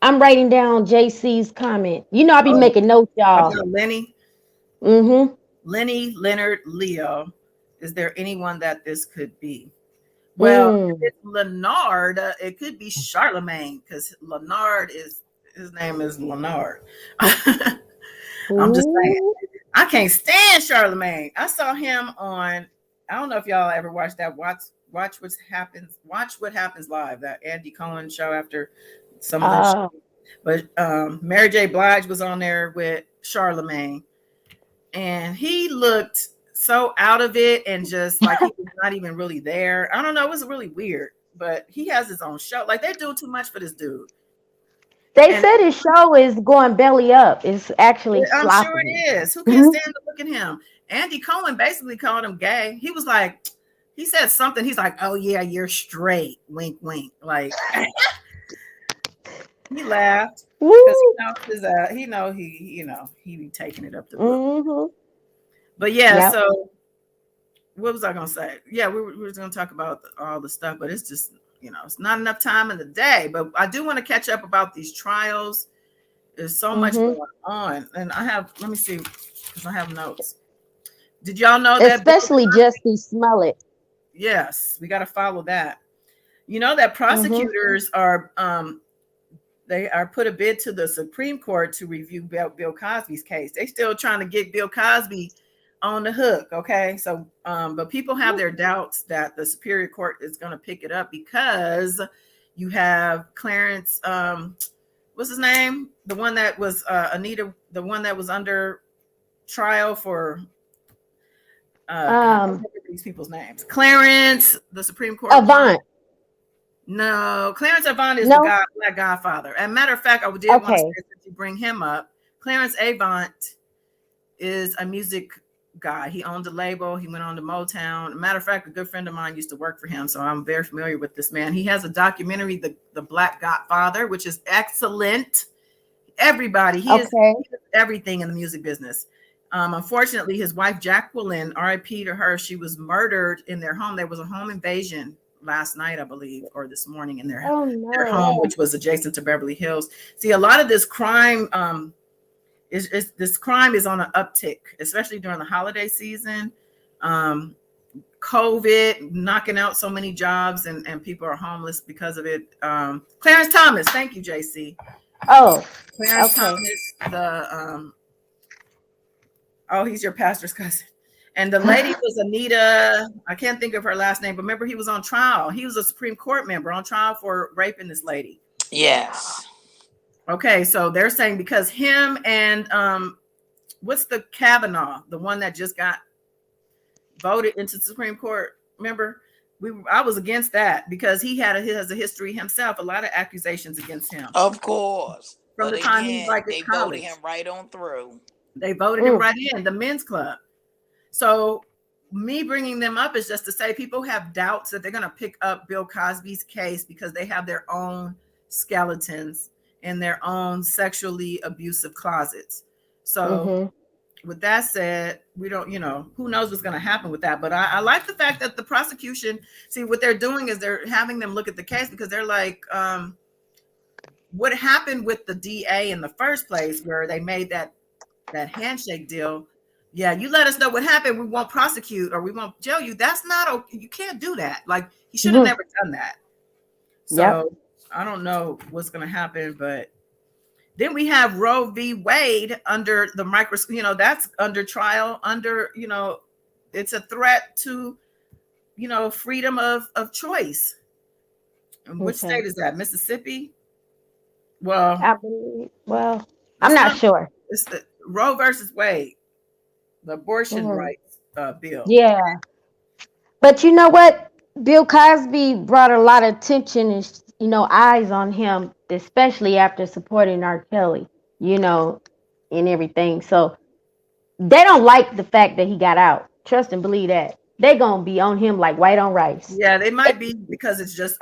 [SPEAKER 3] I'm writing down JC's comment. I be
[SPEAKER 1] Oh,
[SPEAKER 3] making notes, y'all.
[SPEAKER 1] about Lenny.
[SPEAKER 3] Mm-hmm.
[SPEAKER 1] Lenny Leonard Leo. Is there anyone that this could be? Well, if
[SPEAKER 3] Mm.
[SPEAKER 1] it's Leonard, it could be Charlemagne, because Leonard his name is Leonard. I'm just saying.
[SPEAKER 3] Ooh.
[SPEAKER 1] I can't stand Charlemagne. I saw him on. I don't know if y'all ever watched that. Watch what happens. Watch what happens live. That Andy Cohen show after some of the.
[SPEAKER 3] Oh.
[SPEAKER 1] But Mary J. Blige was on there with Charlemagne, and he looked so out of it and just like he was not even really there. I don't know. It was really weird. But he has his own show. Like they're doing too much for this dude.
[SPEAKER 3] They
[SPEAKER 1] And
[SPEAKER 3] said his show is going belly up. It's actually
[SPEAKER 1] I'm sure
[SPEAKER 3] sloppy.
[SPEAKER 1] it is. Who can't stand to look at him? Andy Cohen basically called him gay. He was like, he said something. He's like, "Oh yeah, you're straight." Wink, wink. Like he laughed because
[SPEAKER 3] Woo.
[SPEAKER 1] he be taking it up the book.
[SPEAKER 3] Mm-hmm.
[SPEAKER 1] But yeah,
[SPEAKER 3] Yep.
[SPEAKER 1] so what was I gonna say? Yeah, we were gonna talk about all the stuff, but it's just it's not enough time in the day. But I do want to catch up about these trials. There's so much
[SPEAKER 3] Mm-hmm.
[SPEAKER 1] going on, and let me see, because I have notes. Did y'all know that?
[SPEAKER 3] Especially Jussie Smollett.
[SPEAKER 1] Yes, we got to follow that. You know that
[SPEAKER 3] Mm-hmm.
[SPEAKER 1] prosecutors are they are put a bid to the Supreme Court to review Bill Cosby's case. They still trying to get Bill Cosby on the hook. Okay, so but people have their doubts that the Superior Court is going to pick it up because you have Clarence. What's his name? The one that was Anita, the one that was under trial for I don't these people's names. Clarence, the Supreme Court.
[SPEAKER 3] Avant.
[SPEAKER 1] No, Clarence Avant is
[SPEAKER 3] No.
[SPEAKER 1] the Black Godfather. As a matter of fact, I did want to say to bring him up. Clarence Avant is a music guy. He owned a label. He went on to Motown. As a matter of fact, a good friend of mine used to work for him, so I'm very familiar with this man. He has a documentary, The Black Godfather, which is excellent. Everybody, he is everything in the music business. Unfortunately, his wife Jacqueline, R.I.P. to her, she was murdered in their home. There was a home invasion last night, I believe, or this morning in their home, which was adjacent to Beverly Hills. See, a lot of this crime this crime is on an uptick, especially during the holiday season. COVID knocking out so many jobs and people are homeless because of it. Clarence Thomas, thank you, JC.
[SPEAKER 3] Oh,
[SPEAKER 1] Clarence Thomas, he's your pastor's cousin. And the lady was Anita. I can't think of her last name, but remember he was on trial. He was a Supreme Court member on trial for raping this lady.
[SPEAKER 4] Yes.
[SPEAKER 1] Okay, so they're saying because him and what's the Kavanaugh, the one that just got voted into the Supreme Court? Remember, I was against that because he has a history himself, a lot of accusations against him.
[SPEAKER 4] Of course.
[SPEAKER 1] From the time he's like
[SPEAKER 4] they voted him right on through.
[SPEAKER 1] They voted him right in, the men's club. So me bringing them up is just to say people have doubts that they're going to pick up Bill Cosby's case because they have their own skeletons in their own sexually abusive closets. So with that said, we don't, who knows what's going to happen with that. But I like the fact that the prosecution, see what they're doing is they're having them look at the case because they're like, what happened with the DA in the first place where they made that handshake deal. Yeah, you let us know what happened. We won't prosecute or we won't jail you. That's not okay. You can't do that. Like he should have never done that. So I don't know what's going to happen, but then we have Roe v. Wade under the microscope. That's under trial. It's a threat to, freedom of choice. And which state is that? Mississippi? Well,
[SPEAKER 3] I believe. Well, I'm not sure.
[SPEAKER 1] It's the Roe versus Wade, the abortion rights bill.
[SPEAKER 3] Yeah. But you know what? Bill Cosby brought a lot of attention and, eyes on him, especially after supporting R. Kelly, and everything. So they don't like the fact that he got out. Trust and believe that. They're going to be on him like white on rice.
[SPEAKER 1] Yeah, they might be because it's just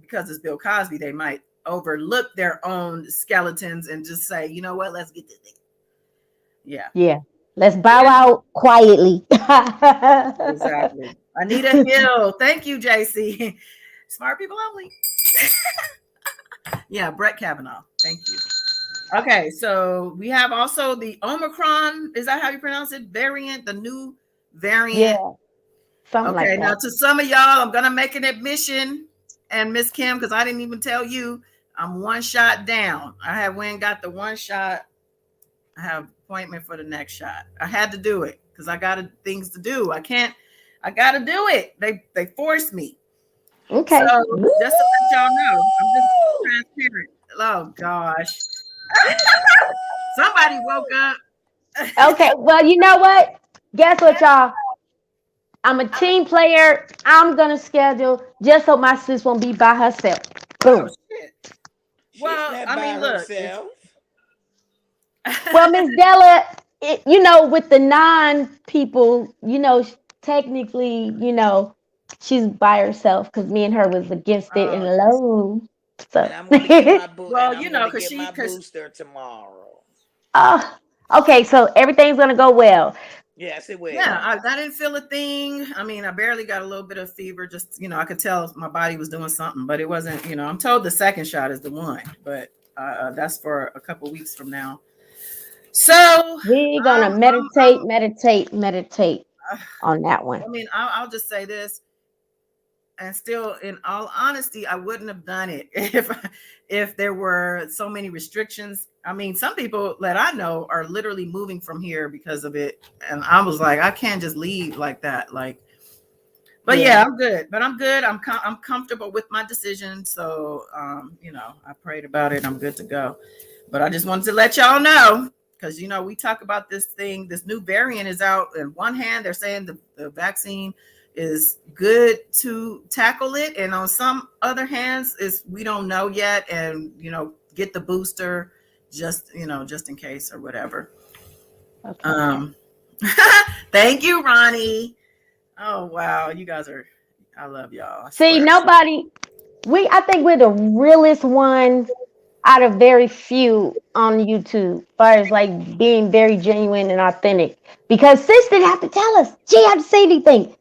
[SPEAKER 1] because it's Bill Cosby. They might overlook their own skeletons and just say, you know what, let's get this thing. Yeah.
[SPEAKER 3] Let's bow out quietly.
[SPEAKER 1] Exactly. Anita Hill. Thank you, JC. Smart people only. Yeah, Brett Kavanaugh. Thank you. Okay, so we have also the Omicron. Is that how you pronounce it? Variant, the new variant.
[SPEAKER 3] Yeah. Something like that.
[SPEAKER 1] Now to some of y'all, I'm gonna make an admission, and Miss Kim, because I didn't even tell you, I'm one shot down. I went and got the one shot. I have appointment for the next shot. I had to do it because I got things to do. I can't. I got to do it. They forced me. So
[SPEAKER 3] Okay.
[SPEAKER 1] just to let y'all know, I'm just transparent. Oh gosh, somebody woke up.
[SPEAKER 3] Okay. Well, you know what? Guess what, y'all? I'm a team player. I'm gonna schedule just so my sis won't be by herself.
[SPEAKER 1] Oh
[SPEAKER 3] Boom.
[SPEAKER 1] shit.
[SPEAKER 4] She's
[SPEAKER 1] Well,
[SPEAKER 4] not
[SPEAKER 1] I
[SPEAKER 4] by
[SPEAKER 1] mean, look, if
[SPEAKER 4] herself.
[SPEAKER 3] Well, Miss Della, with the non-people, technically, she's by herself because me and her was against it and
[SPEAKER 1] okay.
[SPEAKER 3] alone.
[SPEAKER 4] And
[SPEAKER 3] So,
[SPEAKER 4] I'm going to get my
[SPEAKER 1] Well, because
[SPEAKER 4] booster tomorrow.
[SPEAKER 3] oh, okay. So everything's gonna go well.
[SPEAKER 4] Yes, it
[SPEAKER 1] yeah,
[SPEAKER 4] will.
[SPEAKER 1] I didn't feel a thing. I mean, I barely got a little bit of fever. Just I could tell my body was doing something, but it wasn't. I'm told the second shot is the one, but that's for a couple weeks from now. So
[SPEAKER 3] We're gonna meditate, meditate, meditate on that one.
[SPEAKER 1] I mean, I'll just say this, and still, in all honesty, I wouldn't have done it if there were so many restrictions. I mean, some people that I know are literally moving from here because of it, and I was like, I can't just leave like that. Like, but yeah, I'm good. But I'm good. I'm comfortable with my decision. So, I prayed about it. I'm good to go. But I just wanted to let y'all know because we talk about this thing. This new variant is out. On one hand, they're saying the vaccine is good to tackle it, and on some other hands, is we don't know yet. And get the booster just in case or whatever.
[SPEAKER 3] Okay.
[SPEAKER 1] Thank you, Ronnie. Oh wow, you guys are. I love y'all. I
[SPEAKER 3] See,
[SPEAKER 1] swear.
[SPEAKER 3] I think we're the realest ones out of very few on YouTube, as far as like being very genuine and authentic. Because sis didn't have to tell us. She didn't have to say anything.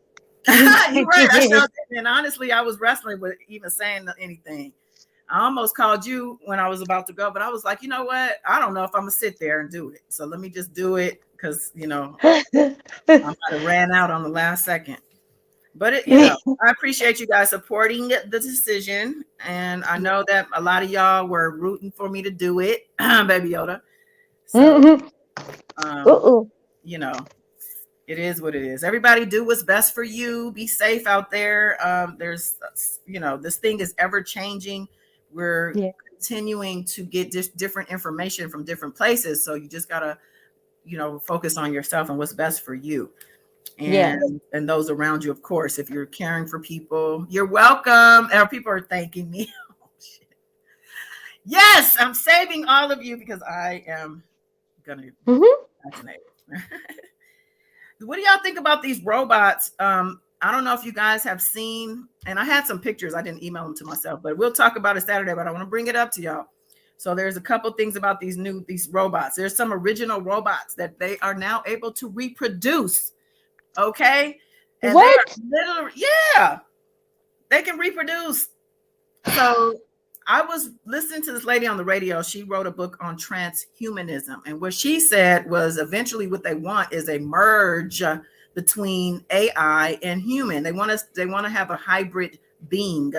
[SPEAKER 1] You're right. I showed it. And honestly, I was wrestling with even saying anything. I almost called you when I was about to go, but I was like, you know what? I don't know if I'm gonna sit there and do it. So let me just do it because I might have ran out on the last second. But I appreciate you guys supporting the decision, and I know that a lot of y'all were rooting for me to do it, Baby Yoda. So,
[SPEAKER 3] Uh-oh.
[SPEAKER 1] you know, it is what it is. Everybody do what's best for you. Be safe out there. There's, this thing is ever changing. We're
[SPEAKER 3] Yeah.
[SPEAKER 1] continuing to get just different information from different places. So you just gotta, focus on yourself and what's best for you.
[SPEAKER 3] Yeah.
[SPEAKER 1] And those around you, of course. If you're caring for people, you're welcome. And people are thanking me. Oh, shit. Yes, I'm saving all of you because I am gonna vaccinate. What do y'all think about these robots? I don't know if you guys have seen, and I had some pictures. I didn't email them to myself, but we'll talk about it Saturday. But I want to bring it up to y'all. So there's a couple things about these robots. There's some original robots that they are now able to reproduce. Okay. And they are
[SPEAKER 3] What?
[SPEAKER 1] literally, yeah, they can reproduce. So I was listening to this lady on the radio. She wrote a book on transhumanism. And what she said was eventually what they want is a merge between AI and human. They want to have a hybrid being,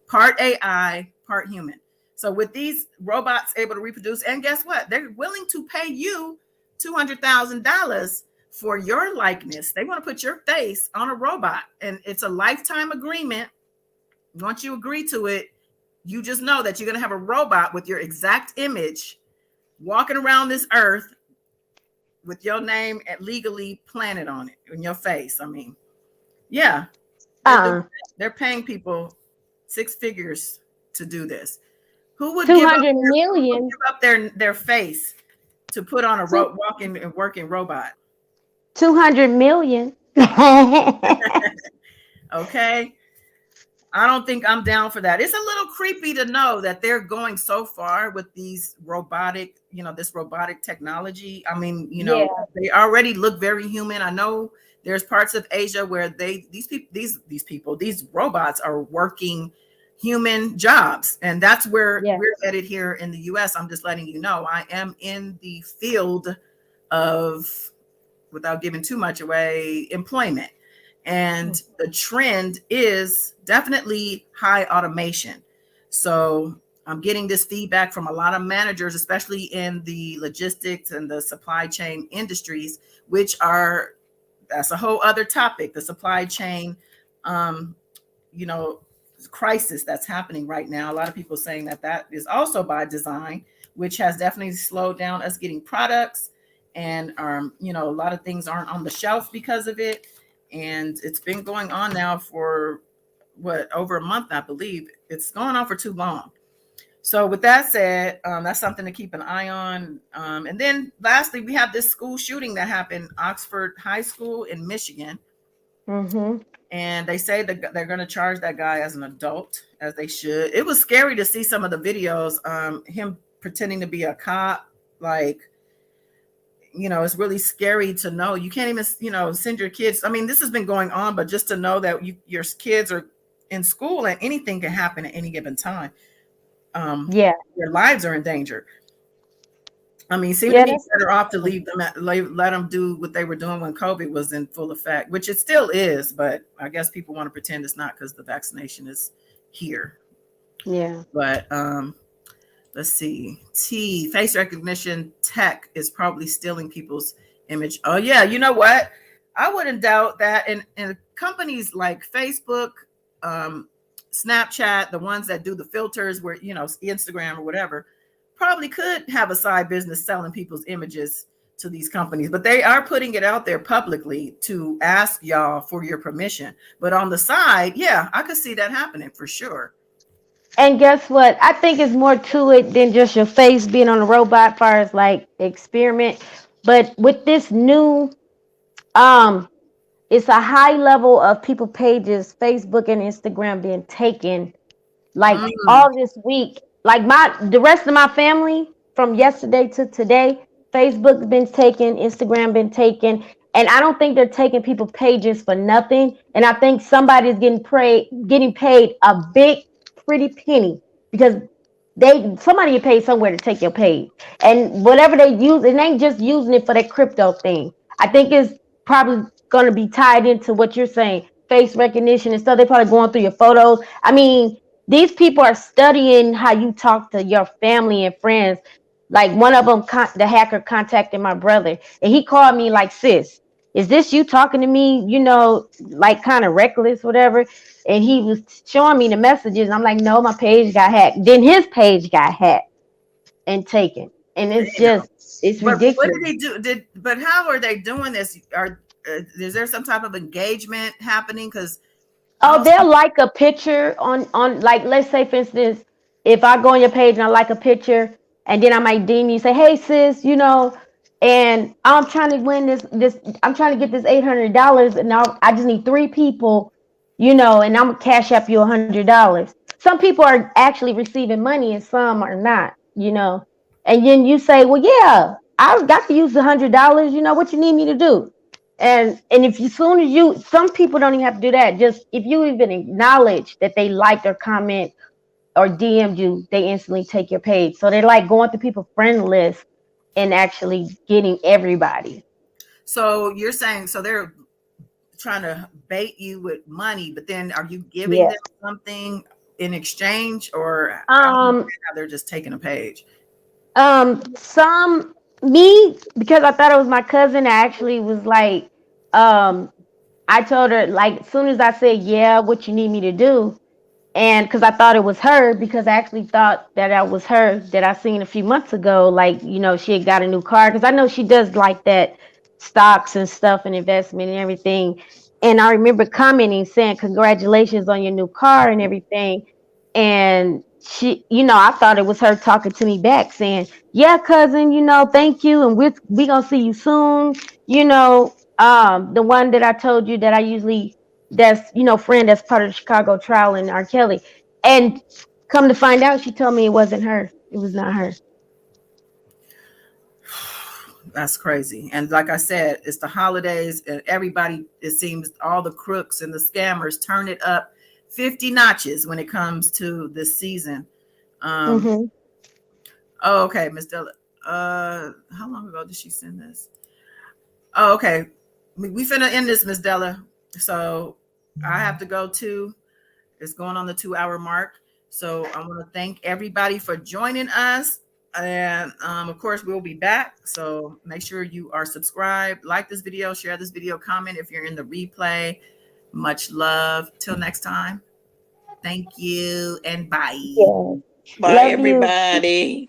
[SPEAKER 1] part AI, part human. So with these robots able to reproduce, and guess what? They're willing to pay you $200,000 for your likeness. They want to put your face on a robot, and it's a lifetime agreement. Once you agree to it, you just know that you're going to have a robot with your exact image walking around this earth with your name legally planted on it in your face. I mean, yeah, they're paying people six figures to do this. Who would give
[SPEAKER 3] 200 million.
[SPEAKER 1] up their face to put on a walking and working robot?
[SPEAKER 3] 200 million.
[SPEAKER 1] Okay. I don't think I'm down for that. It's a little creepy to know that they're going so far with these robotic, this robotic technology. I mean,
[SPEAKER 3] Yeah.
[SPEAKER 1] they already look very human. I know there's parts of Asia where these robots are working human jobs, and that's where we're headed here in the US. I'm just letting you know I am in the field of, without giving too much away, employment. And the trend is definitely high automation. So I'm getting this feedback from a lot of managers, especially in the logistics and the supply chain industries, which are, that's a whole other topic, the supply chain, you know, crisis that's happening right now. A lot of people saying that that is also by design, which has definitely slowed down us getting products. And, you know, a lot of things aren't on the shelf because of it. And it's been going on now for what, over a month, I believe. It's going on for too long. So with that said, that's something to keep an eye on. And then lastly, we have this school shooting that happened, Oxford High School in Michigan.
[SPEAKER 3] Mm-hmm.
[SPEAKER 1] And they say that they're going to charge that guy as an adult, as they should. It was scary to see some of the videos, him pretending to be a cop. Like, you know, it's really scary to know you can't even, you know, send your kids. I mean, this has been going on, but just to know that your kids are in school and anything can happen at any given time.
[SPEAKER 3] Yeah.
[SPEAKER 1] Their lives are in danger. I mean, seemed to
[SPEAKER 3] Yeah,
[SPEAKER 1] me
[SPEAKER 3] that's
[SPEAKER 1] better off to leave them let them do what they were doing when COVID was in full effect, which it still is. But I guess people want to pretend it's not because the vaccination is here.
[SPEAKER 3] yeah.
[SPEAKER 1] But let's see. Face recognition tech is probably stealing people's image. Oh yeah, you know what? I wouldn't doubt that. And companies like Facebook, Snapchat, the ones that do the filters, where, you know, Instagram or whatever, probably could have a side business selling people's images to these companies, but they are putting it out there publicly to ask y'all for your permission. But on the side, yeah, I could see that happening for sure.
[SPEAKER 3] And guess what? I think it's more to it than just your face being on a robot, far as like experiment. But with this new, um, it's a high level of people pages, Facebook and Instagram being taken like
[SPEAKER 1] Mm.
[SPEAKER 3] all this week. Like the rest of my family from yesterday to today, Facebook's been taken, Instagram been taken, and I don't think they're taking people pages for nothing. And I think somebody's getting paid a big pretty penny because somebody get paid somewhere to take your page. And whatever they use, it ain't just using it for that crypto thing. I think it's probably gonna be tied into what you're saying, face recognition and stuff. They're probably going through your photos. I mean, these people are studying how you talk to your family and friends. Like one of them, the hacker contacted my brother, and he called me like, "Sis, is this you talking to me? You know, like kind of reckless, whatever." And he was showing me the messages. And I'm like, "No, my page got hacked." Then his page got hacked and taken, and
[SPEAKER 1] Damn.
[SPEAKER 3] it's
[SPEAKER 1] But what
[SPEAKER 3] ridiculous.
[SPEAKER 1] did he do? But how are they doing this? Is there some type of engagement happening? Because I
[SPEAKER 3] Oh,
[SPEAKER 1] don't
[SPEAKER 3] they'll
[SPEAKER 1] see.
[SPEAKER 3] like a picture on like, let's say for instance, if I go on your page and I like a picture, and then I might DM you, say, "Hey sis, you know, and I'm trying to win this I'm trying to get this $800, and now I just need 3 people, you know, and I'm gonna cash up you $100." Some people are actually receiving money and some are not, you know. And then you say, "Well, yeah, I got to use $100, you know, what you need me to do?" And if you, soon as you, some people don't even have to do that. Just if you even acknowledge that they liked or comment or DM'd you, they instantly take your page. So they're like going through people's friend list and actually getting everybody.
[SPEAKER 1] So you're saying, so they're trying to bait you with money, but then are you giving
[SPEAKER 3] Yeah.
[SPEAKER 1] them something in exchange, or I don't understand
[SPEAKER 3] Um.
[SPEAKER 1] how they're just taking a page?
[SPEAKER 3] Some me, because I thought it was my cousin. I actually was like, um, I told her like as soon as I said, "Yeah, what you need me to do," and because I thought it was her, because I actually thought that was her that I seen a few months ago. Like, you know, she had got a new car, because I know she does like that stocks and stuff and investment and everything. And I remember commenting saying, "Congratulations on your new car and everything." And she, you know, I thought it was her talking to me back saying, "Yeah, cousin, you know, thank you, and we gonna see you soon." You know, the one that I told you that I usually, that's, you know, friend that's part of the Chicago trial in R. Kelly. And come to find out, she told me it wasn't her. It was not her.
[SPEAKER 1] That's crazy. And like I said, it's the holidays, and everybody, it seems all the crooks and the scammers turn it up 50 notches when it comes to this season. Um,
[SPEAKER 3] Mm-hmm.
[SPEAKER 1] oh, okay, Miss Della. How long ago did she send this? Oh, okay. We finna end this, Miss Della. So I have to go too. It's going on the 2-hour mark. So I want to thank everybody for joining us. And of course, we'll be back. So make sure you are subscribed, like this video, share this video, comment if you're in the replay. Much love. Till next time. Thank you and bye.
[SPEAKER 3] Yeah.
[SPEAKER 4] Bye,
[SPEAKER 3] Love you.
[SPEAKER 4] everybody.